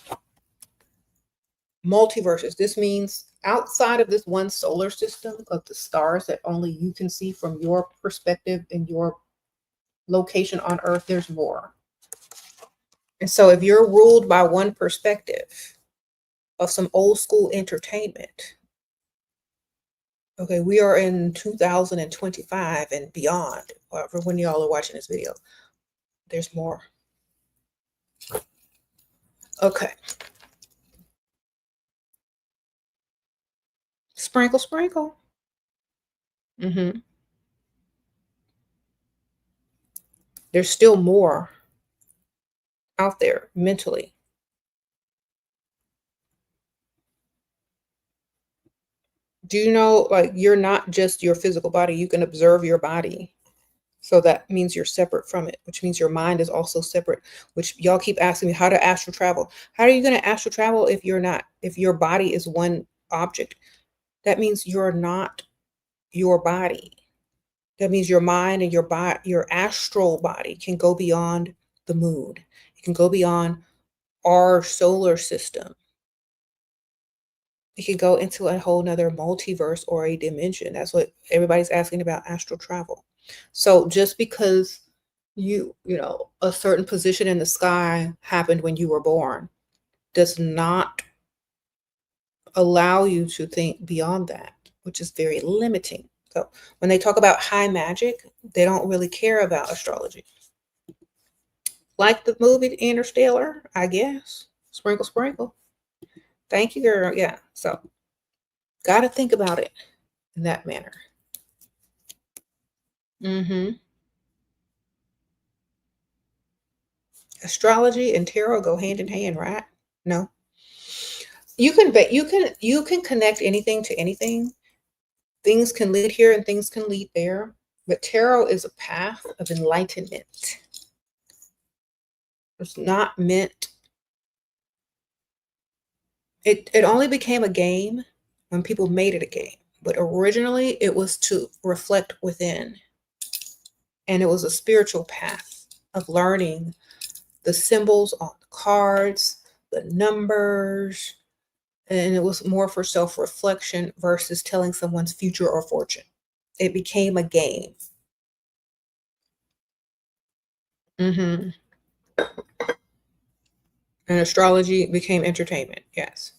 Multiverses. This means outside of this one solar system of the stars that only you can see from your perspective and your location on Earth, there's more. And so if you're ruled by one perspective of some old school entertainment, okay, we are in 2025 and beyond, or when y'all are watching this video, there's more. Okay. Sprinkle, sprinkle. There's still more out there mentally. Do you know, like, you're not just your physical body, you can observe your body. So that means you're separate from it, which means your mind is also separate, which y'all keep asking me how to astral travel. How are you going to astral travel if you're not, if your body is one object? That means you're not your body. That means your mind and your astral body can go beyond the moon. It can go beyond our solar system. It can go into a whole nother multiverse or a dimension. That's what everybody's asking about astral travel. So just because you know, a certain position in the sky happened when you were born does not allow you to think beyond that, which is very limiting. So when they talk about high magic, they don't really care about astrology. Like the movie Interstellar, I guess. Sprinkle, sprinkle. Thank you, girl. Yeah. So got to think about it in that manner. Astrology and tarot go hand in hand, right? No. You can bet you can connect anything to anything. Things can lead here and things can lead there. But tarot is a path of enlightenment. It's not meant. It only became a game when people made it a game. But originally it was to reflect within. And it was a spiritual path of learning the symbols on the cards, the numbers, and it was more for self-reflection versus telling someone's future or fortune. It became a game. And astrology became entertainment. Yes.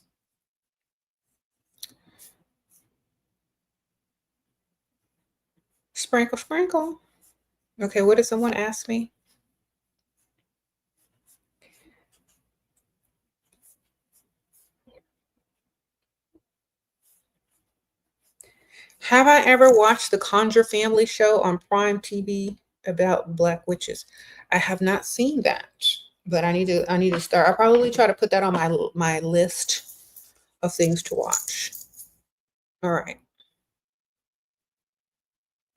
Sprinkle, sprinkle. Okay, what did someone ask me? Have I ever watched the Conjure Family show on Prime TV about black witches? I have not seen that, but I need to start. I'll probably try to put that on my list of things to watch. All right.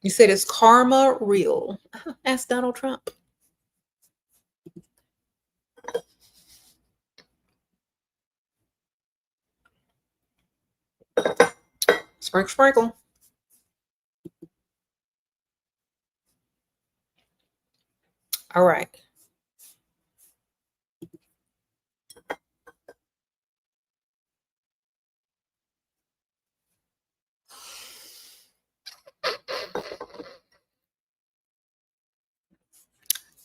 You said, is karma real? Ask Donald Trump. Sprinkle, sprinkle. All right.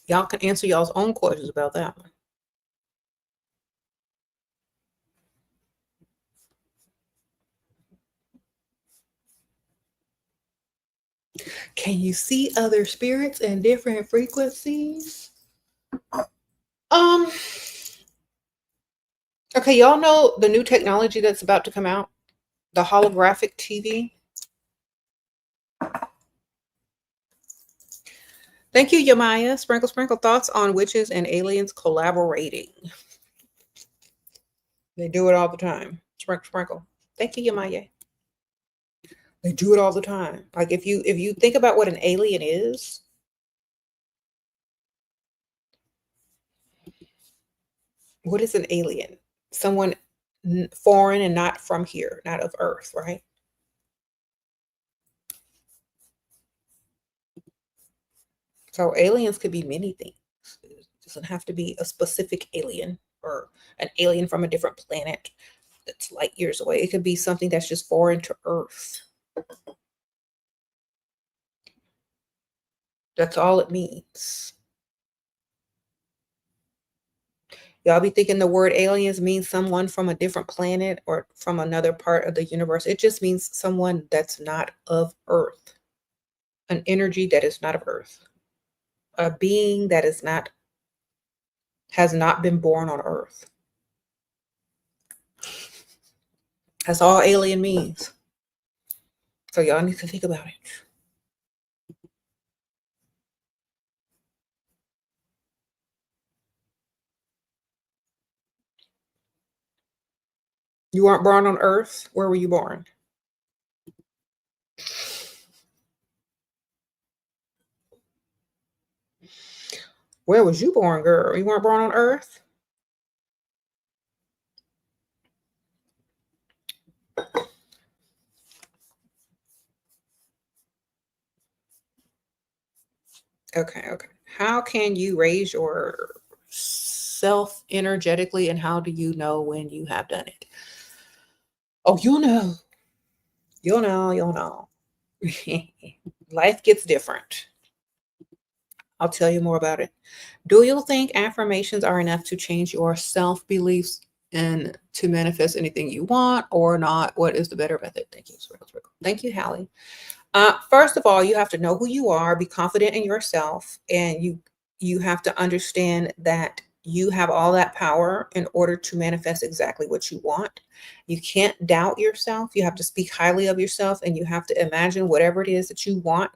Y'all can answer y'all's own questions about that one. Can you see other spirits and different frequencies? Okay, y'all know the new technology that's about to come out, the holographic TV. Thank you, Yamaya. Sprinkle, sprinkle. Thoughts on witches and aliens collaborating? They do it all the time. Sprinkle, sprinkle. Thank you, Yamaya. They do it all the time. Like if you think about what an alien is, what is an alien? Someone foreign and not from here, not of Earth, right? So aliens could be many things. It doesn't have to be a specific alien or an alien from a different planet that's light years away. It could be something that's just foreign to Earth. That's all it means. Y'all be thinking the word aliens means someone from a different planet or from another part of the universe. It just means someone that's not of Earth. An energy that is not of Earth. A being that has not been born on Earth. That's all alien means. So y'all need to think about it. You weren't born on Earth. Where were you born? Where was you born, girl? You weren't born on Earth? Okay. How can you raise your self energetically, and how do you know when you have done it? Oh, you'll know. You'll know. Life gets different. I'll tell you more about it. Do you think affirmations are enough to change your self-beliefs and to manifest anything you want or not? What is the better method? Thank you. Thank you, Hallie. First of all, you have to know who you are, be confident in yourself, and you have to understand that you have all that power in order to manifest exactly what you want. You can't doubt yourself. You have to speak highly of yourself, and you have to imagine whatever it is that you want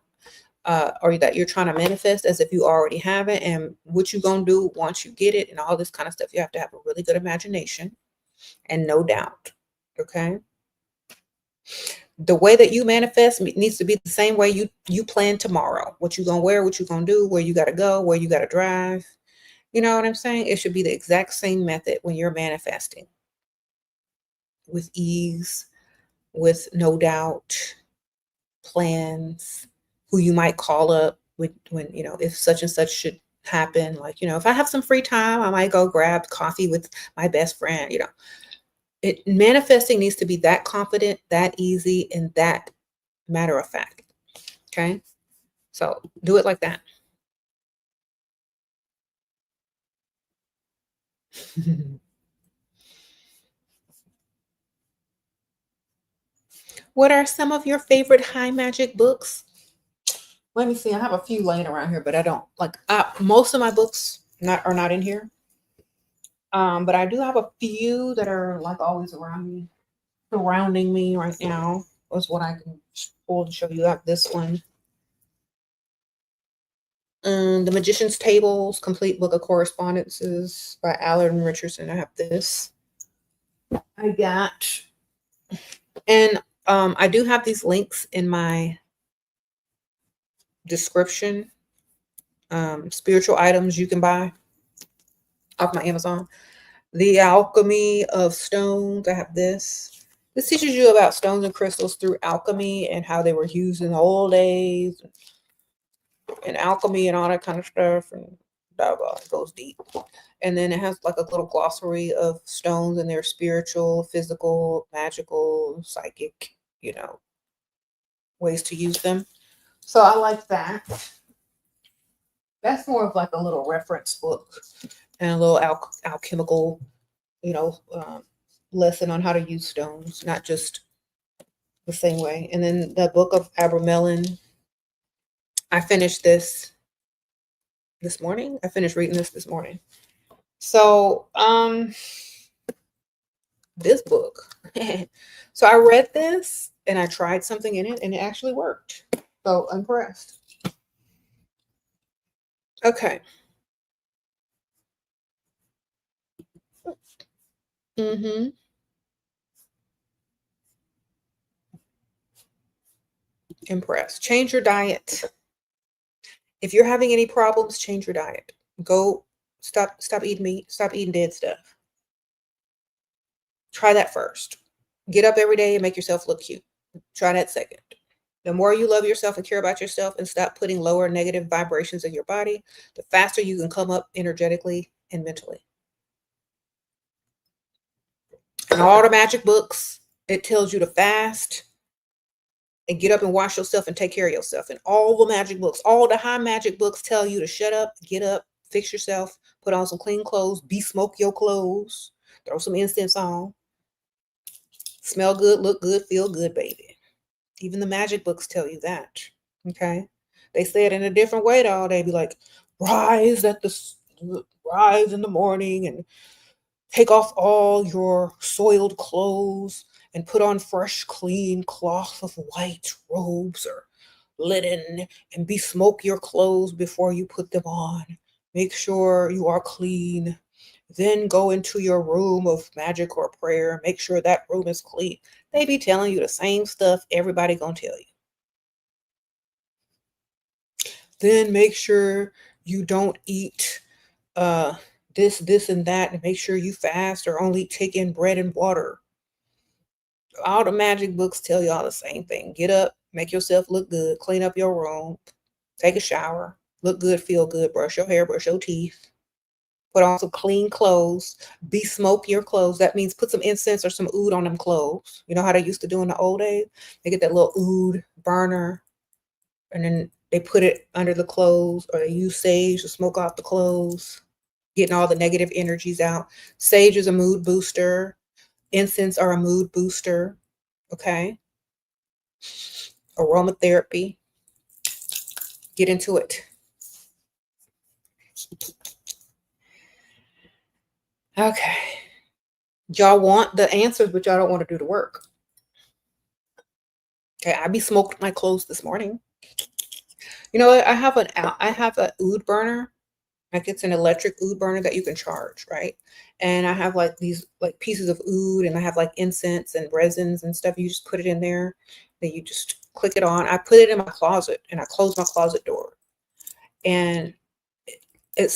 or that you're trying to manifest as if you already have it, and what you're going to do once you get it and all this kind of stuff. You have to have a really good imagination and no doubt. Okay. The way that you manifest needs to be the same way you plan tomorrow. What you gonna wear, what you gonna do, where you gotta go, where you gotta drive. You know what I'm saying? It should be the exact same method when you're manifesting. With ease, with no doubt, plans, who you might call up when if such and such should happen. Like, if I have some free time, I might go grab coffee with my best friend, manifesting needs to be that confident, that easy, and that matter of fact. Okay. So do it like that. What are some of your favorite high magic books? Let me see. I have a few laying around here, but I don't most of my books are not in here. But I do have a few that are like always around me, surrounding me right now. Was what I can pull to show you. Got this one. The Magician's Tables, Complete Book of Correspondences by Alan Richardson. I have this. I got, and I do have these links in my description. Spiritual items you can buy off my Amazon. The Alchemy of Stones. I have this. This teaches you about stones and crystals through alchemy and how they were used in the old days and alchemy and all that kind of stuff. And blah, blah. It goes deep. And then it has like a little glossary of stones and their spiritual, physical, magical, psychic, you know, ways to use them. So I like that. That's more of like a little reference book and a little alchemical, you know, lesson on how to use stones, not just the same way. And then the book of Abramelin, I finished this morning. I finished reading this morning. So, this book. So I read this and I tried something in it and it actually worked. So impressed. Okay. Mm-hmm. Impressed. Change your diet. If you're having any problems, change your diet. Go stop eating meat, stop eating dead stuff. Try that first. Get up every day and make yourself look cute. Try that second. The more you love yourself and care about yourself and stop putting lower negative vibrations in your body, the faster you can come up energetically and mentally. In all the magic books, it tells you to fast and get up and wash yourself and take care of yourself. And all the magic books, all the high magic books tell you to shut up, get up, fix yourself, put on some clean clothes, besmoke your clothes, throw some incense on, smell good, look good, feel good, baby. Even the magic books tell you that. Okay. They say it in a different way though. They be like, rise in the morning and take off all your soiled clothes and put on fresh, clean cloth of white robes or linen and besmoke your clothes before you put them on. Make sure you are clean. Then go into your room of magic or prayer. Make sure that room is clean. They be telling you the same stuff everybody gonna tell you. Then make sure you don't eat this, and that, and make sure you fast or only take in bread and water. All the magic books tell you all the same thing. Get up, make yourself look good, clean up your room, take a shower, look good, feel good, brush your hair, brush your teeth, put on some clean clothes, besmoke your clothes. That means put some incense or some oud on them clothes. You know how they used to do in the old days? They get that little oud burner and then they put it under the clothes, or they use sage to smoke off the clothes, getting all the negative energies out. Sage is a mood booster. Incense are a mood booster. Okay. Aromatherapy. Get into it. Okay. Y'all want the answers, but y'all don't want to do the work. Okay, I be smoked my clothes this morning. You know what? I have an oud burner. Like it's an electric oud burner that you can charge, right? And I have like these like pieces of oud, and I have like incense and resins and stuff. You just put it in there, then you just click it on. I put it in my closet and I close my closet door. And it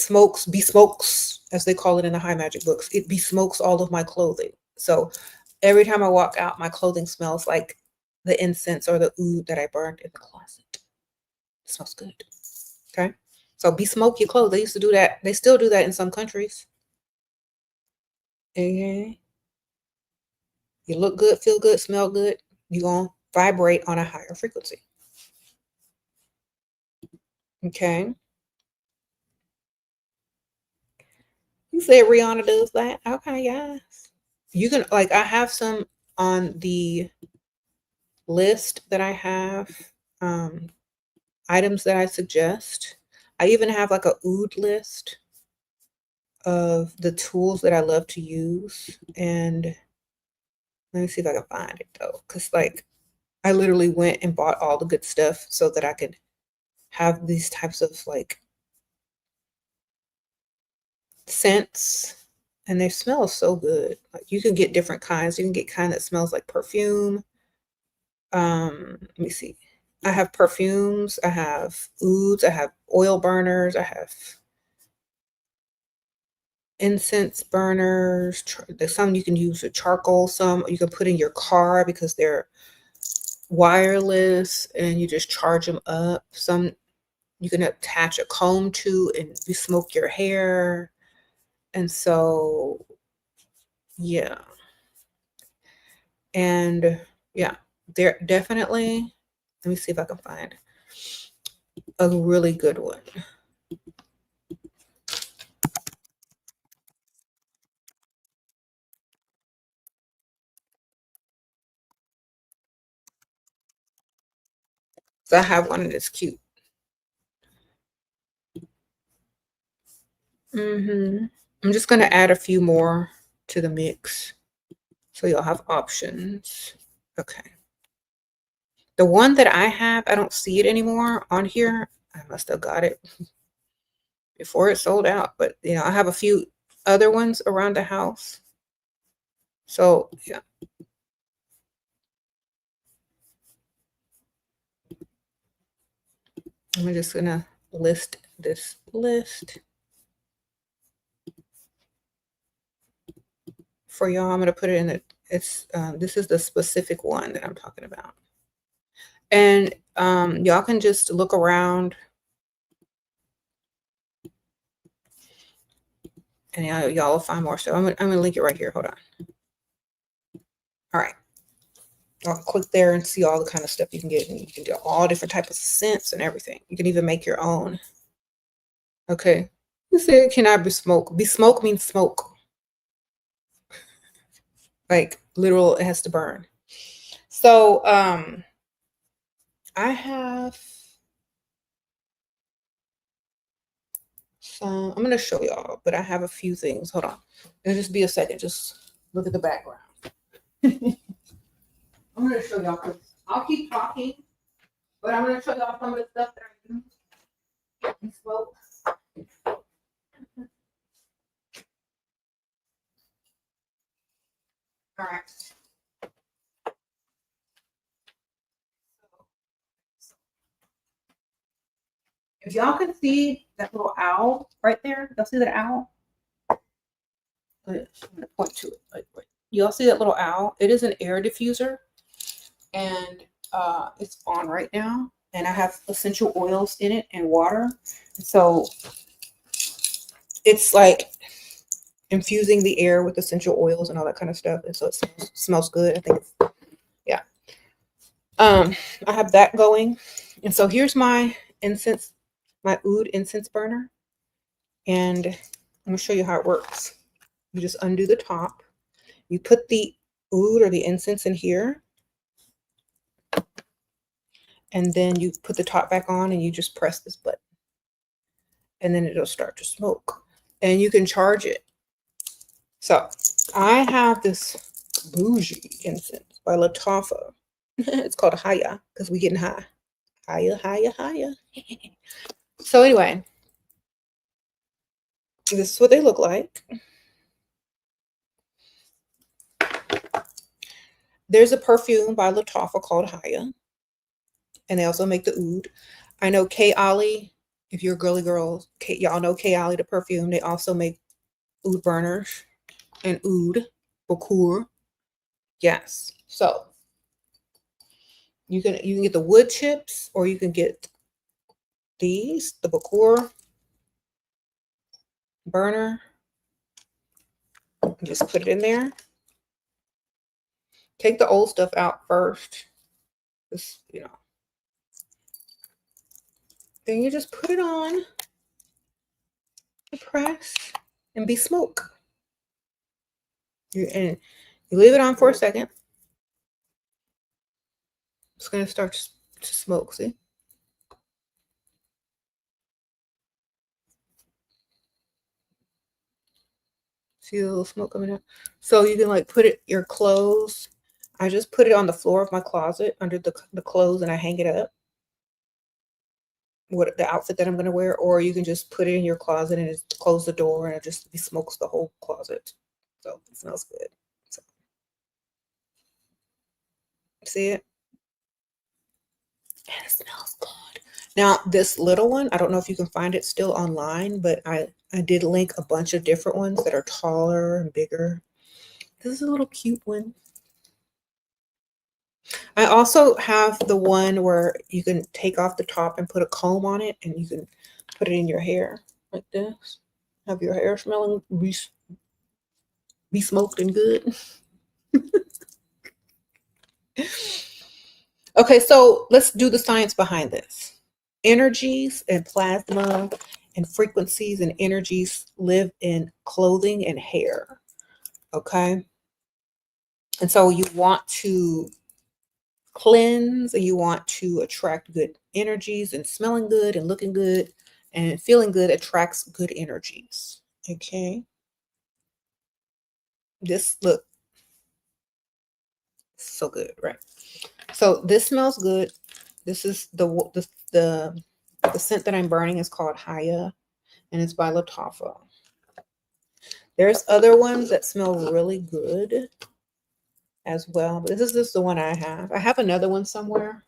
besmokes, as they call it in the high magic books. It besmokes all of my clothing. So every time I walk out, my clothing smells like the incense or the oud that I burned in the closet. It smells good. Okay. So besmoke your clothes. They used to do that. They still do that in some countries. Okay. You look good, feel good, smell good. You're going to vibrate on a higher frequency. Okay. You said Rihanna does that. Okay, yes. You can, like, I have some on the list that I have, items that I suggest. I even have like a oud list of the tools that I love to use. And let me see if I can find it though. Because like I literally went and bought all the good stuff so that I could have these types of like scents. And they smell so good. Like you can get different kinds. You can get kind that smells like perfume. Let me see. I have perfumes, I have ouds, I have oil burners, I have incense burners. There's some you can use with charcoal, some you can put in your car because they're wireless and you just charge them up. Some you can attach a comb to and you smoke your hair. And so, yeah. And yeah, there definitely, let me see if I can find a really good one. So I have one that's cute. I'm just going to add a few more to the mix so you'll have options. Okay. The one that I have, I don't see it anymore on here. I must have got it before it sold out, but you know, I have a few other ones around the house. So yeah. I'm just gonna list this list for y'all. I'm gonna put it in the, it's this is the specific one that I'm talking about. And y'all can just look around and y'all will find more stuff. I'm gonna link it right here. Hold on. All right. Y'all can click there and see all the kind of stuff you can get. And you can do all different types of scents and everything. You can even make your own. Okay. You say it cannot be smoke. Be smoke means smoke. Like literal, it has to burn. So I have some, I'm gonna show y'all, but I have a few things. Hold on. It'll just be a second. Just look at the background. I'm gonna show y'all because I'll keep talking, but I'm gonna show y'all some of the stuff that I use and smoke. All right. If y'all can see that little owl right there, y'all see that owl? I'm gonna point to it. Like, y'all see that little owl? It is an air diffuser, and it's on right now. And I have essential oils in it and water. So it's like infusing the air with essential oils and all that kind of stuff. And so it smells good. I think it's, yeah. I have that going. And so here's my incense, my oud incense burner. And I'm gonna show you how it works. You just undo the top. You put the oud or the incense in here. And then you put the top back on and you just press this button. And then it'll start to smoke. And you can charge it. So I have this bougie incense by Latafa. It's called Haya because we getting high. Haya, higher, higher. So anyway, this is what they look like. There's a perfume by Latafa called Haya. And they also make the oud. I know K. Ali, if you're a girly girl, y'all know K. Ali, the perfume. They also make oud burners and oud, bakur. Yes. So you can get the wood chips or you can get these, the bakur burner. Just put it in there. Take the old stuff out first. Just, you know. Then you just put it on, press, and be smoke. And you leave it on for a second. It's going to start to smoke, see? See the little smoke coming out? So you can like put it, your clothes. I just put it on the floor of my closet under the clothes and I hang it up. What the outfit that I'm going to wear, or you can just put it in your closet and just close the door and it just smokes the whole closet. So it smells good. So, see it? And it smells good. Now this little one, I don't know if you can find it still online, but I did link a bunch of different ones that are taller and bigger. This is a little cute one. I also have the one where you can take off the top and put a comb on it, and you can put it in your hair like this. Have your hair smelling be smoked and good. Okay, so let's do the science behind this. Energies and plasma and frequencies and energies live in clothing and hair. Okay. And so you want to cleanse and you want to attract good energies, and smelling good and looking good and feeling good attracts good energies. Okay. This look so good, right? So this smells good. This is the scent that I'm burning is called Haya, and it's by Latafa. There's other ones that smell really good as well, but this is just the one I have. I have another one somewhere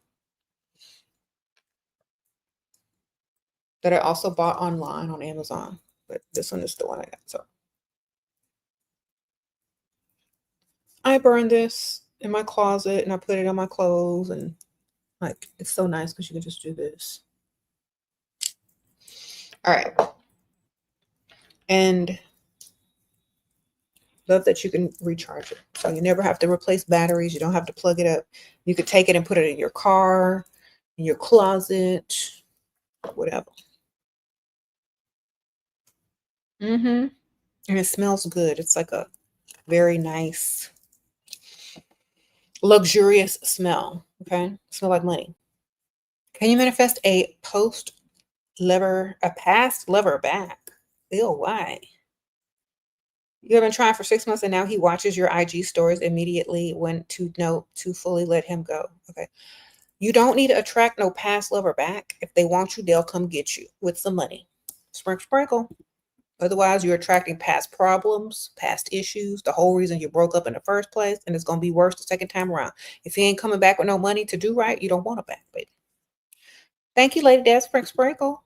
that I also bought online on Amazon, but this one is the one I got. So I burn this in my closet and I put it on my clothes, and like it's so nice because you can just do this. All right. And love that you can recharge it. So you never have to replace batteries. You don't have to plug it up. You could take it and put it in your car, in your closet, whatever. And it smells good. It's like a very nice, luxurious smell. Okay. Smell like money. Can you manifest a past lover back? Ew, why? You have been trying for 6 months and now he watches your IG stories immediately when to know to fully let him go. Okay. You don't need to attract no past lover back. If they want you, they'll come get you with some money. Sprinkle, sprinkle. Otherwise, you're attracting past problems, past issues, the whole reason you broke up in the first place, and it's going to be worse the second time around. If he ain't coming back with no money to do right, you don't want him back, baby. Thank you, Lady Dad. Sprinkle, sprinkle.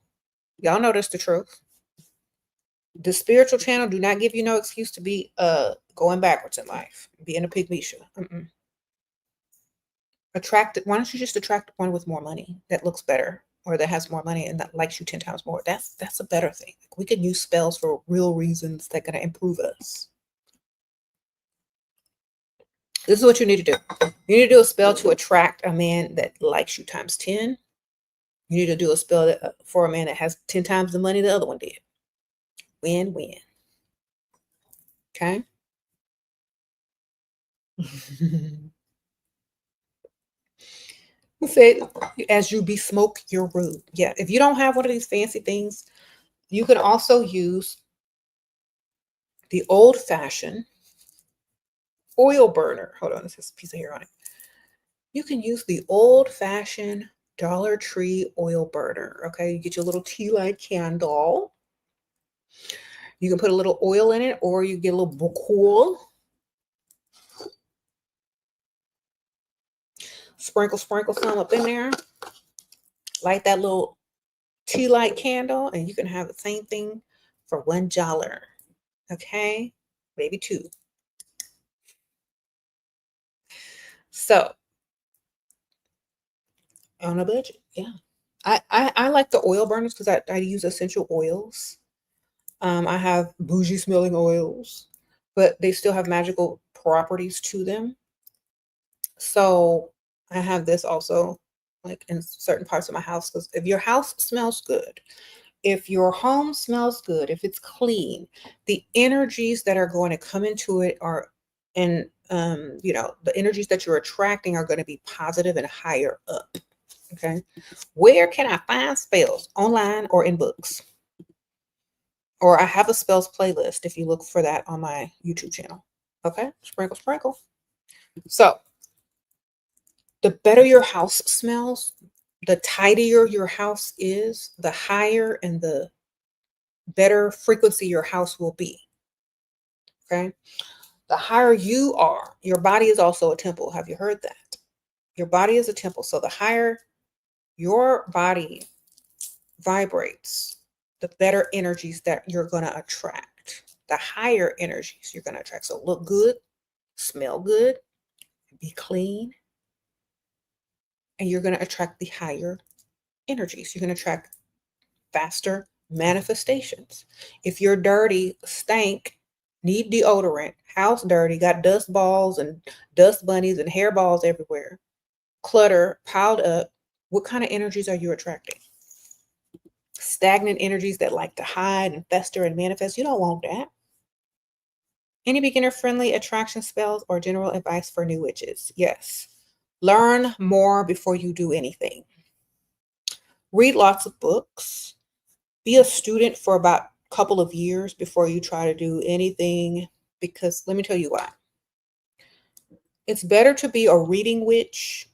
Y'all know that's the truth. The spiritual channel do not give you no excuse to be going backwards in life, being a pygmisha. Why don't you just attract one with more money that looks better, or that has more money and that likes you 10 times more? That's a better thing. Like, we can use spells for real reasons that are going to improve us. This is what you need to do. You need to do a spell to attract a man that likes you times 10. You need to do a spell for a man that has 10 times the money the other one did. Win-win. Okay? Who said, as you besmoke your room? Yeah, if you don't have one of these fancy things, you can also use the old-fashioned oil burner. Hold on, this has a piece of hair on it. You can use the old-fashioned Dollar Tree oil burner. Okay, you get your little tea light candle. You can put a little oil in it, or you get a little bouquet. Sprinkle some up in there. Light that little tea light candle, and you can have the same thing for $1. Okay, maybe $2. So on a budget, yeah. I like the oil burners because I use essential oils. I have bougie smelling oils, but they still have magical properties to them. So I have this also, like in certain parts of my house, because if your house smells good, if your home smells good, if it's clean, the energies that are going to come into it are, and the energies that you're attracting are going to be positive and higher up. Okay. Where can I find spells? Online or in books? Or I have a spells playlist if you look for that on my YouTube channel. Okay. Sprinkle, sprinkle. So the better your house smells, the tidier your house is, the higher and the better frequency your house will be. Okay. The higher you are, your body is also a temple. Have you heard that? Your body is a temple. So the higher your body vibrates, the better energies that you're going to attract. The higher energies you're going to attract. So look good, smell good, be clean, and you're going to attract the higher energies. You're going to attract faster manifestations. If you're dirty, stank, need deodorant, house dirty, got dust balls and dust bunnies and hairballs everywhere, clutter piled up, what kind of energies are you attracting? Stagnant energies that like to hide and fester and manifest. You don't want that. Any beginner-friendly attraction spells or general advice for new witches? Yes. Learn more before you do anything. Read lots of books. Be a student for about a couple of years before you try to do anything, because let me tell you why. It's better to be a reading witch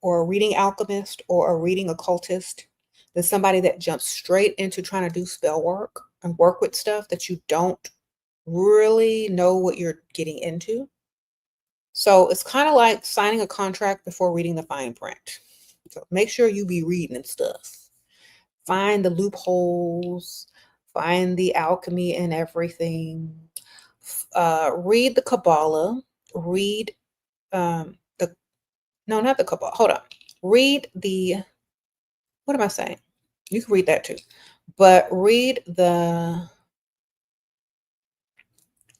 or a reading alchemist or a reading occultist than somebody that jumps straight into trying to do spell work and work with stuff that you don't really know what you're getting into. So it's kind of like signing a contract before reading the fine print. So make sure you be reading and stuff. Find the loopholes, find the alchemy in everything. Read the Kabbalah. Read not the Kabbalah. Hold on. Read what am I saying? You can read that too. But read the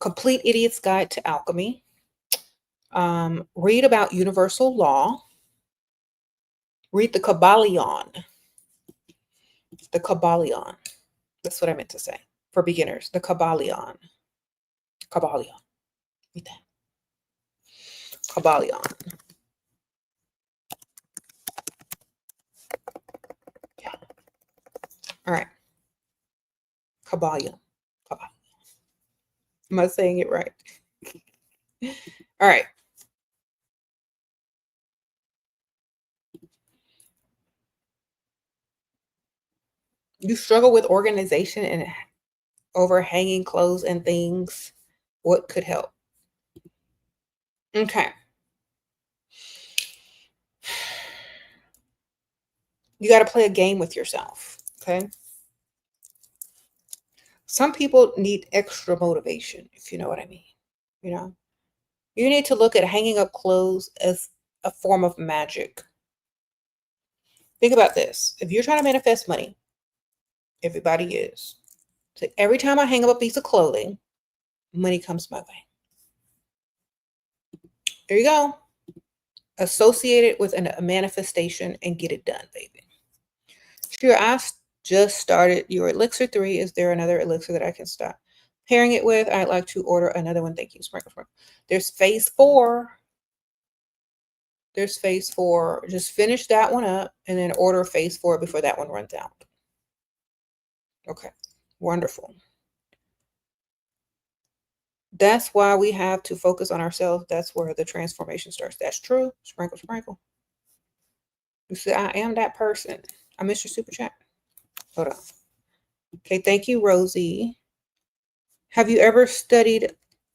Complete Idiot's Guide to Alchemy. Read about universal law. Read the Kabbalion. The Kabbalion. That's what I meant to say for beginners. The Kabbalion. Kabbalion. Read that. Kabbalion. Yeah. All right. Kabbalion. Kabbalion. Am I saying it right? All right. You struggle with organization and overhanging clothes and things. What could help? Okay. You got to play a game with yourself. Okay. Some people need extra motivation, if you know what I mean. You know, you need to look at hanging up clothes as a form of magic. Think about this. If you're trying to manifest money, everybody is. So every time I hang up a piece of clothing, money comes my way. There you go. Associate it with a manifestation and get it done, baby. Shira, I just started your elixir 3. Is there another elixir that I can start pairing it with? I'd like to order another one. Thank you. Sprinkle, sprinkle. There's phase 4. There's phase 4. Just finish that one up and then order phase 4 before that one runs out. Okay. Wonderful. That's why we have to focus on ourselves. That's where the transformation starts. That's true. Sprinkle, sprinkle. You see, I am that person. I missed your super chat. Hold on. Okay, thank you, Rosie. Have you ever studied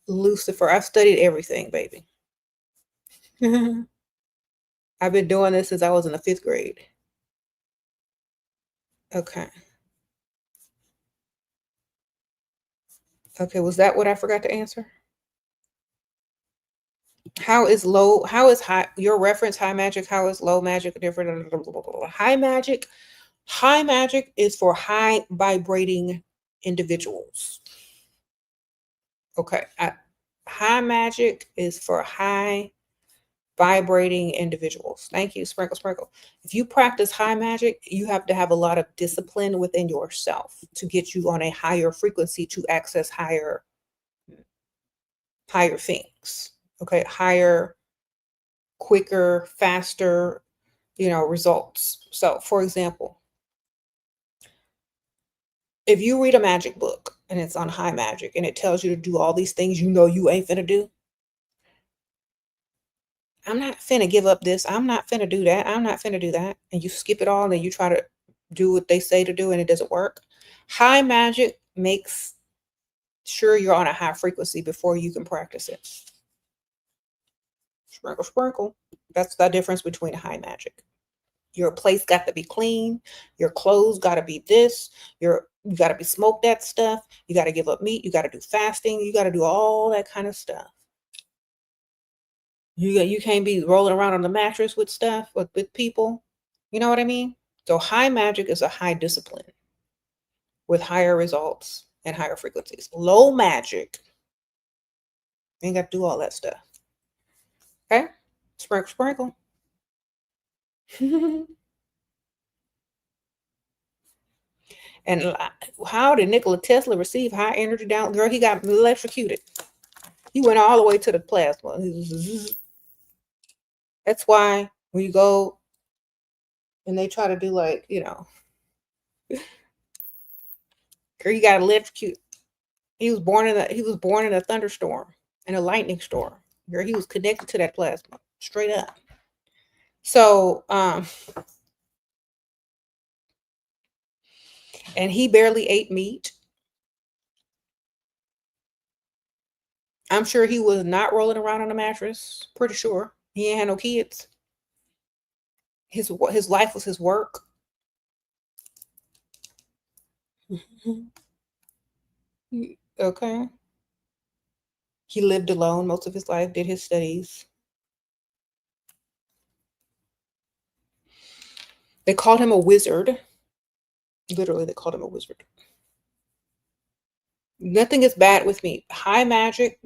Lucifer? I've studied everything, baby. I've been doing this since I was in the 5th grade. Okay. Okay, was that what I forgot to answer? How is high, your reference high magic? How is low magic different? High magic is for high vibrating individuals. Okay. High magic is for high vibrating individuals. Thank you, Sprinkle, sprinkle. If you practice high magic, you have to have a lot of discipline within yourself to get you on a higher frequency to access higher things. Okay, higher, quicker, faster, results. So, for example, if you read a magic book and it's on high magic and it tells you to do all these things you ain't finna do, I'm not finna give up this. I'm not finna do that. I'm not finna do that. And you skip it all and then you try to do what they say to do and it doesn't work. High magic makes sure you're on a high frequency before you can practice it. Sprinkle, sprinkle. That's the difference between high magic. Your place got to be clean. Your clothes got to be this. You got to be smoked that stuff. You got to give up meat. You got to do fasting. You got to do all that kind of stuff. You can't be rolling around on the mattress with stuff with people. You know what I mean? So high magic is a high discipline with higher results and higher frequencies. Low magic ain't got to do all that stuff. Okay? Sprinkle, sprinkle. And how did Nikola Tesla receive high energy down? Girl, he got electrocuted. He went all the way to the plasma. That's why when you go and they try to do like, girl, he got electrocuted. He was born in a thunderstorm, in a lightning storm. Girl, he was connected to that plasma, straight up. So, and he barely ate meat. I'm sure he was not rolling around on a mattress. Pretty sure he ain't had no kids. His life was his work. Okay. He lived alone most of his life, did his studies. They called him a wizard. Literally, they called him a wizard. Nothing is bad with me. High magic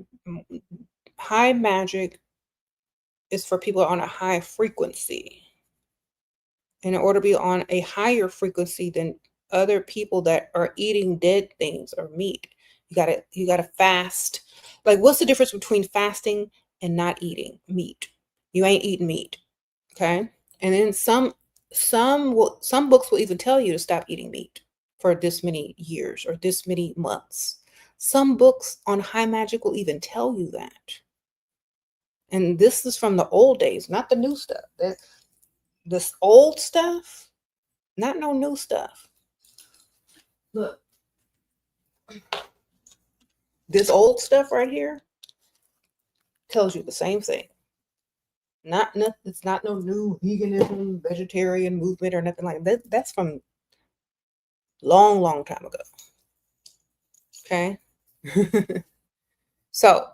is for people on a high frequency. In order to be on a higher frequency than other people that are eating dead things or meat, you gotta fast. Like, what's the difference between fasting and not eating meat? You ain't eating meat, okay? And then some books will even tell you to stop eating meat for this many years or this many months. Some books on high magic will even tell you that. And this is from the old days, not the new stuff. This old stuff, not no new stuff. Look, this old stuff right here tells you the same thing. It's not no new veganism, vegetarian movement or nothing like that. That's from long time ago. Okay. So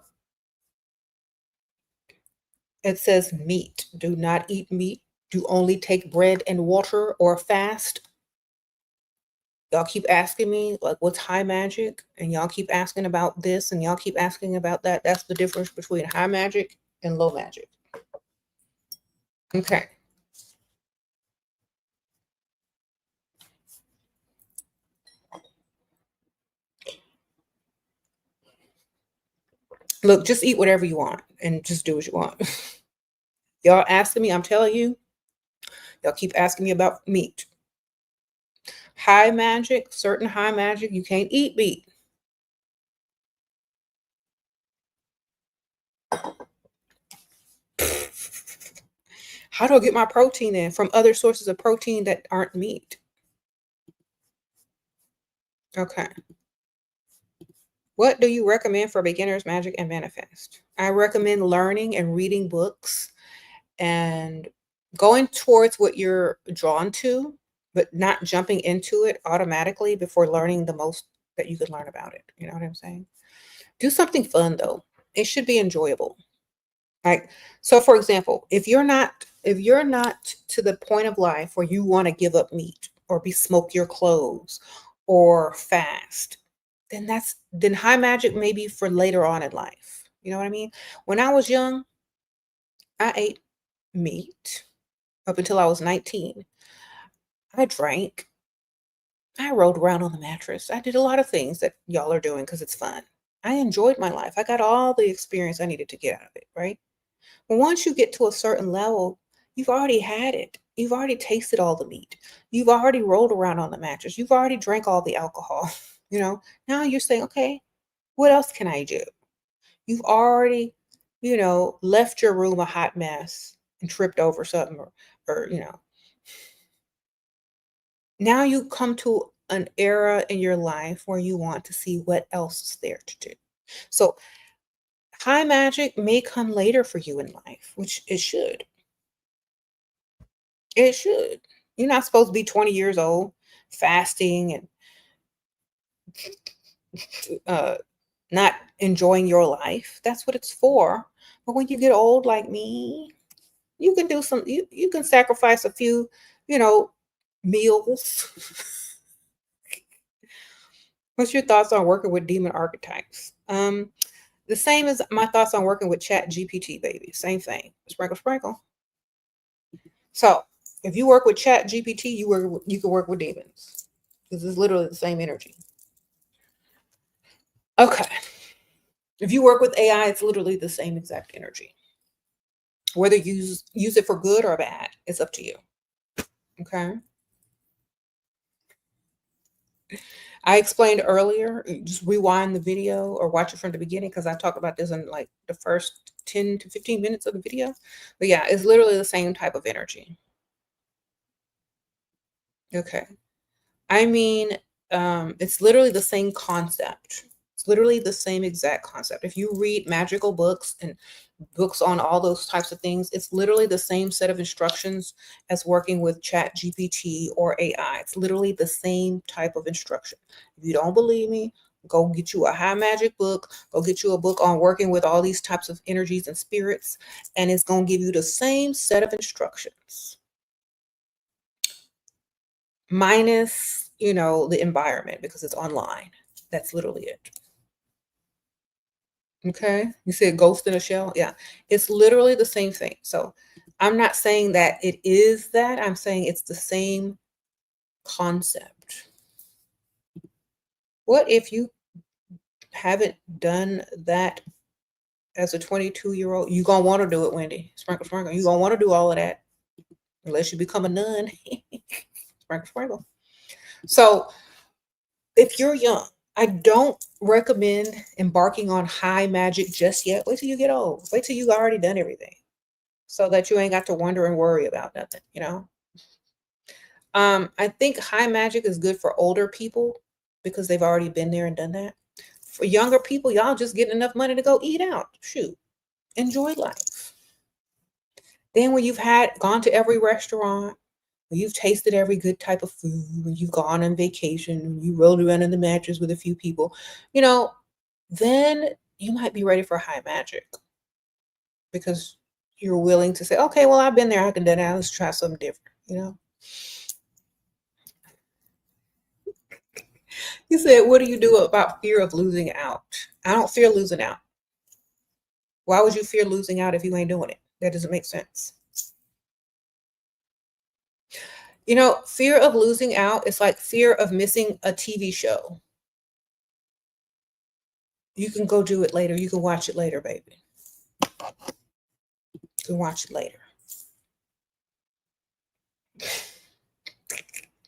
it says meat. Do not eat meat. Do only take bread and water or fast. Y'all keep asking me, like, what's high magic? And y'all keep asking about this and y'all keep asking about that. That's the difference between high magic and low magic. Okay. Look, just eat whatever you want and just do what you want. Y'all asking me, I'm telling you, y'all keep asking me about meat. High magic, certain high magic, you can't eat meat. How do I get my protein in? From other sources of protein that aren't meat. Okay. What do you recommend for beginners, magic, and manifest? I recommend learning and reading books and going towards what you're drawn to, but not jumping into it automatically before learning the most that you could learn about it. You know what I'm saying? Do something fun though. It should be enjoyable. Like, so for example, if you're not to the point of life where you want to give up meat or smoke your clothes or fast, then high magic may be for later on in life. You know what I mean? When I was young, I ate meat up until I was 19. I drank. I rolled around on the mattress. I did a lot of things that y'all are doing because it's fun. I enjoyed my life. I got all the experience I needed to get out of it, right? But once you get to a certain level, you've already had it. You've already tasted all the meat. You've already rolled around on the mattress. You've already drank all the alcohol. Now you're saying, okay, what else can I do? You've already, left your room a hot mess and tripped over something or now you come to an era in your life where you want to see what else is there to do. So high magic may come later for you in life, which it should. It should. You're not supposed to be 20 years old fasting and not enjoying your life. That's what it's for. But when you get old like me, you can do some, you can sacrifice a few, you know, meals. What's your thoughts on working with demon archetypes? The same as my thoughts on working with Chat GPT, baby. Same thing. Sprinkle, sprinkle. So if you work with Chat GPT, you can work with demons because it's literally the same energy. Okay. If you work with AI, it's literally the same exact energy. Whether you use it for good or bad, it's up to you. Okay. I explained earlier, just rewind the video or watch it from the beginning because I talk about this in like the first 10 to 15 minutes of the video. But yeah, it's literally the same type of energy. Okay. I mean, it's literally the same concept. It's literally the same exact concept. If you read magical books and books on all those types of things, it's literally the same set of instructions as working with Chat GPT or AI. It's literally the same type of instruction. If you don't believe me, go get you a high magic book, go get you a book on working with all these types of energies and spirits, and it's going to give you the same set of instructions. Minus, the environment because it's online. That's literally it. Okay. You said ghost in a shell. Yeah. It's literally the same thing. So I'm not saying that it is that. I'm saying it's the same concept. What if you haven't done that as a 22-year-old? You're going to want to do it, Wendy. Sprinkle, sprinkle. You're going to want to do all of that unless you become a nun. Sprinkle, sprinkle. So if you're young, I don't recommend embarking on high magic just yet. Wait till you get old. Wait till you've already done everything so that you ain't got to wonder and worry about nothing. I think high magic is good for older people because they've already been there and done that. For younger people, y'all just getting enough money to go eat out. Shoot, enjoy life. Then when you've gone to every restaurant, when you've tasted every good type of food, when you've gone on vacation, when you rolled around in the mattress with a few people, then you might be ready for high magic because you're willing to say, okay, well, I've been there, I can do that. Let's try something different. You said, what do you do about fear of losing out? I don't fear losing out. Why would you fear losing out if you ain't doing it? That doesn't make sense. Fear of losing out is like fear of missing a TV show. You can go do it later. You can watch it later, baby. You can watch it later.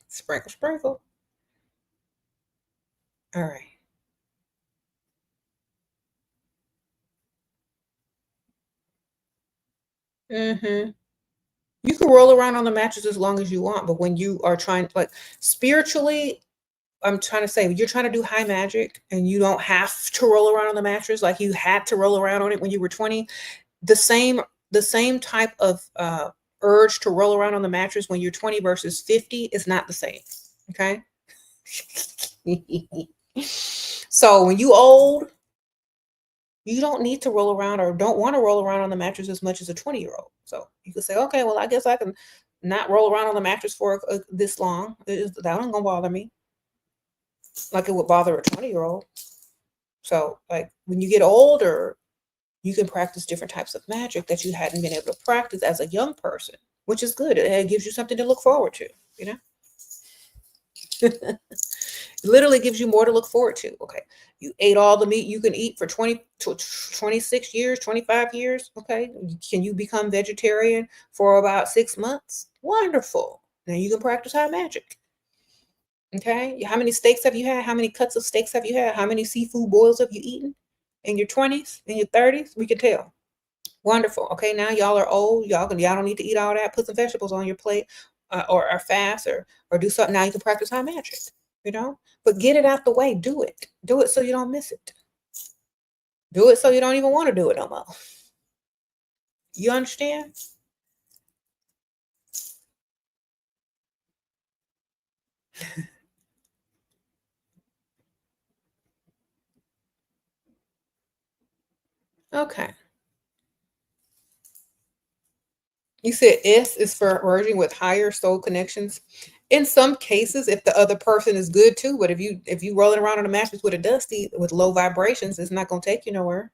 Sprinkle, sprinkle. All right. Mm-hmm. You can roll around on the mattress as long as you want, but when you are trying, like spiritually, I'm trying to say, you're trying to do high magic and you don't have to roll around on the mattress like you had to roll around on it when you were 20. The same type of urge to roll around on the mattress when you're 20 versus 50 is not the same. Okay. So when you old, you don't need to roll around or don't want to roll around on the mattress as much as a 20-year-old. So you could say, okay, well, I guess I can not roll around on the mattress for this long. That ain't gonna bother me like it would bother a 20-year-old. So like when you get older, you can practice different types of magic that you hadn't been able to practice as a young person, which is good. It gives you something to look forward to, It literally gives you more to look forward to. Okay. You ate all the meat you can eat for 20 to 26 years, 25 years. Okay. Can you become vegetarian for about 6 months? Wonderful. Now you can practice high magic. Okay. How many steaks have you had? How many cuts of steaks have you had? How many seafood boils have you eaten in your 20s, in your 30s? We can tell. Wonderful. Okay. Now y'all are old. Y'all don't need to eat all that. Put some vegetables on your plate or fast or do something. Now you can practice high magic. But get it out the way. Do it so you don't miss it. Do it so you don't even want to do it no more. You understand? Okay. You said S is for merging with higher soul connections. In some cases, if the other person is good too, but if you rolling around on a mattress with a dusty with low vibrations, it's not gonna take you nowhere.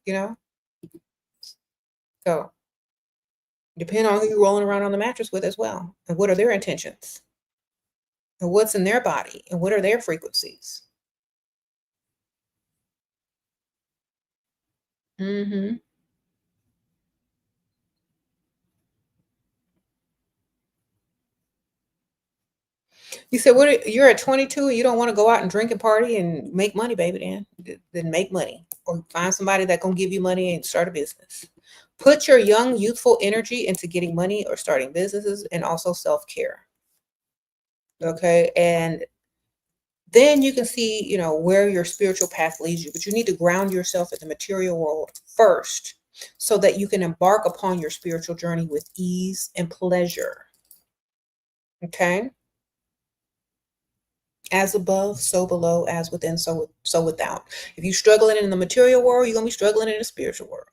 You know? So depend on who you're rolling around on the mattress with as well. And what are their intentions? And what's in their body? And what are their frequencies? Mm-hmm. You said, you're at 22 and you don't want to go out and drink and party and make money, baby, then make money. Or find somebody that gonna give you money and start a business. Put your young, youthful energy into getting money or starting businesses and also self-care. Okay. And then you can see, where your spiritual path leads you. But you need to ground yourself in the material world first so that you can embark upon your spiritual journey with ease and pleasure. Okay. As above, so below, as within, so without. If you're struggling in the material world, you're going to be struggling in the spiritual world.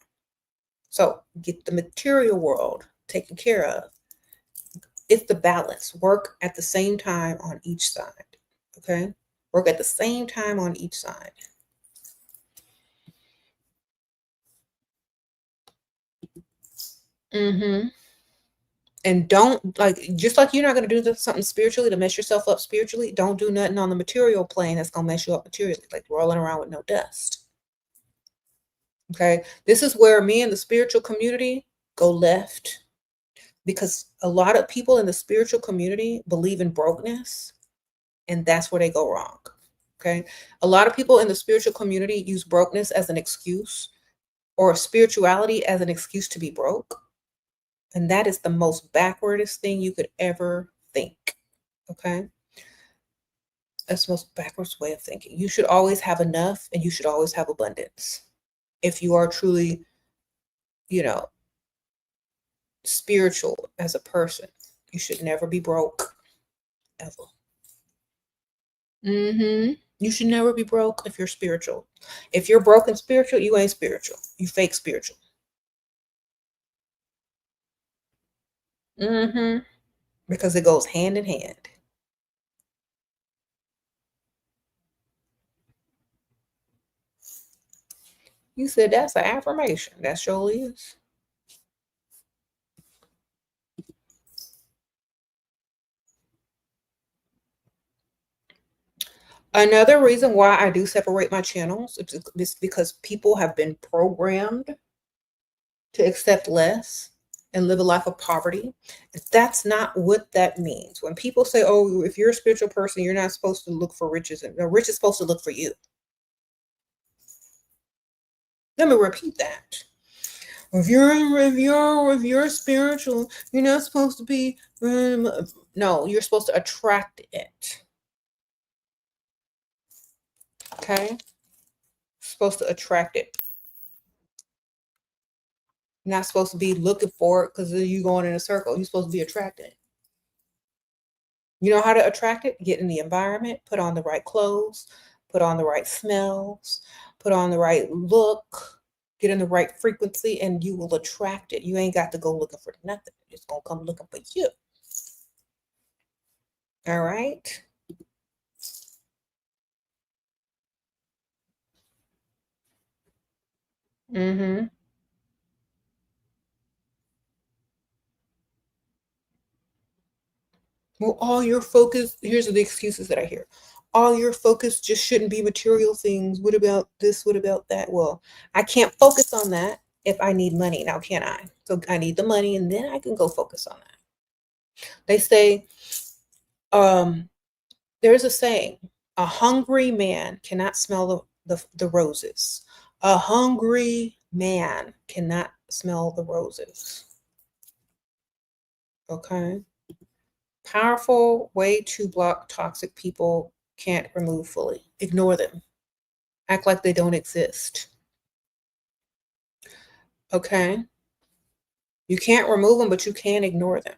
So get the material world taken care of. It's the balance. Work at the same time on each side. Okay? Work at the same time on each side. Mm-hmm. And don't, just like you're not going to do something spiritually to mess yourself up spiritually, don't do nothing on the material plane that's going to mess you up materially, like rolling around with no dust. Okay. This is where me and the spiritual community go left, because a lot of people in the spiritual community believe in brokenness, and that's where they go wrong. Okay. A lot of people in the spiritual community use brokenness as an excuse, or spirituality as an excuse to be broke. And that is the most backwardest thing you could ever think. Okay. That's the most backwards way of thinking. You should always have enough and you should always have abundance. If you are truly, you know, spiritual as a person, you should never be broke, ever. You should never be broke if you're spiritual. If you're broke and spiritual, you ain't spiritual. You fake spiritual. Because it goes hand in hand. You said that's an affirmation. That surely is. Another reason why I do separate my channels is because people have been programmed to accept less and live a life of poverty. That's not what that means. When people say, oh, if you're a spiritual person, you're not supposed to look for riches, and the rich is supposed to look for you. Let me repeat that. If you're spiritual, you're not supposed to be no, you're supposed to attract it. Okay? You're supposed to attract it. You're not supposed to be looking for it because you going in a circle. You're supposed to be attracting it. You know how to attract it? Get in the environment, put on the right clothes, put on the right smells, put on the right look, get in the right frequency, and you will attract it. You ain't got to go looking for nothing. It's going to come looking for you. All right? Mm-hmm. Well, all your focus, here's the excuses that I hear. All your focus just shouldn't be material things. What about this? What about that? Well, I can't focus on that if I need money. Now, can I? So I need the money and then I can go focus on that. They say, there's a saying, a hungry man cannot smell the roses. A hungry man cannot smell the roses. Okay. Powerful way to block toxic people, can't remove fully. Ignore them. Act like they don't exist. Okay? You can't remove them, but you can ignore them.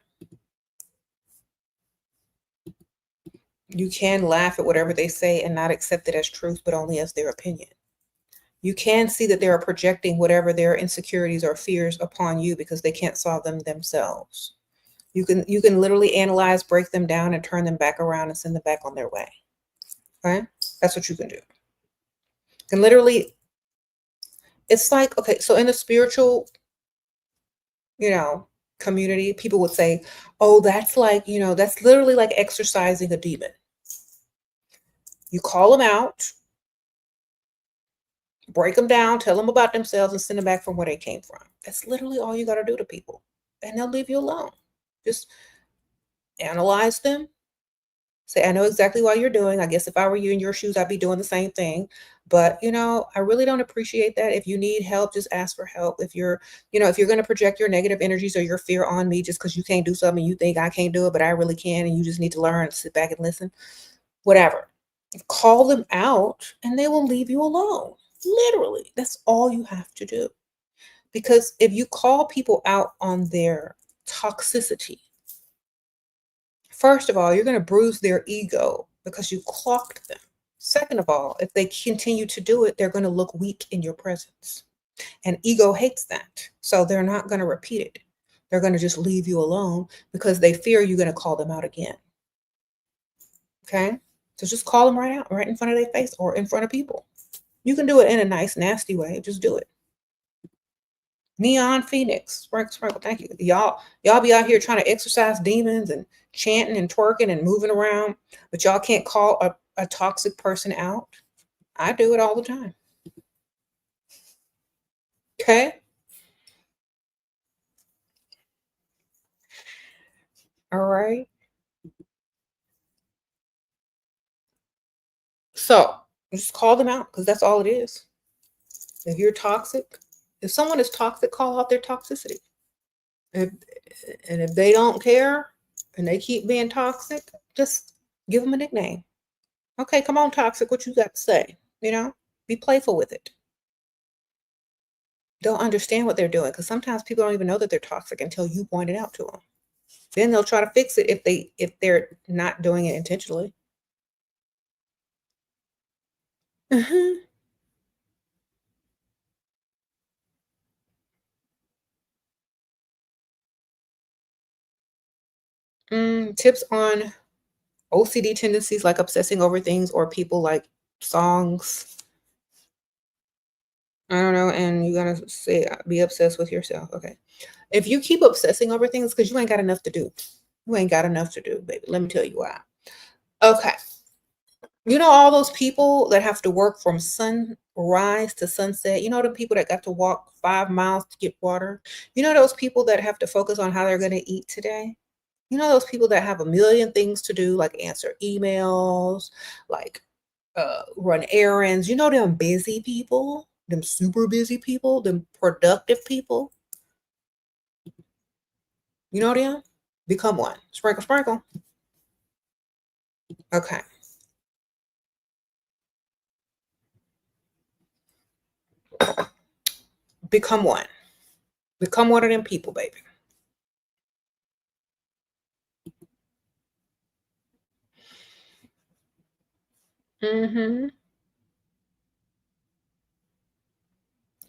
You can laugh at whatever they say and not accept it as truth, but only as their opinion. You can see that they are projecting whatever their insecurities or fears upon you because they can't solve them themselves. You can literally analyze, break them down, and turn them back around and send them back on their way. Okay? That's what you can do. You can literally, it's like, okay, so in the spiritual, community, people would say, oh, that's like, that's literally like exorcising a demon. You call them out, break them down, tell them about themselves, and send them back from where they came from. That's literally all you got to do to people, and they'll leave you alone. Just analyze them. Say, I know exactly what you're doing. I guess if I were you in your shoes, I'd be doing the same thing. But, I really don't appreciate that. If you need help, just ask for help. If you're going to project your negative energies or your fear on me just because you can't do something, you think I can't do it, but I really can, and you just need to learn, sit back and listen, whatever. Call them out and they will leave you alone. Literally, that's all you have to do. Because if you call people out on their toxicity, first of all, you're going to bruise their ego because you clocked them. Second of all, if they continue to do it, they're going to look weak in your presence. And ego hates that. So they're not going to repeat it. They're going to just leave you alone because they fear you're going to call them out again. Okay? So just call them right out, right in front of their face or in front of people. You can do it in a nice, nasty way. Just do it. Neon Phoenix, sprinkle, thank you. Y'all be out here trying to exorcise demons and chanting and twerking and moving around, but y'all can't call a toxic person out. I do it all the time. Okay? All right. So just call them out because that's all it is. If you're toxic, if someone is toxic, call out their toxicity. And if they don't care and they keep being toxic, just give them a nickname. Okay, come on, toxic, what you got to say? Be playful with it. They'll understand what they're doing because sometimes people don't even know that they're toxic until you point it out to them. Then they'll try to fix it if they're not doing it intentionally. Tips on OCD tendencies like obsessing over things or people like songs. I don't know. And you gotta say, be obsessed with yourself. Okay. If you keep obsessing over things, because you ain't got enough to do. You ain't got enough to do, baby. Let me tell you why. Okay. All those people that have to work from sunrise to sunset? The people that got to walk 5 miles to get water? Those people that have to focus on how they're going to eat today? Those people that have a million things to do, like answer emails, like run errands? Them busy people, them super busy people, them productive people? Them? Become one. Sprinkle, sprinkle. Okay. Become one. Become one of them people, baby.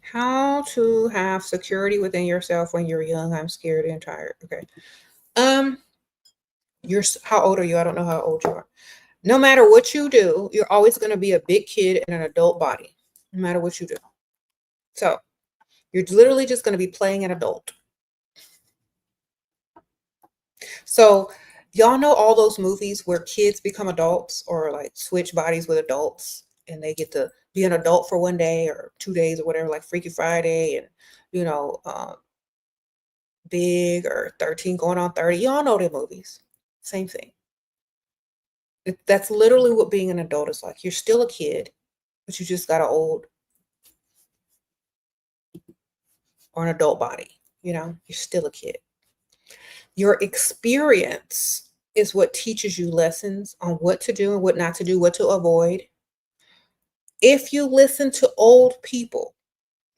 How to have security within yourself when you're young. I'm scared and tired. Okay. How old are you? I don't know how old you are. No matter what you do, you're always going to be a big kid in an adult body, no matter what you do. So you're literally just going to be playing an adult. So y'all know all those movies where kids become adults or like switch bodies with adults and they get to be an adult for 1 day or 2 days or whatever, like Freaky Friday and, Big or 13 going on 30. Y'all know their movies. Same thing. That's literally what being an adult is like. You're still a kid, but you just got an old or an adult body. You're still a kid. Your experience is what teaches you lessons on what to do and what not to do, what to avoid. If you listen to old people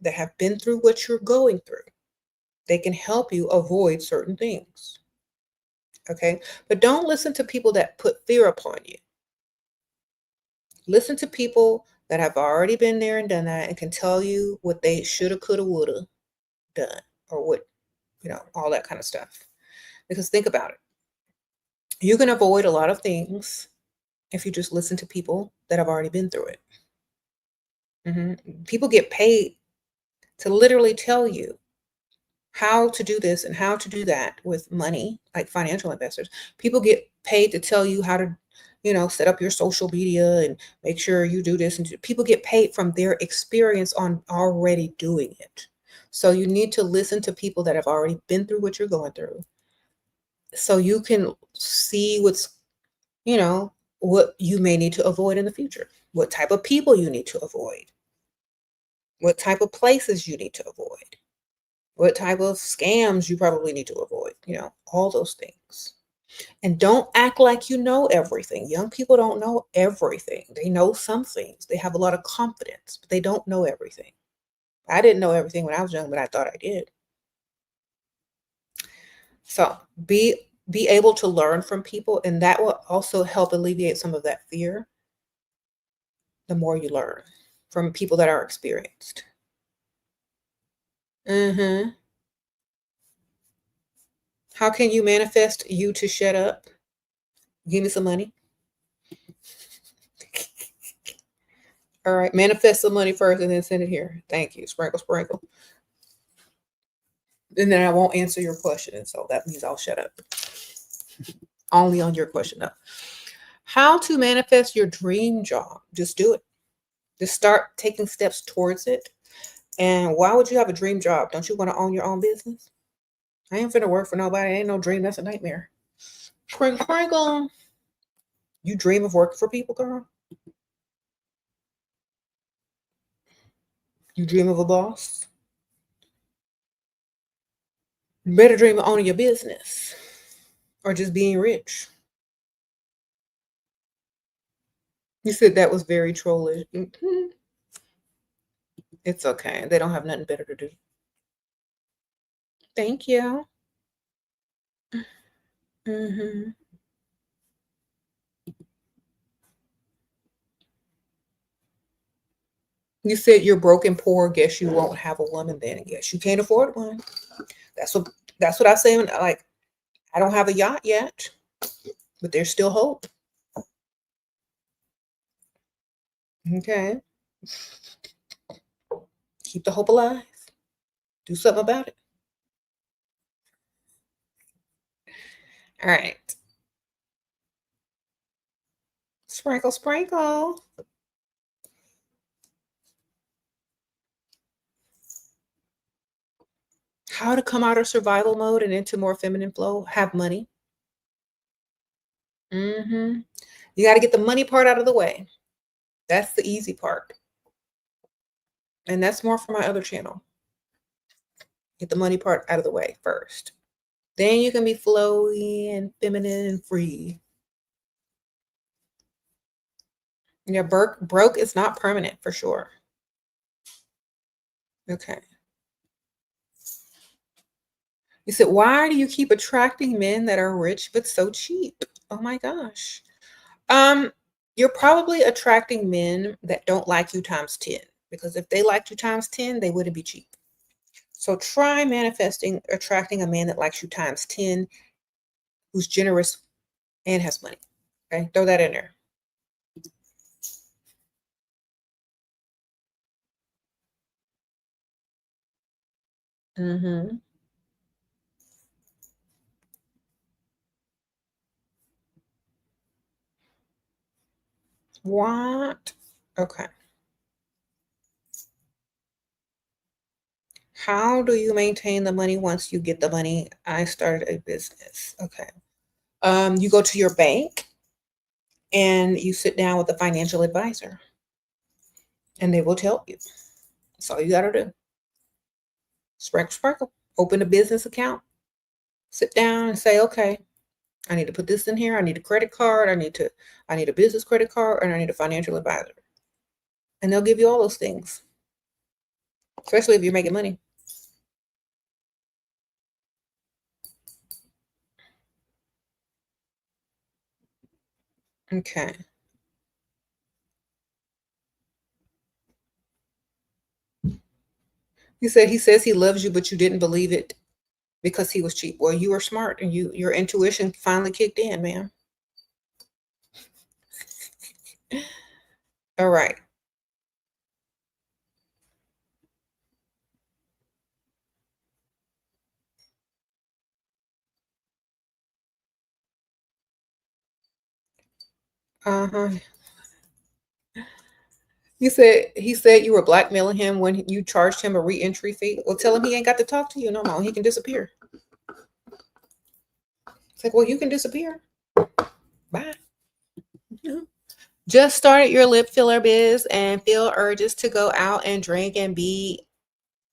that have been through what you're going through, they can help you avoid certain things. Okay? But don't listen to people that put fear upon you. Listen to people that have already been there and done that and can tell you what they shoulda, coulda, woulda done, or what, all that kind of stuff. Because think about it. You can avoid a lot of things if you just listen to people that have already been through it. People get paid to literally tell you how to do this and how to do that with money, like financial investors. People get paid to tell you how to, set up your social media and make sure you do this. And people get paid from their experience on already doing it. So you need to listen to people that have already been through what you're going through, so you can see what you may need to avoid in the future, what type of people you need to avoid, what type of places you need to avoid, what type of scams you probably need to avoid, all those things. And don't act like you know everything. Young people don't know everything. They know some things. They have a lot of confidence, but they don't know everything. I didn't know everything when I was young, but I thought I did. So be able to learn from people, and that will also help alleviate some of that fear. The more you learn from people that are experienced. How can you manifest you to shut up? Give me some money. All right, manifest some money first and then send it here. Thank you. Sprinkle, sprinkle. And then I won't answer your question. And so that means I'll shut up. Only on your question, though. How to manifest your dream job. Just do it. Just start taking steps towards it. And why would you have a dream job? Don't you want to own your own business? I ain't finna work for nobody. Ain't no dream. That's a nightmare. Sprinkle, sprinkle. You dream of working for people, girl? You dream of a boss? You better dream of owning your business or just being rich. You said that was very trollish. It's okay. They don't have nothing better to do. Thank you. You said you're broke and poor. Guess you won't have a woman then. Guess you can't afford one. That's what I say. Like, I don't have a yacht yet, but there's still hope. Okay. Keep the hope alive. Do something about it. All right. Sprinkle, sprinkle. How to come out of survival mode and into more feminine flow? Have money. You got to get the money part out of the way. That's the easy part. And that's more for my other channel. Get the money part out of the way first. Then you can be flowy and feminine and free. Yeah, broke is not permanent for sure. Okay. You said, why do you keep attracting men that are rich but so cheap? Oh my gosh. You're probably attracting men that don't like you times 10, because if they liked you times 10, they wouldn't be cheap. So try attracting a man that likes you times 10, who's generous and has money. Okay, throw that in there. What? Okay. How do you maintain the money once you get the money? I started a business. Okay. You go to your bank and you sit down with a financial advisor, and they will tell you. That's all you got to do. Sprinkle, sprinkle. Open a business account. Sit down and say, okay, I need to put this in here. I need a credit card. I need a business credit card, and I need a financial advisor. And they'll give you all those things, especially if you're making money. Okay. He said he says he loves you, but you didn't believe it because he was cheap. Well, you were smart and your intuition finally kicked in, man. All right. Uh-huh. He said you were blackmailing him when you charged him a re-entry fee. Well, tell him he ain't got to talk to you no more. He can disappear. It's like, well, you can disappear. Bye. Just started your lip filler biz and feel urges to go out and drink and be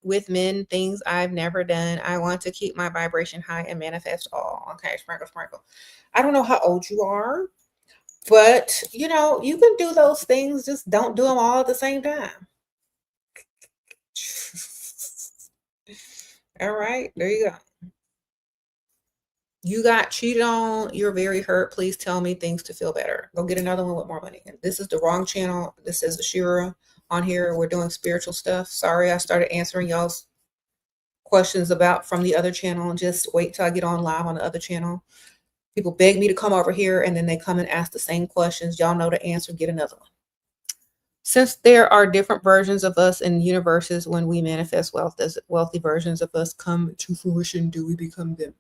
with men, things I've never done. I want to keep my vibration high and manifest all. Okay, sprinkle, sprinkle. I don't know how old you are, but you know, you can do those things, just don't do them all at the same time. All right, there you go. You got cheated on. You're very hurt. Please tell me things to feel better. Go get another one with more money. This is the wrong channel. This is the Shira on here. We're doing spiritual stuff. Sorry, I started answering y'all's questions about from the other channel. Just wait till I get on live on the other channel. People beg me to come over here and then they come and ask the same questions. Y'all know the answer. Get another one. Since there are different versions of us in universes, when we manifest wealth, as wealthy versions of us come to fruition, do we become them?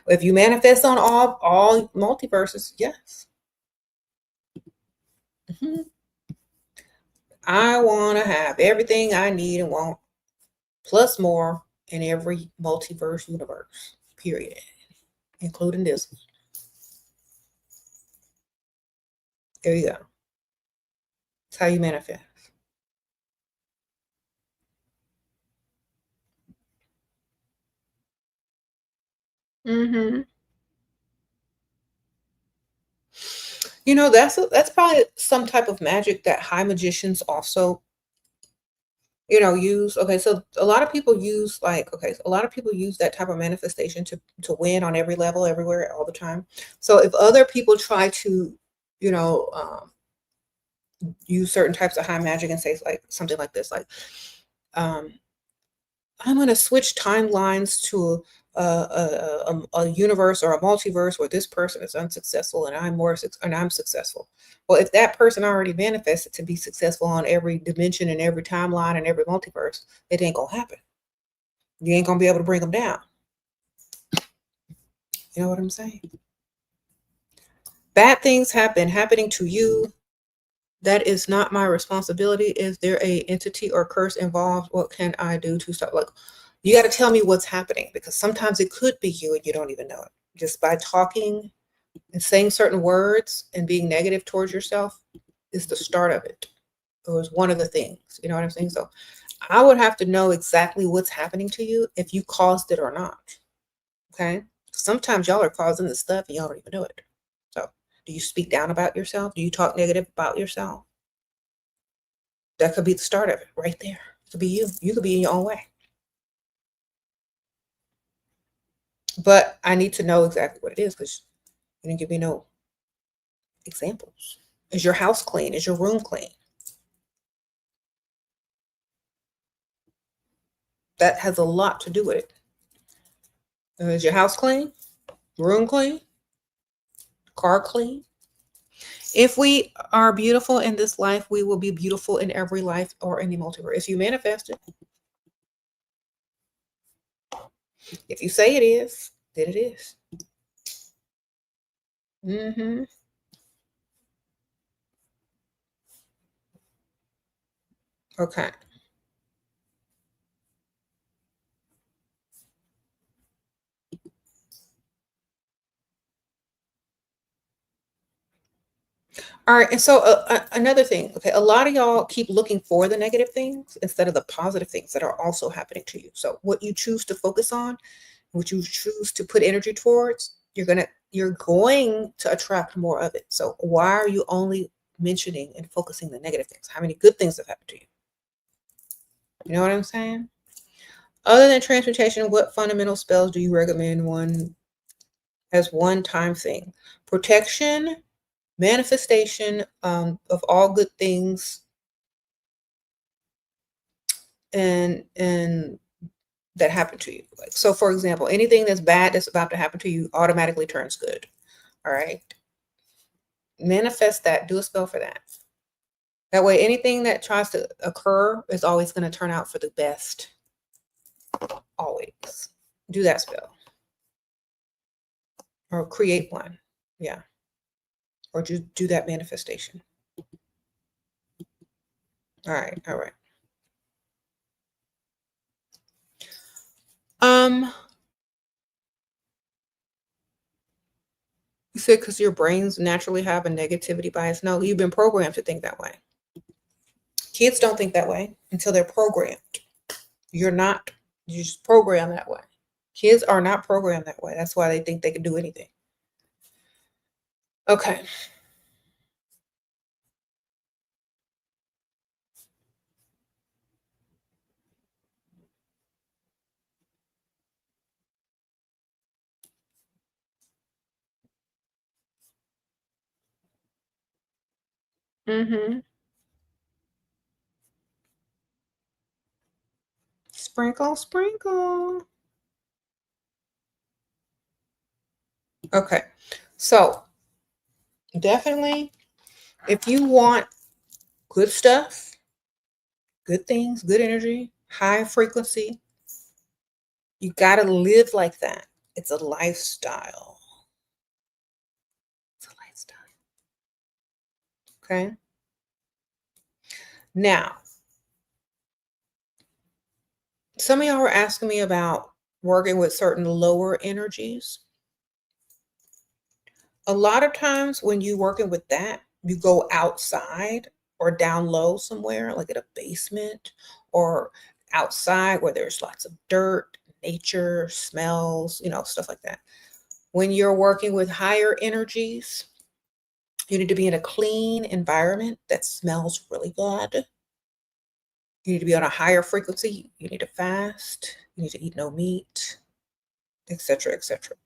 If you manifest on all multiverses, yes. I want to have everything I need and want, plus more, in every multiverse universe, period, including this one. There you go. That's how you manifest. You know, that's probably some type of magic that high magicians also, you know, use. Okay, so a lot of people use a lot of people use that type of manifestation to win on every level, everywhere, all the time. So if other people try to, you know, use certain types of high magic and say like something like this, like, um, I'm going to switch timelines to a universe or a multiverse where this person is unsuccessful and I'm successful. Well, if that person already manifested to be successful on every dimension and every timeline and every multiverse, it ain't gonna happen. You ain't gonna be able to bring them down. You know what I'm saying? Bad things happening to you. That is not my responsibility. Is there a entity or curse involved? What can I do to stop? Like, you got to tell me what's happening, because sometimes it could be you and you don't even know it. Just by talking and saying certain words and being negative towards yourself is the start of it. It was one of the things. You know what I'm saying? So I would have to know exactly what's happening to you, if you caused it or not. Okay. Sometimes y'all are causing this stuff and y'all don't even know it. So do you speak down about yourself? Do you talk negative about yourself? That could be the start of it right there. It could be you. You could be in your own way. But I need to know exactly what it is, because you didn't give me no examples. Is your house clean? Is your room clean? That has a lot to do with it. Is your house clean? Room clean? Car clean? If we are beautiful in this life, we will be beautiful in every life or any multiverse. If you manifest it, if you say it is, then it is. Mm-hmm. Okay. All right. And so another thing, okay, a lot of y'all keep looking for the negative things instead of the positive things that are also happening to you. So what you choose to focus on, what you choose to put energy towards, you're going to attract more of it. So why are you only mentioning and focusing the negative things? How many good things have happened to you? You know what I'm saying? Other than transmutation, what fundamental spells do you recommend one as one-time thing? Protection, manifestation of all good things, and that happened to you. Like, so for example, anything that's bad that's about to happen to you automatically turns good. All right. Manifest that. Do a spell for that. That way, anything that tries to occur is always going to turn out for the best. Always. Do that spell. Or create one. Yeah. Or just do that manifestation. All right. All right. You said because your brains naturally have a negativity bias. No, you've been programmed to think that way. Kids don't think that way until they're programmed. You're not. You're just programmed that way. Kids are not programmed that way. That's why they think they can do anything. Okay. Mm-hmm. Sprinkle, sprinkle. Okay. So definitely, if you want good stuff, good things, good energy, high frequency, you got to live like that. It's a lifestyle. It's a lifestyle. Okay. Now, some of y'all were asking me about working with certain lower energies. A lot of times when you're working with that, you go outside or down low somewhere, like at a basement or outside where there's lots of dirt, nature, smells, stuff like that. When you're working with higher energies, you need to be in a clean environment that smells really good. You need to be on a higher frequency. You need to fast. You need to eat no meat, etc., etc.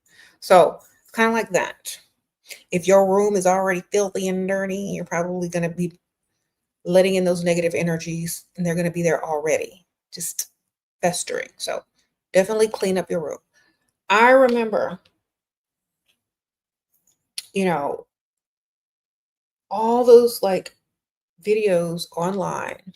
So it's kind of like that. If your room is already filthy and dirty, you're probably going to be letting in those negative energies, and they're going to be there already, just festering. So definitely clean up your room. I remember, all those like videos online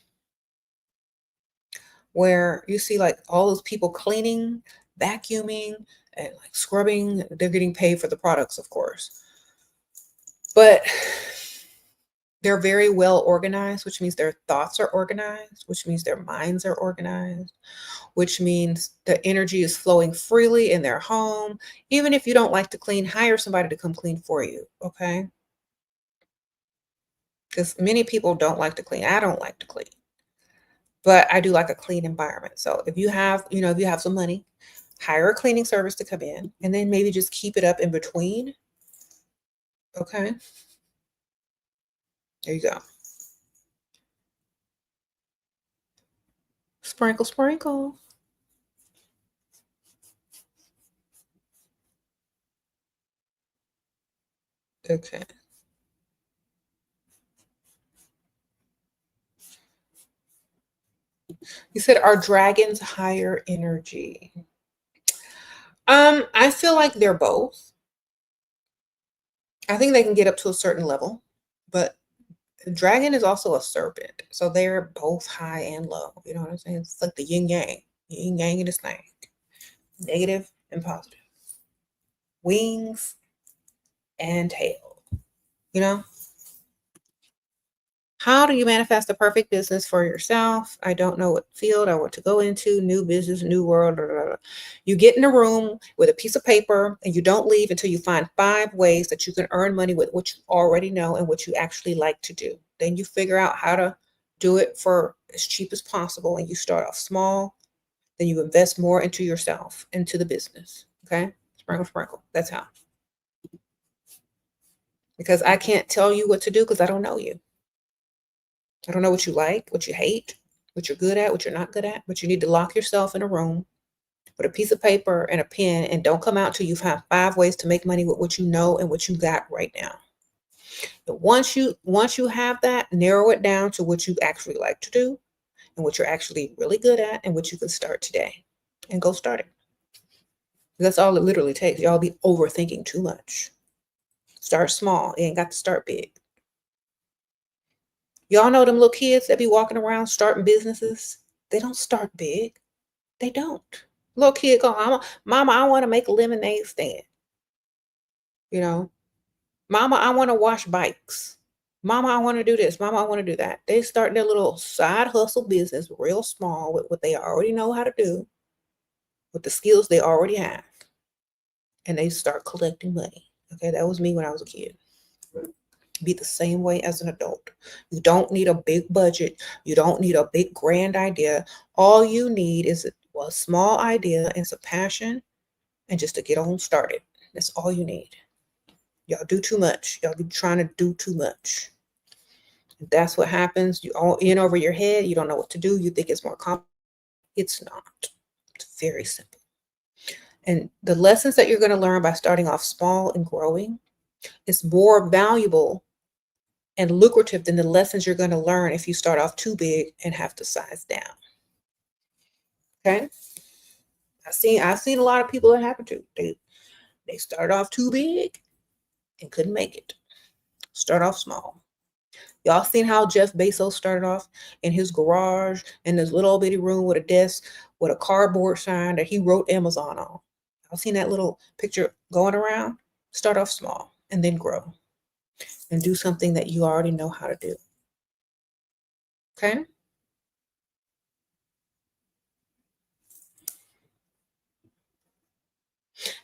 where you see like all those people cleaning, vacuuming, and like scrubbing. They're getting paid for the products, of course. But they're very well organized, which means their thoughts are organized, which means their minds are organized, which means the energy is flowing freely in their home. Even if you don't like to clean, hire somebody to come clean for you, okay? Because many people don't like to clean. I don't like to clean, but I do like a clean environment. So if you have, if you have some money, hire a cleaning service to come in, and then maybe just keep it up in between, okay? There you go. Sprinkle, sprinkle. Okay. You said, are dragons higher energy? I feel like they're both. I think they can get up to a certain level, but the dragon is also a serpent. So they're both high and low. You know what I'm saying? It's like the yin yang. Yin yang in this thing. Negative and positive. Wings and tail. How do you manifest the perfect business for yourself? I don't know what field I want to go into, new business, new world. Blah, blah, blah. You get in a room with a piece of paper and you don't leave until you find 5 ways that you can earn money with what you already know and what you actually like to do. Then you figure out how to do it for as cheap as possible, and you start off small. Then you invest more into yourself, into the business. Okay? Sprinkle, sprinkle. That's how. Because I can't tell you what to do because I don't know you. I don't know what you like, what you hate, what you're good at, what you're not good at, but you need to lock yourself in a room with a piece of paper and a pen, and don't come out till you have 5 ways to make money with what you know and what you got right now. But once you have that, narrow it down to what you actually like to do, and what you're actually really good at and what you can start today. And go start it. That's all it literally takes. Y'all be overthinking too much. Start small. You ain't got to start big. Y'all know them little kids that be walking around starting businesses? They don't start big. They don't. Little kid go, Mama, I want to make a lemonade stand. You know, Mama, I want to wash bikes. Mama, I want to do this. Mama, I want to do that. They start their little side hustle business real small with what they already know how to do, with the skills they already have. And they start collecting money. Okay, that was me when I was a kid. Be the same way as an adult. You don't need a big budget. You don't need a big grand idea. All you need is a small idea and some passion and just to get on started. That's all you need. Y'all do too much. Y'all be trying to do too much. That's what happens. You all in over your head. You don't know what to do. You think it's more complicated. It's not. It's very simple. And the lessons that you're going to learn by starting off small and growing is more valuable and lucrative than the lessons you're going to learn if you start off too big and have to size down. Okay? I've seen a lot of people that happen to. They start off too big and couldn't make it. Start off small. Y'all seen how Jeff Bezos started off in his garage in this little bitty room with a desk with a cardboard sign that he wrote Amazon on. Y'all seen that little picture going around? Start off small and then grow and do something that you already know how to do. Okay?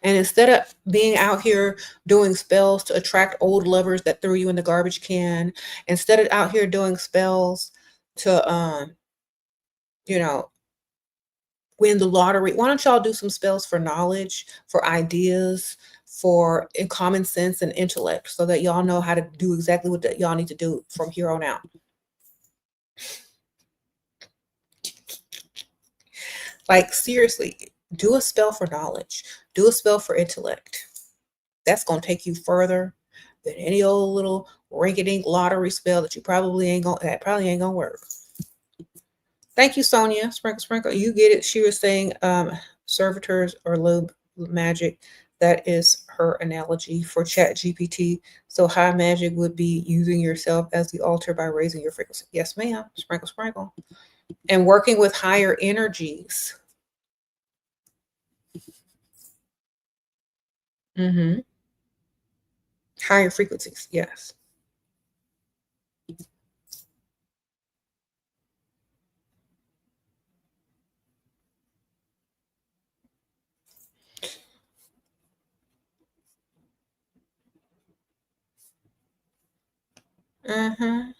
And instead of being out here doing spells to attract old lovers that threw you in the garbage can, instead of out here doing spells to, win the lottery, why don't y'all do some spells for knowledge, for ideas, for common sense and intellect so that y'all know how to do exactly what y'all need to do from here on out. Like, seriously, do a spell for knowledge. Do a spell for intellect. That's going to take you further than any old little rinky-dink lottery spell that probably ain't going to work. Thank you, Sonia. Sprinkle, sprinkle. You get it. She was saying servitors or low magic. That is her analogy for Chat GPT. So high magic would be using yourself as the altar by raising your frequency. Yes, ma'am. Sprinkle, sprinkle. And working with higher energies. Mm-hmm. Higher frequencies, yes. Mm-hmm.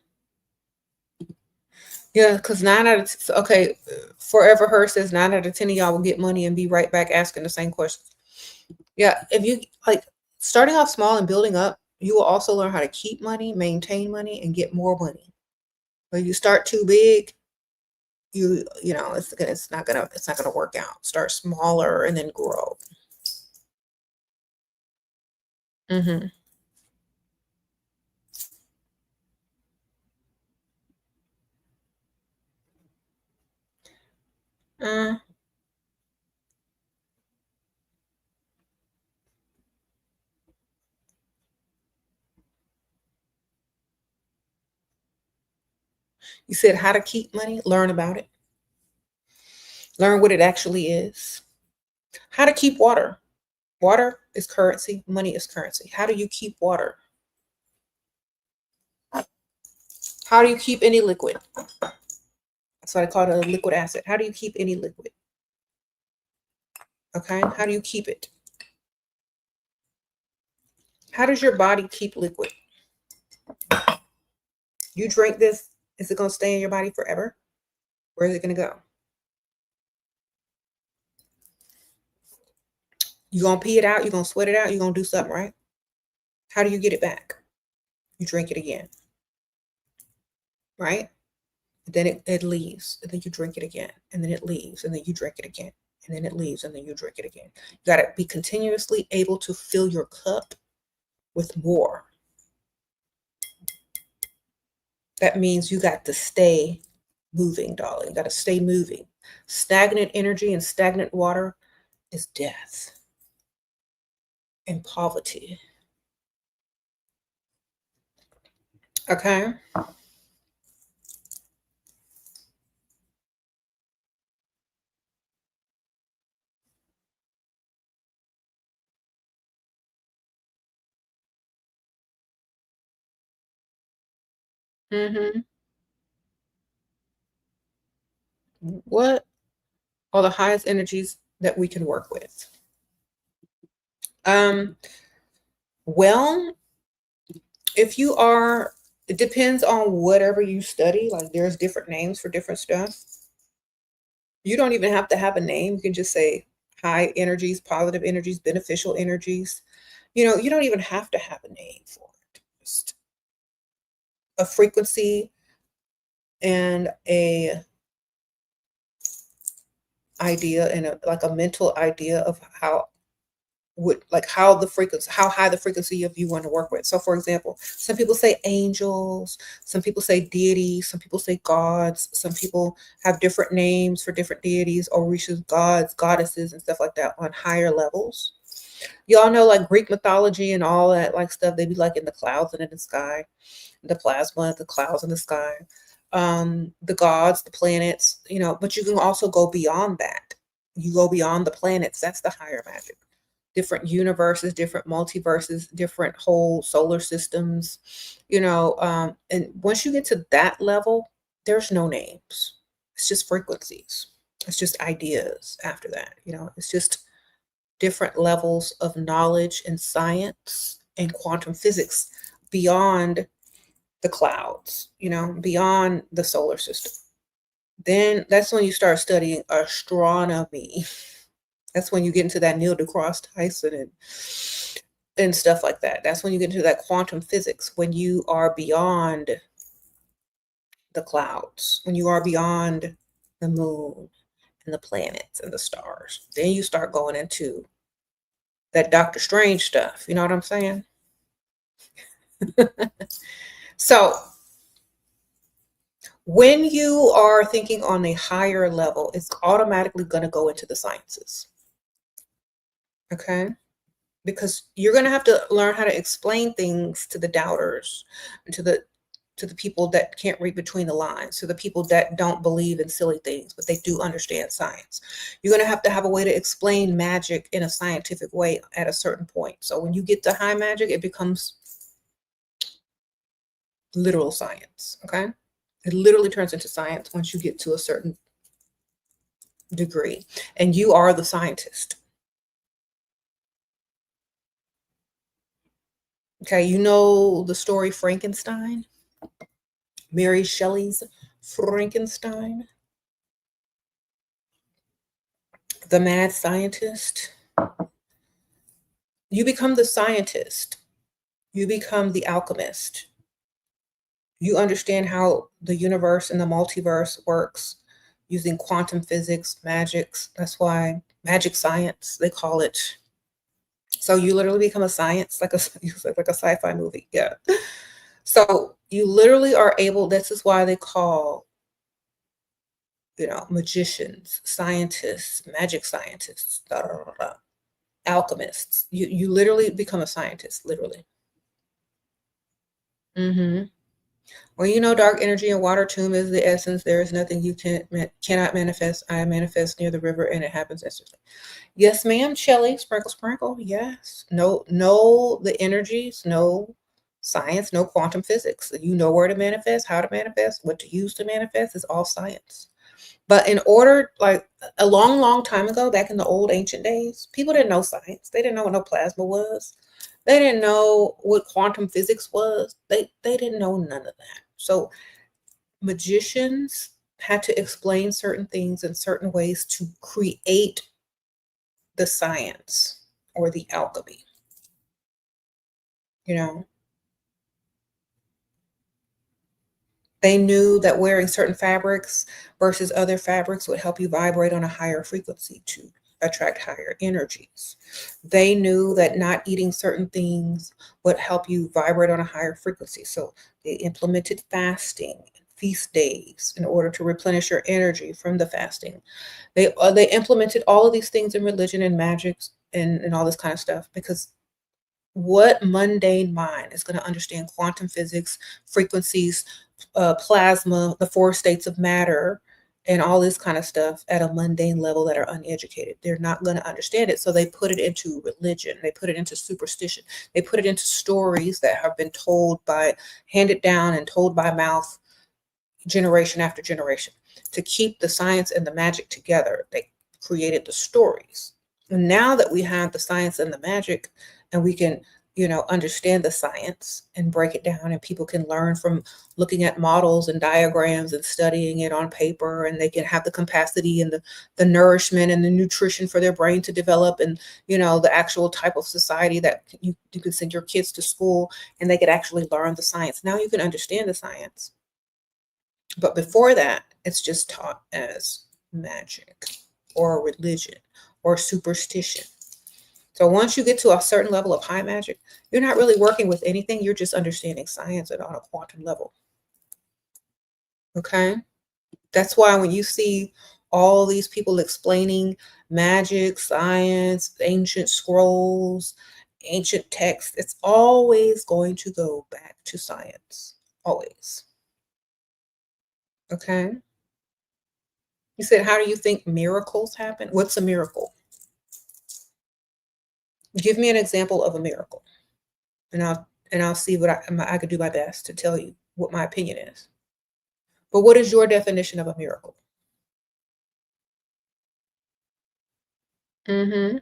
Yeah, because 9 out of okay, Forever Her says 9 out of 10 of y'all will get money and be right back asking the same questions. Yeah, if you like starting off small and building up, you will also learn how to keep money, maintain money, and get more money. When you start too big, it's not gonna work out. Start smaller and then grow. Mm-hmm. You said how to keep money, learn about it. Learn what it actually is. How to keep water. Water is currency, money is currency. How do you keep water? How do you keep any liquid? That's what I call it, a liquid asset. How do you keep any liquid? Okay, how do you keep it? How does your body keep liquid? You drink this, is it going to stay in your body forever? Where is it going to go? You're going to pee it out, you're going to sweat it out, you're going to do something, right? How do you get it back? You drink it again, right? Then it leaves, and then you drink it again, and then it leaves, and then you drink it again, and then it leaves, and then you drink it again. You got to be continuously able to fill your cup with more. That means you got to stay moving, darling. You got to stay moving. Stagnant energy and stagnant water is death and poverty. Okay. Mm-hmm. What are the highest energies that we can work with? Um, well, if you are, it depends on whatever you study. Like there's different names for different stuff. You don't even have to have a name. You can just say high energies, positive energies, beneficial energies. You don't even have to have a name for it. Just a frequency and a idea and like a mental idea of how how high the frequency of you want to work with. So for example, some people say angels, some people say deities, some people say gods, some people have different names for different deities, orishas, gods, goddesses, and stuff like that on higher levels. Y'all know like Greek mythology and all that like stuff, they be like in the clouds and in the sky, the plasma, the clouds in the sky, the gods, the planets, but you can also go beyond that. You go beyond the planets. That's the higher magic. Different universes, different multiverses, different whole solar systems, and once you get to that level, there's no names. It's just frequencies. It's just ideas after that. It's just different levels of knowledge and science and quantum physics beyond the clouds, beyond the solar system. Then that's when you start studying astronomy. That's when you get into that Neil deGrasse Tyson and stuff like that. That's when you get into that quantum physics, when you are beyond the clouds, when you are beyond the moon and the planets and the stars. Then you start going into that Doctor Strange stuff. You know what I'm saying? So when you are thinking on a higher level, it's automatically going to go into the sciences. Okay? Because you're going to have to learn how to explain things to the doubters and to the people that can't read between the lines, to the people that don't believe in silly things, but they do understand science. You're going to have a way to explain magic in a scientific way at a certain point. So when you get to high magic, it becomes literal science. Okay? It literally turns into science once you get to a certain degree, and you are the scientist. Okay, you know the story Frankenstein? Mary Shelley's Frankenstein? The mad scientist? You become the scientist. You become the alchemist. You understand how the universe and the multiverse works using quantum physics, magics. That's why magic science, they call it. So you literally become a science, like a sci-fi movie. Yeah. So you literally are able, this is why they call, magicians, scientists, magic scientists, da, da, da, da, alchemists. You literally become a scientist, literally. Mm-hmm. Well, dark energy and water tomb is the essence. There is nothing you cannot manifest. I manifest near the river and it happens instantly. Yes, ma'am, Shelly. Sprinkle, sprinkle. Yes. No, the energies, no science, no quantum physics. You know where to manifest, how to manifest, what to use to manifest. It's all science. But in order, like a long, long time ago, back in the old ancient days, people didn't know science. They didn't know what no plasma was. They didn't know what quantum physics was. They didn't know none of that. So magicians had to explain certain things in certain ways to create the science or the alchemy. They knew that wearing certain fabrics versus other fabrics would help you vibrate on a higher frequency to attract higher energies. They knew that not eating certain things would help you vibrate on a higher frequency. So they implemented fasting, feast days in order to replenish your energy from the fasting. They implemented all of these things in religion and magic and all this kind of stuff, because what mundane mind is going to understand quantum physics, frequencies, plasma, the four states of matter, and all this kind of stuff at a mundane level that are uneducated? They're not going to understand it. So they put it into religion. They put it into superstition. They put it into stories that have been handed down and told by mouth generation after generation. To keep the science and the magic together, they created the stories. And now that we have the science and the magic, and we can, understand the science and break it down, and people can learn from looking at models and diagrams and studying it on paper, and they can have the capacity and the nourishment and the nutrition for their brain to develop, and the actual type of society that you could send your kids to school and they could actually learn the science. Now you can understand the science. But before that, it's just taught as magic or religion or superstition. So once you get to a certain level of high magic, you're not really working with anything. You're just understanding science on a quantum level. Okay? That's why when you see all these people explaining magic, science, ancient scrolls, ancient texts, it's always going to go back to science. Always. Okay? You said, how do you think miracles happen? What's a miracle? Give me an example of a miracle, and I'll see what I could do my best to tell you what my opinion is. But what is your definition of a miracle? Mm-hmm.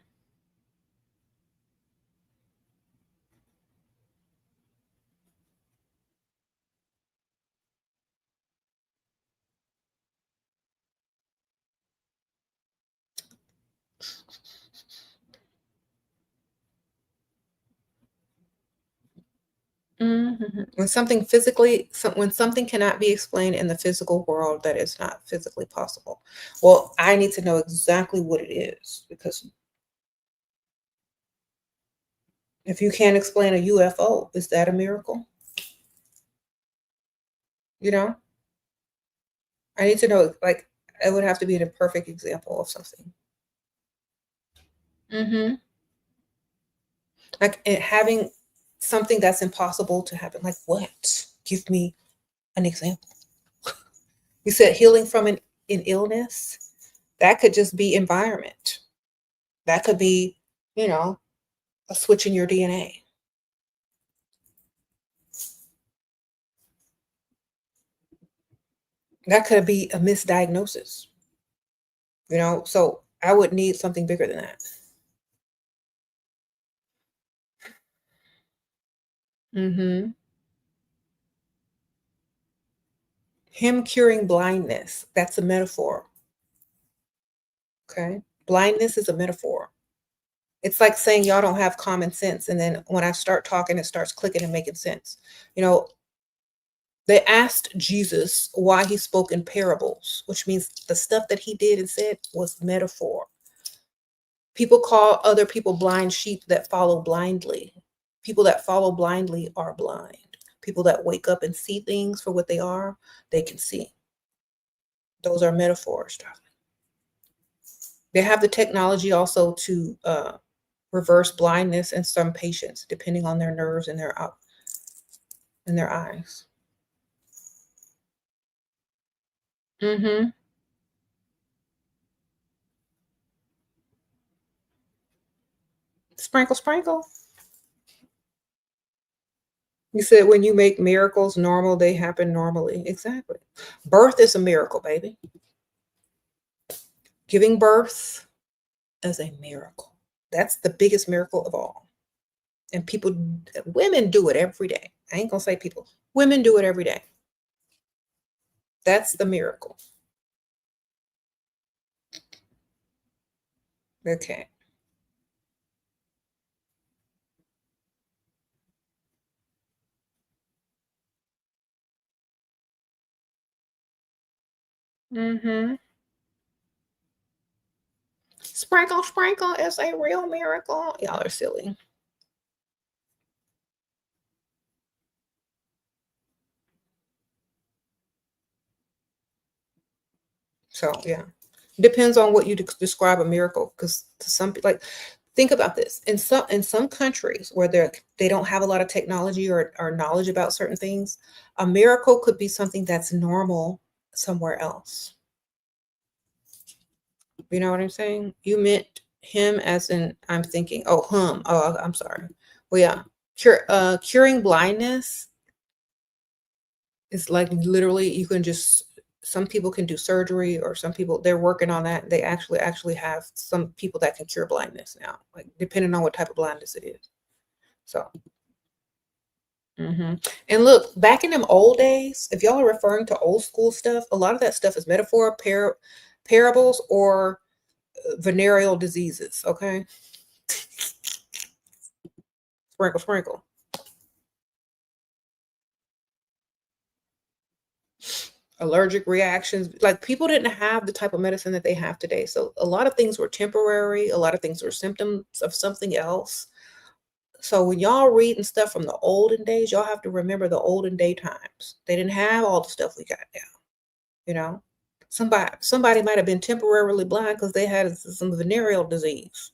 Mm-hmm. When something cannot be explained in the physical world, that is not physically possible. Well, I need to know exactly what it is, because if you can't explain a UFO, is that a miracle? I need to know, like, it would have to be a perfect example of something. Mm-hmm. Like having something that's impossible to happen. Like what? Give me an example. You said healing from an illness. That could just be environment. That could be, a switch in your DNA. That could be a misdiagnosis. So I would need something bigger than that. Mm-hmm. Him curing blindness. That's a metaphor. Okay. Blindness is a metaphor. It's like saying y'all don't have common sense. And then when I start talking, it starts clicking and making sense. You know, they asked Jesus why he spoke in parables, which means the stuff that he did and said was metaphor. People call other people blind sheep that follow blindly. People that follow blindly are blind. People that wake up and see things for what they are, they can see. Those are metaphors. They have the technology also to reverse blindness in some patients, depending on their nerves and their eyes. Mm-hmm. Sprinkle, sprinkle. You said when you make miracles normal, they happen normally. Exactly. Birth is a miracle, baby. Giving birth is a miracle. That's the biggest miracle of all. And women do it every day. I ain't gonna say people. Women do it every day. That's the miracle. Okay. Mm-hmm. Sprinkle, sprinkle is a real miracle. Y'all are silly. So yeah, depends on what you describe a miracle. Because to some people, like, think about this: in some countries where they don't have a lot of technology or knowledge about certain things, a miracle could be something that's normal somewhere else. You know what I'm saying? You meant him as in, I'm thinking, oh, him. Oh, I'm sorry. Well, yeah. Curing blindness is like literally you can just, some people can do surgery, or some people they're working on that. They actually have some people that can cure blindness now, like depending on what type of blindness it is. So, and look, back in them old days, if y'all are referring to old school stuff, a lot of that stuff is metaphor, parables, or venereal diseases. Okay, sprinkle, sprinkle. Allergic reactions. Like, people didn't have the type of medicine that they have today. So a lot of things were temporary, a lot of things were symptoms of something else. So when y'all reading stuff from the olden days, y'all have to remember the olden day times. They didn't have all the stuff we got now, you know. Somebody might have been temporarily blind because they had some venereal disease.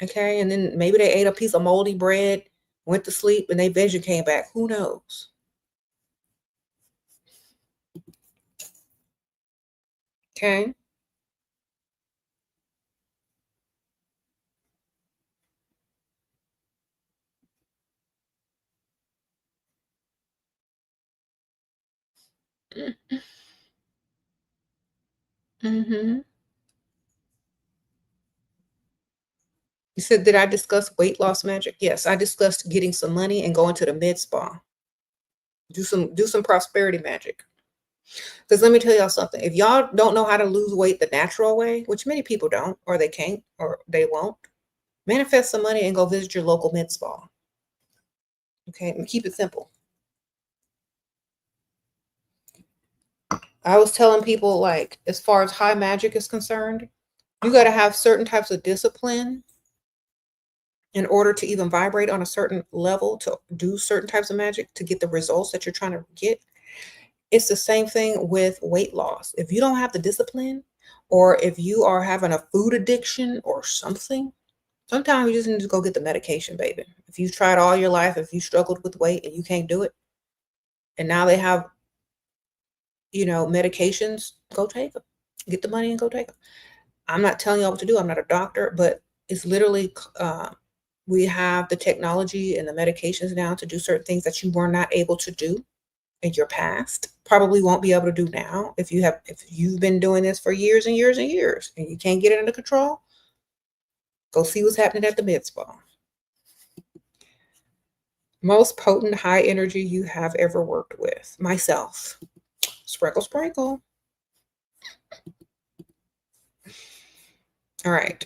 Okay, and then maybe they ate a piece of moldy bread, went to sleep, and they vision came back. Who knows? Okay. Mm-hmm. You said, did I discuss weight loss magic? Yes, I discussed getting some money and going to the med spa. Do some prosperity magic. Because let me tell y'all something. If y'all don't know how to lose weight the natural way, which many people don't, or they can't, or they won't, manifest some money and go visit your local med spa. Okay, and keep it simple. I was telling people, like, as far as high magic is concerned, you got to have certain types of discipline in order to even vibrate on a certain level to do certain types of magic to get the results that you're trying to get. It's the same thing with weight loss. If you don't have the discipline, or if you are having a food addiction or something, sometimes you just need to go get the medication, baby. If you've tried all your life, if you struggled with weight and you can't do it, and now they have, medications, go take them. Get the money and go take them. I'm not telling y'all what to do. I'm not a doctor, but it's literally, we have the technology and the medications now to do certain things that you were not able to do in your past, probably won't be able to do now. If you've been doing this for years and years and years and you can't get it under control, go see what's happening at the med spa. Most potent high energy you have ever worked with? Myself. Sprinkle, sprinkle. All right.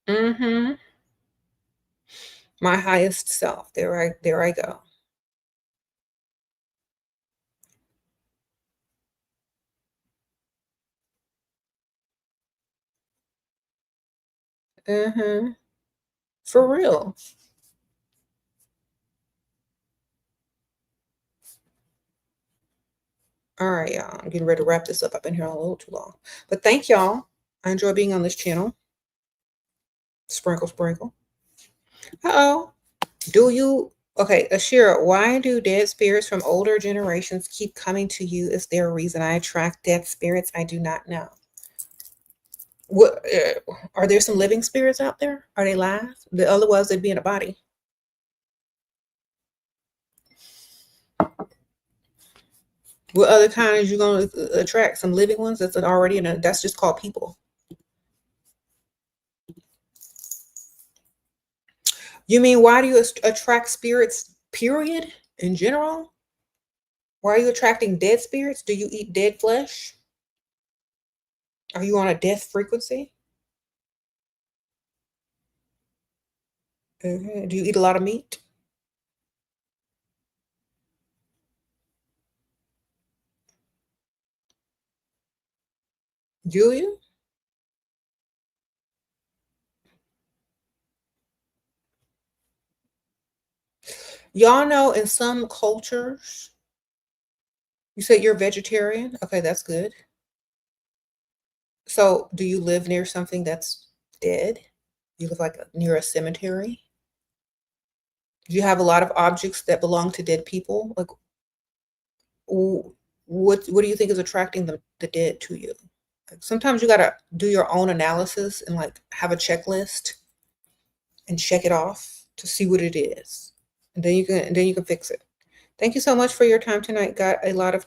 Mm-hmm. My highest self. There I go. Mm-hmm. For real. All right, y'all. I'm getting ready to wrap this up. I've been here a little too long. But thank y'all. I enjoy being on this channel. Sprinkle, sprinkle. Uh-oh. Do you, okay, Ashira, why do dead spirits from older generations keep coming to you? Is there a reason I attract dead spirits? I do not know. What, are there some living spirits out there? Are they live? The otherwise they'd be in a body. What other kind is you going to attract? Some living ones that's already in a, that's just called people. You mean, why do you attract spirits, period, in general? Why are you attracting dead spirits? Do you eat dead flesh? Are you on a death frequency? Do you eat a lot of meat? Do you? Y'all know in some cultures, You said you're vegetarian? Okay, that's good. So, do you live near something that's dead? You live like near a cemetery? Do you have a lot of objects that belong to dead people? Like, what do you think is attracting the dead to you? Like, sometimes you gotta do your own analysis and like have a checklist and check it off to see what it is, and then you can fix it. Thank you so much for your time tonight. Got a lot of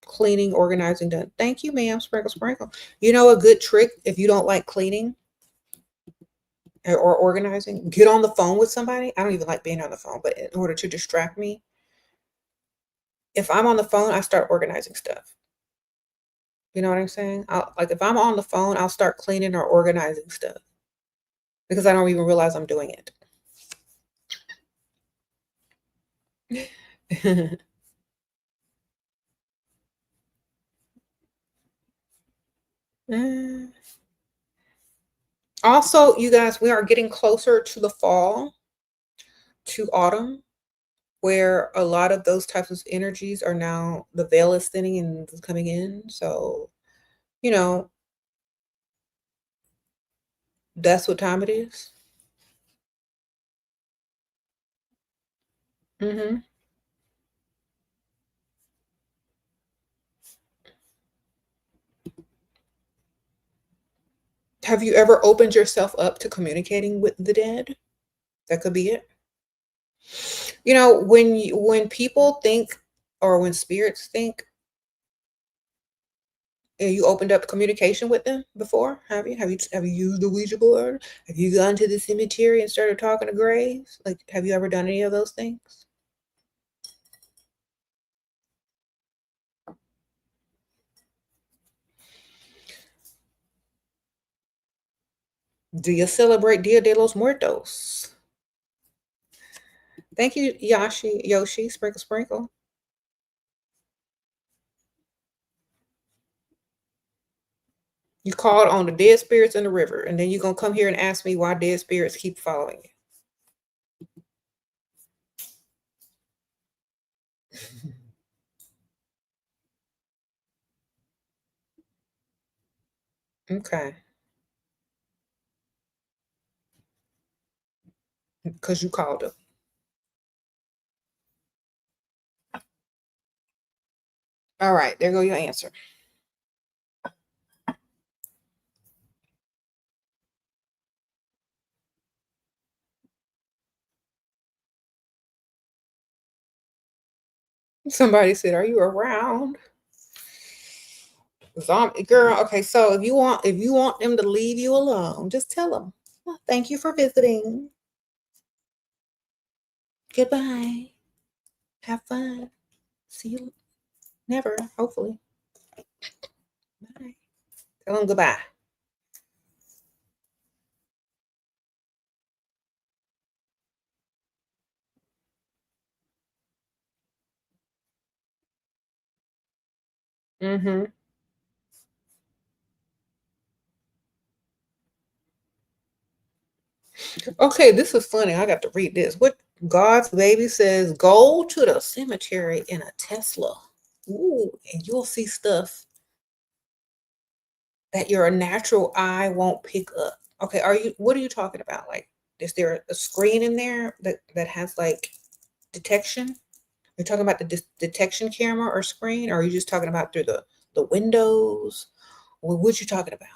cleaning, organizing done. Thank you, ma'am. Sprinkle, sprinkle. You know a good trick if you don't like cleaning or organizing? Get on the phone with somebody. I don't even like being on the phone, but in order to distract me, if I'm on the phone, I start organizing stuff. You know what I'm saying? Like if I'm on the phone, I'll start cleaning or organizing stuff because I don't even realize I'm doing it. Also, you guys, we are getting closer to the fall, to autumn, where a lot of those types of energies are now, the veil is thinning and coming in. So, you know, that's what time it is. Mm-hmm. Have you ever opened yourself up to communicating with the dead? That could be it. You know, when people think or when spirits think, you opened up communication with them before? Have you used the Ouija board? Have you gone to the cemetery and started talking to graves? Like, have you ever done any of those things? Do you celebrate Dia de los Muertos? Thank you, Yoshi, sprinkle, sprinkle. You called on the dead spirits in the river, and then you're gonna come here and ask me why dead spirits keep following you. Okay, because you called them. All right, there go your answer. Somebody said, "Are you around?" Zombie girl. Okay, so if you want them to leave you alone, just tell them, "Oh, thank you for visiting. Goodbye. Have fun. See you never, hopefully. Bye." Tell them goodbye. Mm-hmm. Okay, this is funny. I got to read this. What God's baby says, go to the cemetery in a Tesla. Ooh, and you'll see stuff that your natural eye won't pick up. Okay, what are you talking about? Like, is there a screen in there that has like detection? You're talking about the detection camera or screen, or are you just talking about through the windows? What you talking about?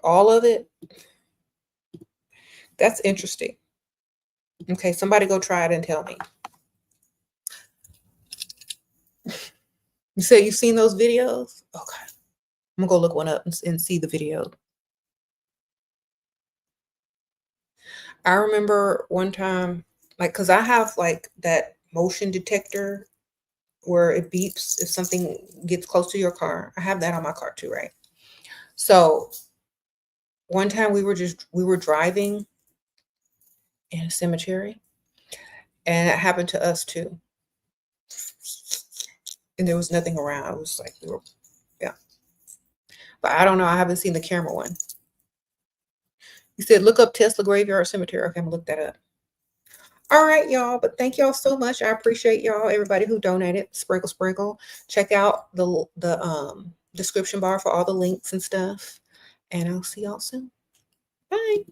All of it? That's interesting. Okay, somebody go try it and tell me. You say you've seen those videos? Okay. I'm gonna go look one up and see the video. I remember one time, like, cause I have like that motion detector where it beeps if something gets close to your car. I have that on my car too, right? So one time we were driving in a cemetery, and it happened to us too. And there was nothing around. It was like yeah. But I don't know. I haven't seen the camera one. You said look up Tesla Graveyard Cemetery. Okay, I'm gonna look that up. All right, y'all. But thank y'all so much. I appreciate y'all, everybody who donated. Sprinkle, sprinkle. Check out the description bar for all the links and stuff. And I'll see y'all soon. Bye.